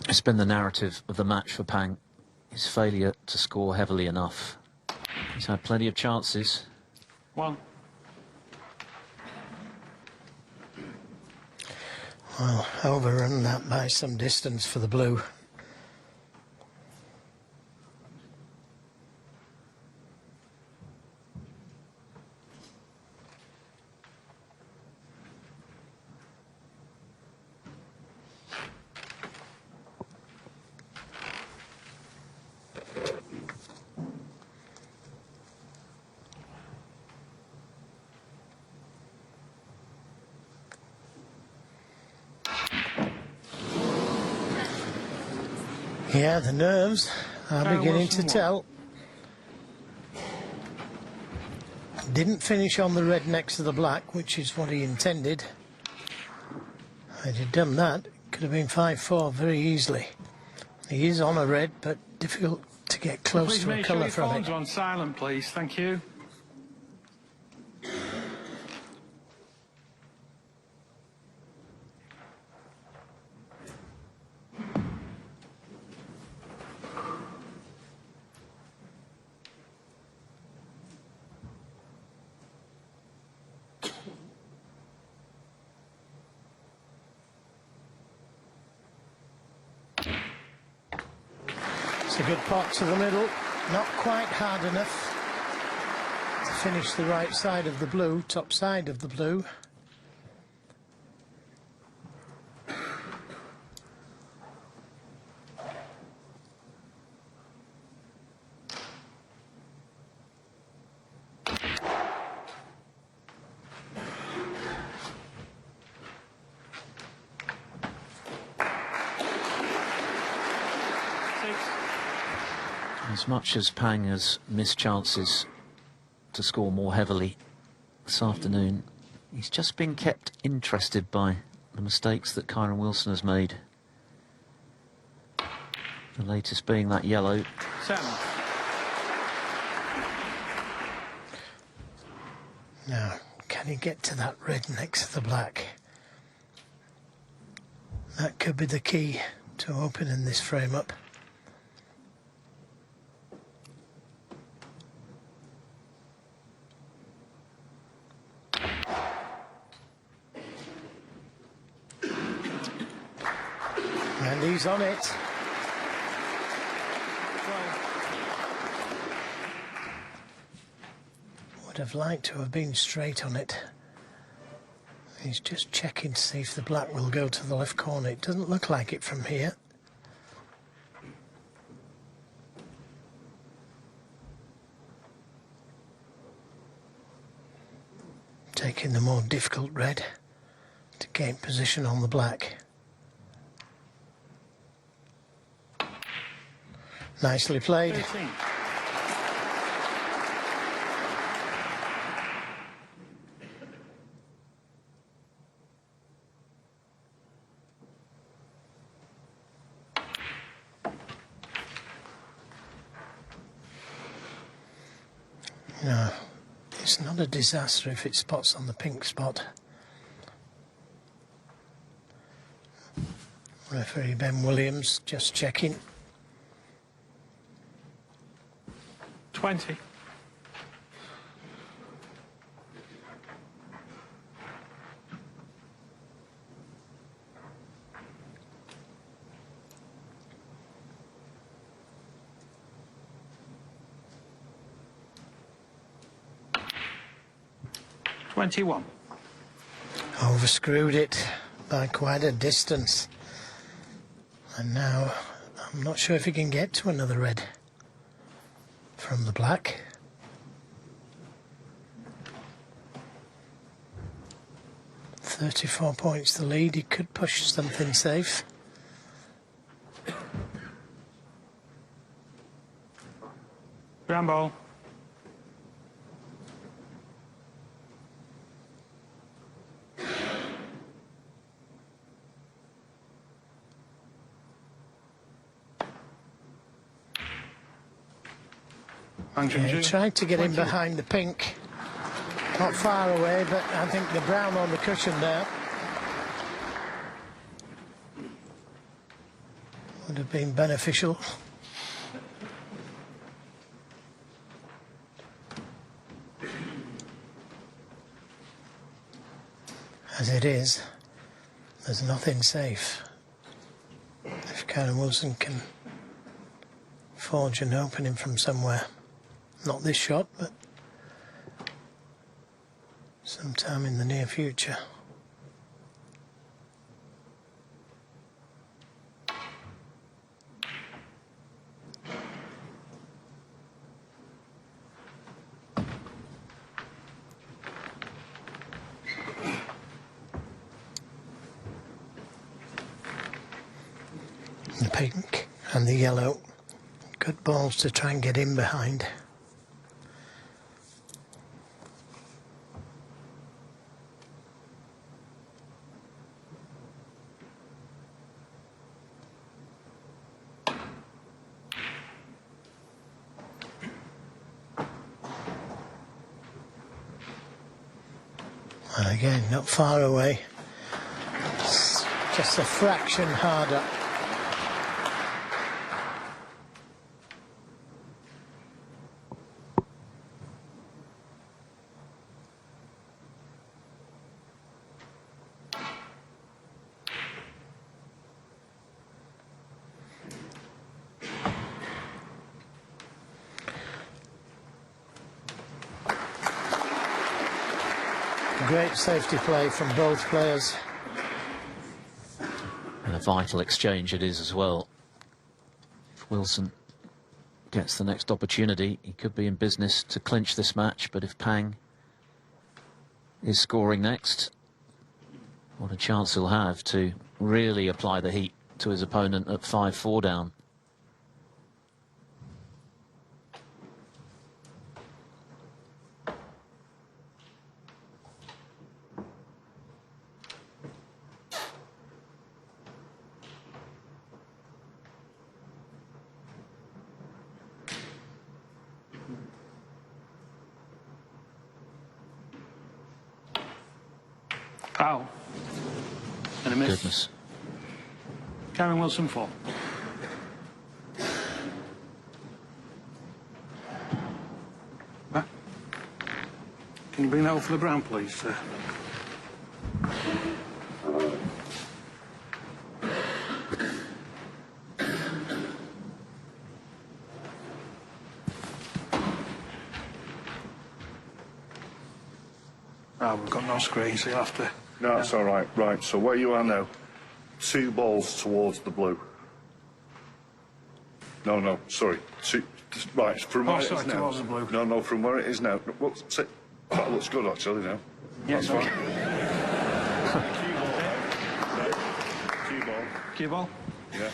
It's been the narrative of the match for Pang, his failure to score heavily enough. He's had plenty of chances. 1. Well, overrun that by some distance for the blue. Yeah, the nerves are beginning to tell. Didn't finish on the red next to the black, which is what he intended. Had he done that, it could have been 5-4 very easily. He is on a red, but difficult to get close Please to a make sure colour your from phones it. are on silent, please. Thank you. It's a good pot to the middle, not quite hard enough to finish the right side of the blue, top side of the blue. As much as Pang has missed chances to score more heavily this afternoon, he's just been kept interested by the mistakes that Kyren Wilson has made. The latest being that yellow. 7. Now, can he get to that red next to the black? That could be the key to opening this frame up. And he's on it. Would have liked to have been straight on it. He's just checking to see if the black will go to the left corner. It doesn't look like it from here. Taking the more difficult red to gain position on the black. Nicely played. 13. No, it's not a disaster if it spots on the pink spot. Referee Ben Williams just checking. 20. 21. Overscrewed it by quite a distance. And now I'm not sure if he can get to another red from the black. "34 points the lead, he could push something safe." Ground ball. Thanks, Yeah, Junxu. tried to get in 21. behind the pink. Not far away, but I think the brown on the cushion there would have been beneficial. As it is, there's nothing safe. If Kyren Wilson can forge an opening from somewhere, not this shot, but sometime in the near future. The pink and the yellow, good balls to try and get in behind. And again, not far away, just a fraction harder. Great safety play from both players. And a vital exchange it is as well. If Wilson gets the next opportunity, he could be in business to clinch this match, but if Pang is scoring next, what a chance he'll have to really apply the heat to his opponent at 5-4 down. Foul. And a miss. Goodness. Kyren Wilson 4. Huh? Can you bring that over for the brown, please, sir? Ah, we've got no screen, so you'll have to... No, it's all right. Right, so where you are now, 2 balls towards the blue. No, sorry. Right, from where it sorry, is now. towards the blue. No, from where it is now. What's it? That looks good, actually, now. Yeah, That's okay. fine. Cue ball. Cue ball. Yeah.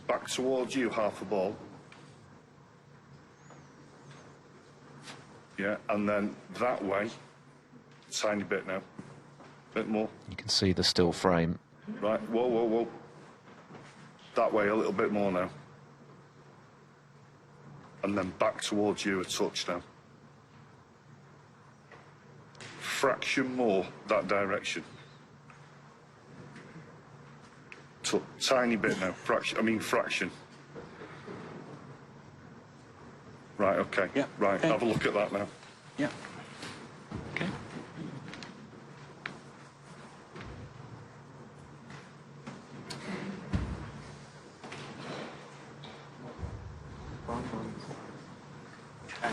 Back towards you, half a ball. Yeah, and then that way, tiny bit now. Bit more. You can see the still frame. Right, whoa. That way a little bit more now. And then back towards you a touch now. Fraction more that direction. Tiny bit now. Fraction. Right, okay. Yeah, Right, okay. have a look at that now. Yeah. Okay.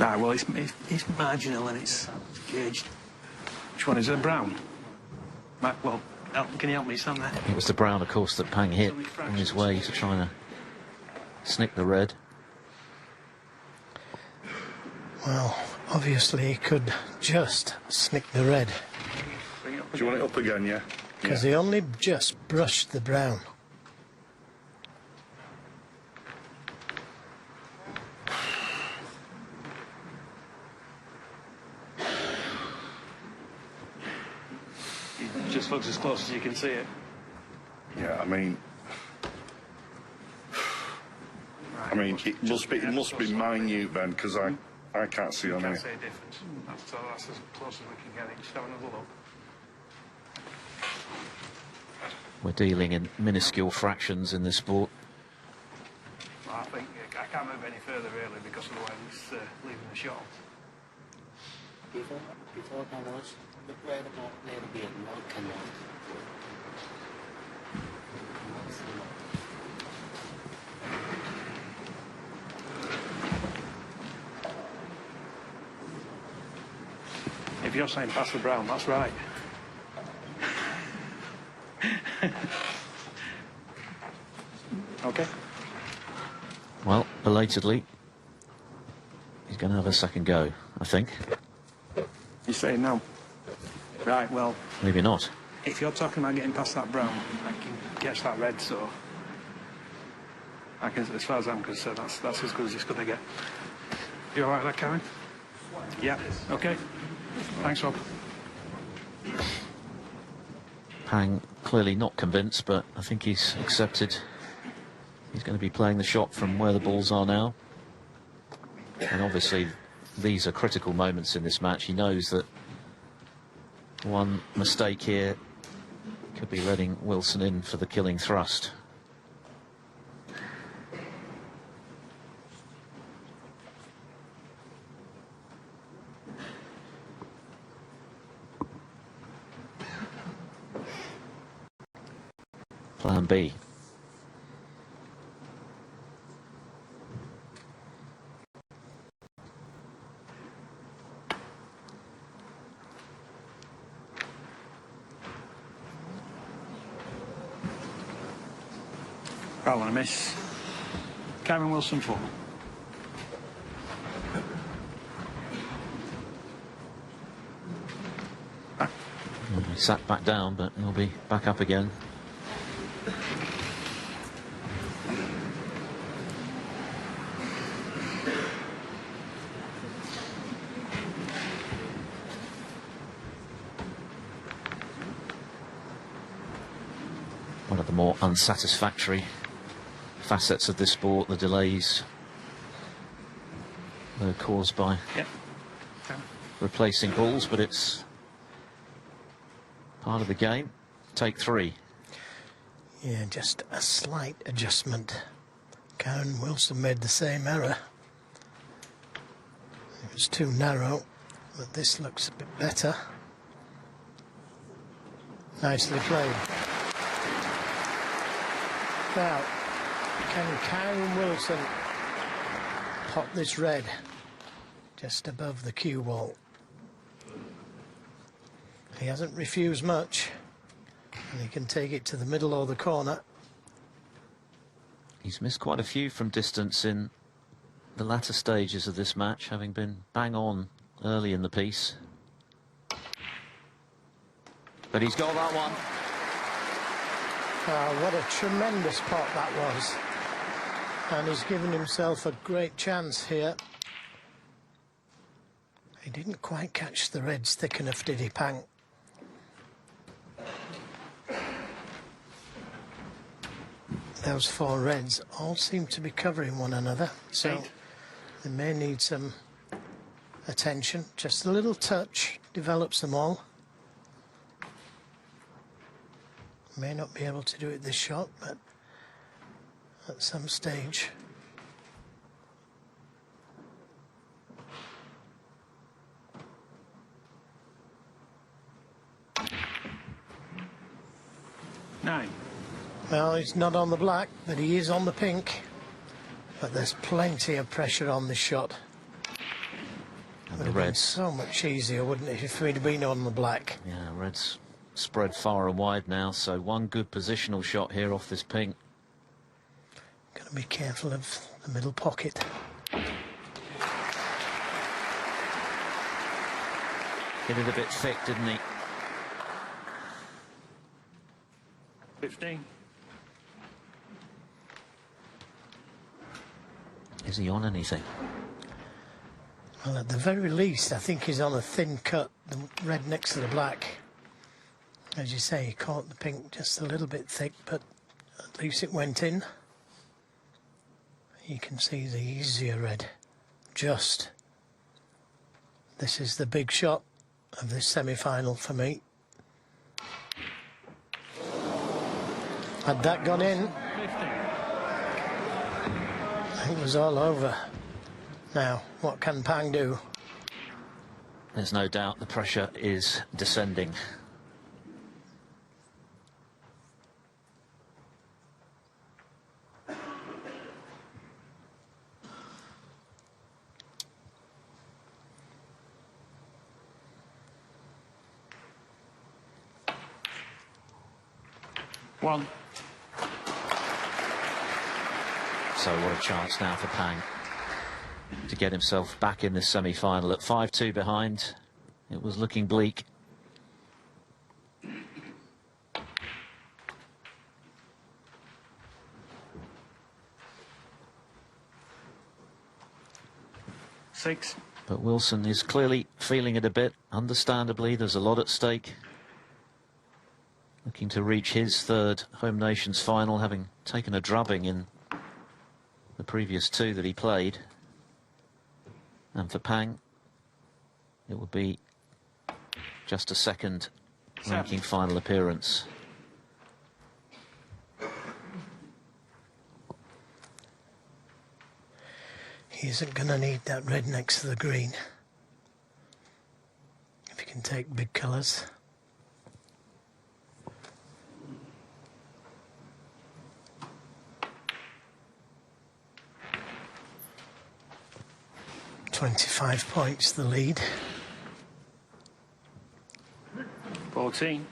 Right, well, it's marginal and it's gauged. Which one is it? Brown? Right, well, can you help me? It's on there. It was the brown, of course, that Pang hit on his way to try and snick the red. Well, obviously he could just snick the red, Do you want it up again, yeah? because he only just brushed the brown. It just looks as close as you can see it. Yeah, I mean, it must be minute then, because I can't see on Can't here. see a difference. That's as close as we can get it. Just have another look. We're dealing in minuscule fractions in this sport. Well, I think I can't move any further really because otherwise it's leaving the shot. Before Carlos, the red ball little bit more connect. If you're saying pass the brown, that's right. Okay. Well, belatedly, he's going to have a second go, I think. You're saying no? Right, well, Maybe not. if you're talking about getting past that brown, I can catch that red, so I can, as far as I'm concerned, that's as good as it's going to get. You all right with that, Kyren? Yeah. Okay. Thanks, Rob. Pang clearly not convinced, but I think he's accepted. He's going to be playing the shot from where the balls are now. And obviously, these are critical moments in this match. He knows that one mistake here could be letting Wilson in for the killing thrust. Plan B. Roll and a miss. Kyren Wilson 4. He sat back down, but he'll be back up again. One of the more unsatisfactory facets of this sport, the delays that are caused by Yep. Okay. replacing balls, but it's part of the game. Take 3. Yeah, just a slight adjustment. Kyren Wilson made the same error. It was too narrow, but this looks a bit better. Nicely played. Now, can Kyren Wilson pop this red just above the cue ball? He hasn't refused much, and he can take it to the middle or the corner. He's missed quite a few from distance in the latter stages of this match, having been bang on early in the piece. But he's got that one. What a tremendous pot that was. And he's given himself a great chance here. He didn't quite catch the reds thick enough, did he, Pang? Those 4 reds all seem to be covering one another, so they may need some attention. Just a little touch develops them all. May not be able to do it this shot, but at some stage. Nine. Well, he's not on the black, but he is on the pink. But there's plenty of pressure on this shot. And Would the have been reds, so much easier, wouldn't it, if we'd been on the black? yeah, reds spread far and wide now, so one good positional shot here off this pink. Got to be careful of the middle pocket. Hit it a bit thick, didn't he? 15. Is he on anything? Well, at the very least, I think he's on a thin cut, the red next to the black. As you say, he caught the pink just a little bit thick, but at least it went in. You can see the easier red. Just. This is the big shot of this semi-final for me. Had that gone in, it was all over. Now, what can Pang do? There's no doubt the pressure is descending. One. So what a chance now for Pang to get himself back in this semi-final at 5-2 behind. It was looking bleak. Six. But Wilson is clearly feeling it a bit. Understandably, there's a lot at stake. Looking to reach his third home nations final, having taken a drubbing in the previous two that he played. And for Pang, it would be just a second ranking final appearance. He isn't going to need that red next to the green. If he can take big colours. .25 points the lead. 14.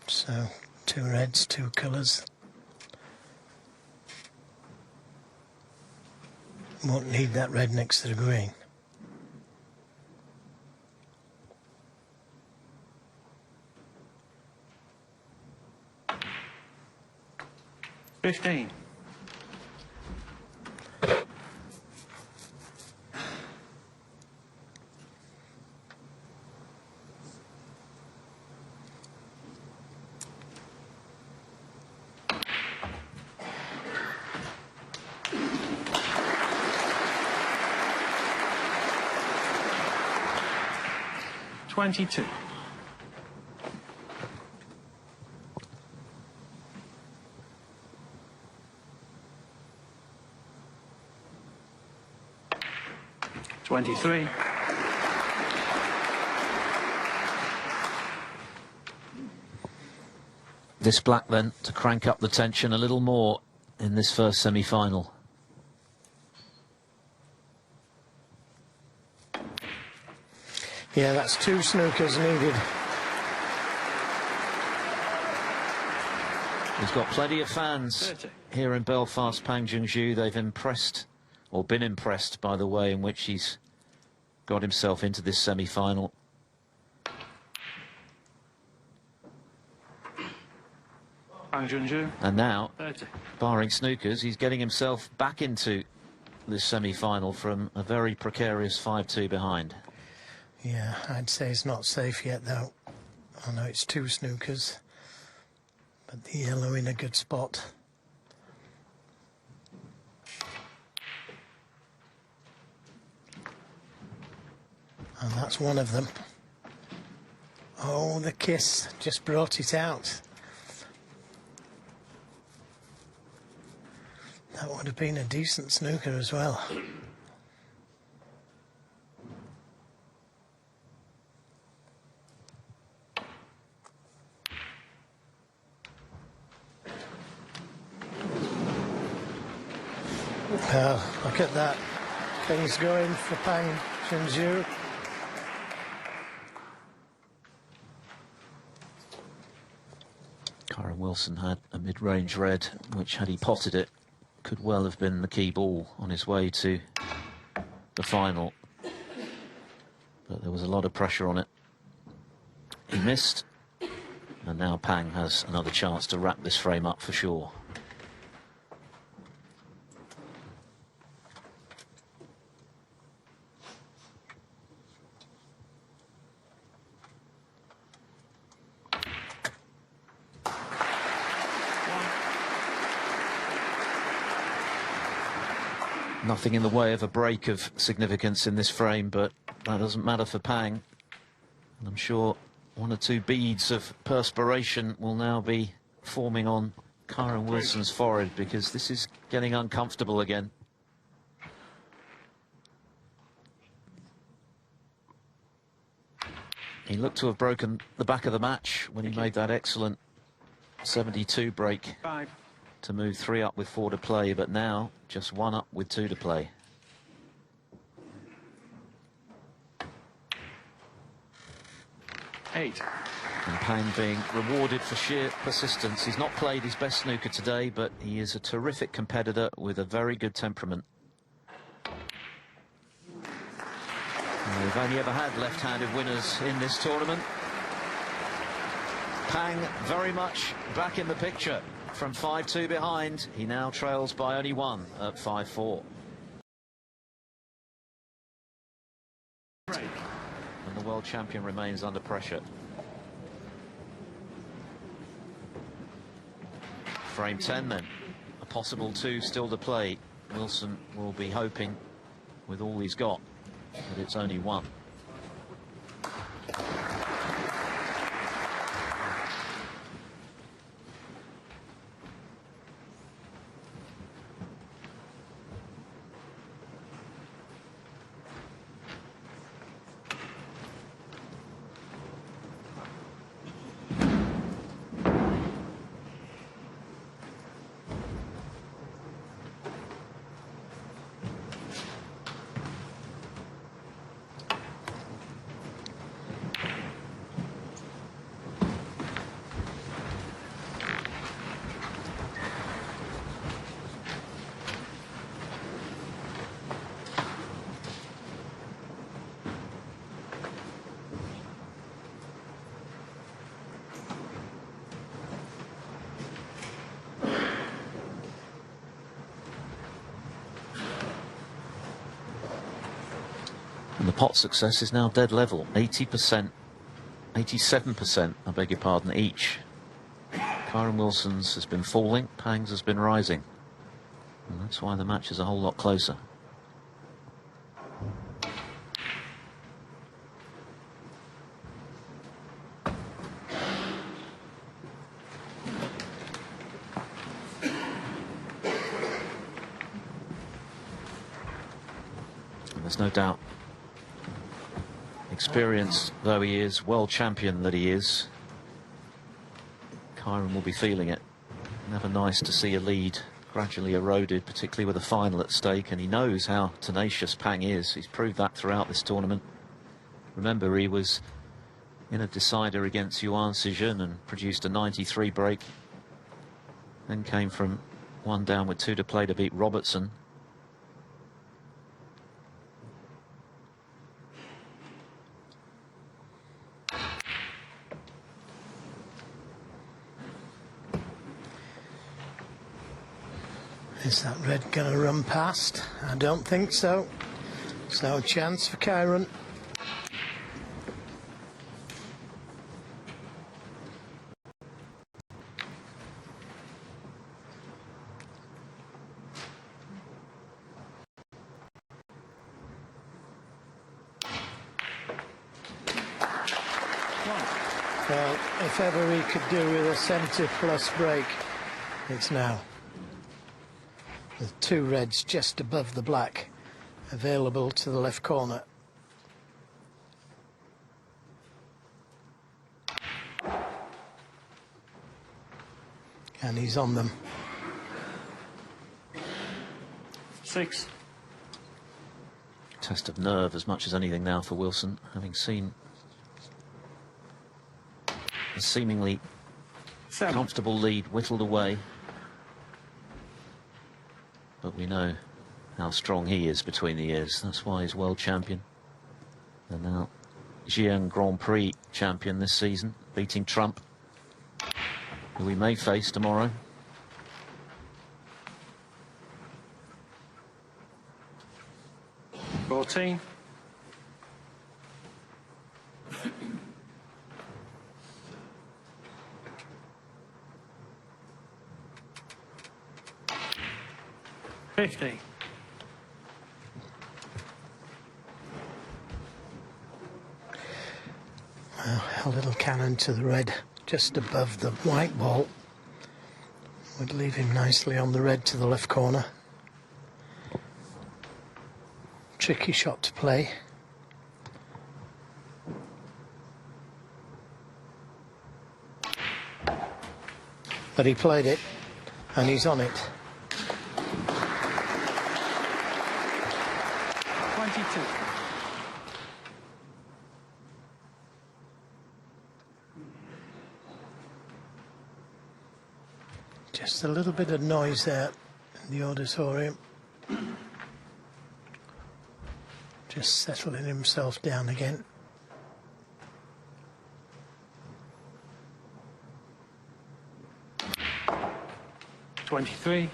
So 2 reds, 2 colours. Won't need that red next to the green. $15. $22. $23. This black then to crank up the tension a little more in this first semi-final. Yeah, that's 2 snookers needed. He's got plenty of fans 30. here in Belfast, Pang Junxu. They've impressed, or been impressed, by the way in which he's got himself into this semi-final. Pang Junxu. And now, 30. barring snookers, he's getting himself back into this semi-final from a very precarious 5-2 behind. Yeah, I'd say it's not safe yet, though. I know it's 2 snookers, but the yellow in a good spot. And that's one of them. Oh, the kiss just brought it out. That would have been a decent snooker as well. Well, look at that. Things going for Pang Junxu. Kyren Wilson had a mid-range red, which, had he potted it, could well have been the key ball on his way to the final. But there was a lot of pressure on it. He missed, and now Pang has another chance to wrap this frame up for sure. Nothing in the way of a break of significance in this frame, but that doesn't matter for Pang. And I'm sure one or two beads of perspiration will now be forming on Kyren Wilson's forehead, because this is getting uncomfortable again. He looked to have broken the back of the match when he made that excellent 72 break 5. to move 3 up with 4 to play, but now just 1 up with 2 to play. Eight. And Pang being rewarded for sheer persistence. He's not played his best snooker today, but he is a terrific competitor with a very good temperament. And we've only ever had left-handed winners in this tournament. Pang very much back in the picture. From 5-2 behind, he now trails by only 1 at 5-4. And the world champion remains under pressure. Frame 10 then, a possible 2 still to play. Wilson will be hoping, with all he's got, that it's only 1. And the pot success is now dead level, 80%, 87%, I beg your pardon, each. Kyren Wilson's has been falling, Pang's has been rising. And that's why the match is a whole lot closer. And there's no doubt, experienced though he is, world champion that he is, Kyren will be feeling it. Never nice to see a lead gradually eroded, particularly with a final at stake, and he knows how tenacious Pang is. He's proved that throughout this tournament. Remember, he was in a decider against Yuan Sijun and produced a 93 break, then came from 1 down with 2 to play to beat Robertson. Is that red going to run past? I don't think so. There's no chance for Kyren. Well, if ever he could do with a 70+ break, it's now. With 2 reds just above the black available to the left corner. And he's on them. 6. Test of nerve as much as anything now for Wilson, having seen a seemingly 7. comfortable lead whittled away. But we know how strong he is between the ears. That's why he's world champion. And now Xi'an Grand Prix champion this season, beating Trump, who we may face tomorrow. Fourteen. $50. Well, a little cannon to the red, just above the white ball, would leave him nicely on the red to the left corner. Tricky shot to play. But he played it, and he's on it. 22. Just a little bit of noise there in the auditorium. Just settling himself down again. $23.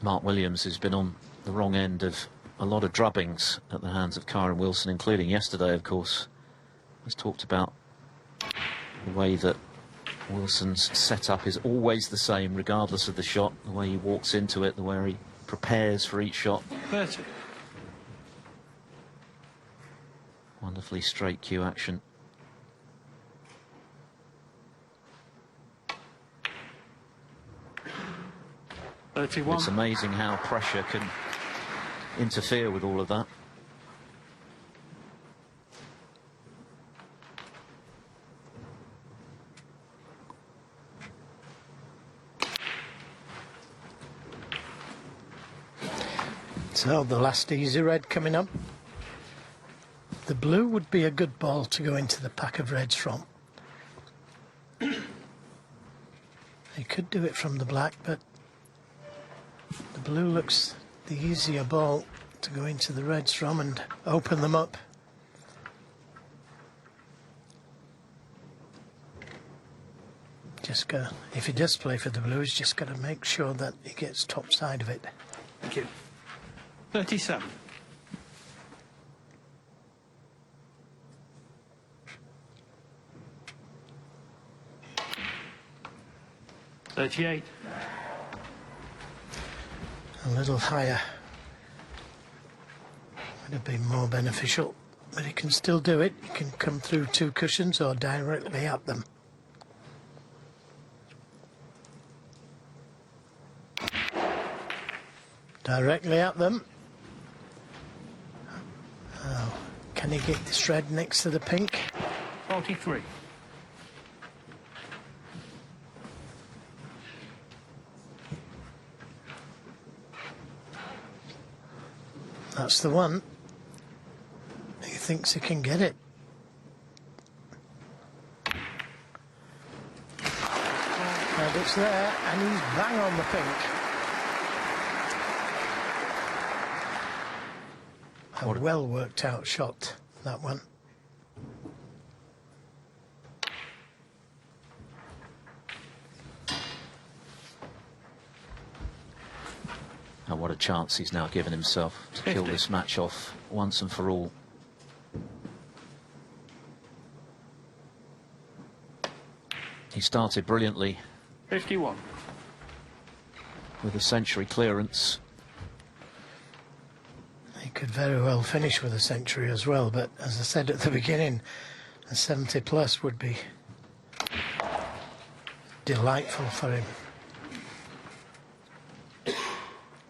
Mark Williams has been on the wrong end of a lot of drubbings at the hands of Kyren Wilson, including yesterday, of course. He's talked about the way that Wilson's setup is always the same, regardless of the shot, the way he walks into it, the way he prepares for each shot. 30. Wonderfully straight cue action. It's 31. amazing how pressure can interfere with all of that. So the last easy red coming up. The blue would be a good ball to go into the pack of reds from. He could do it from the black, but the blue looks the easier ball to go into the reds from and open them up. Just go, if he does play for the blue, he's just got to make sure that he gets top side of it. Thank you. 37. $38. A little higher would have been more beneficial, but he can still do it. He can come through two cushions or directly at them. Directly at them. Oh, can he get this red next to the pink? 43. That's the one. He thinks he can get it. And it's there, and he's bang on the pink. A well worked out shot, that one. Oh, what a chance he's now given himself to kill 50. this match off once and for all. He started brilliantly 51. with a century clearance. He could very well finish with a century as well, but as I said at the beginning, a 70 plus would be delightful for him.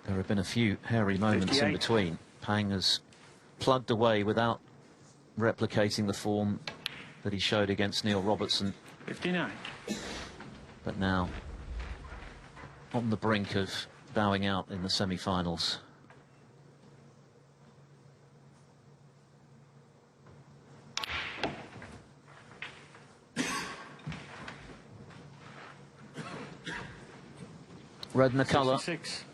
There have been a few hairy moments 58. in between. Pang has plugged away without replicating the form that he showed against Neil Robertson, 59. but now on the brink of bowing out in the semi-finals. red in the colour, 66.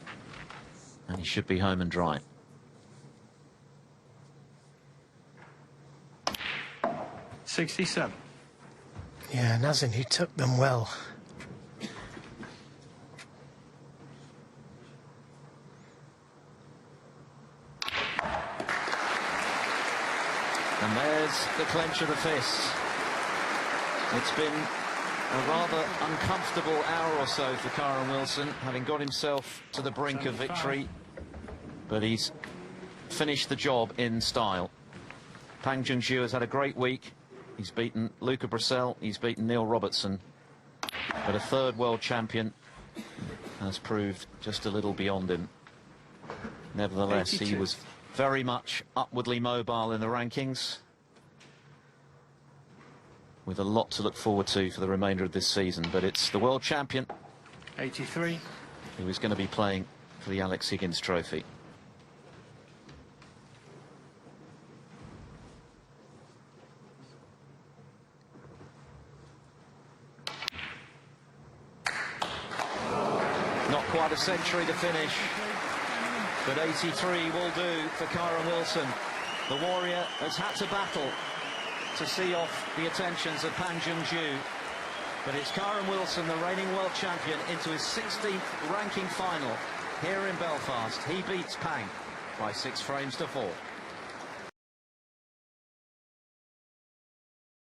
and he should be home and dry. '67. Yeah, Nazin, he took them well. And there's the clench of the fist. It's been a rather uncomfortable hour or so for Kyren Wilson, having got himself to the brink of victory, but he's finished the job in style. Pang Junxu has had a great week. He's beaten Luca Brissell, he's beaten Neil Robertson, but a third world champion has proved just a little beyond him. Nevertheless, 82. he was very much upwardly mobile in the rankings, with a lot to look forward to for the remainder of this season. But it's the world champion 83. who is going to be playing for the Alex Higgins Trophy. Not quite a century to finish, but 83 will do for Kyren Wilson. The Warrior has had to battle to see off the attentions of Pang Junxu, but it's Kyren Wilson, the reigning world champion, into his 16th ranking final here in Belfast. He beats Pang by 6 frames to 4.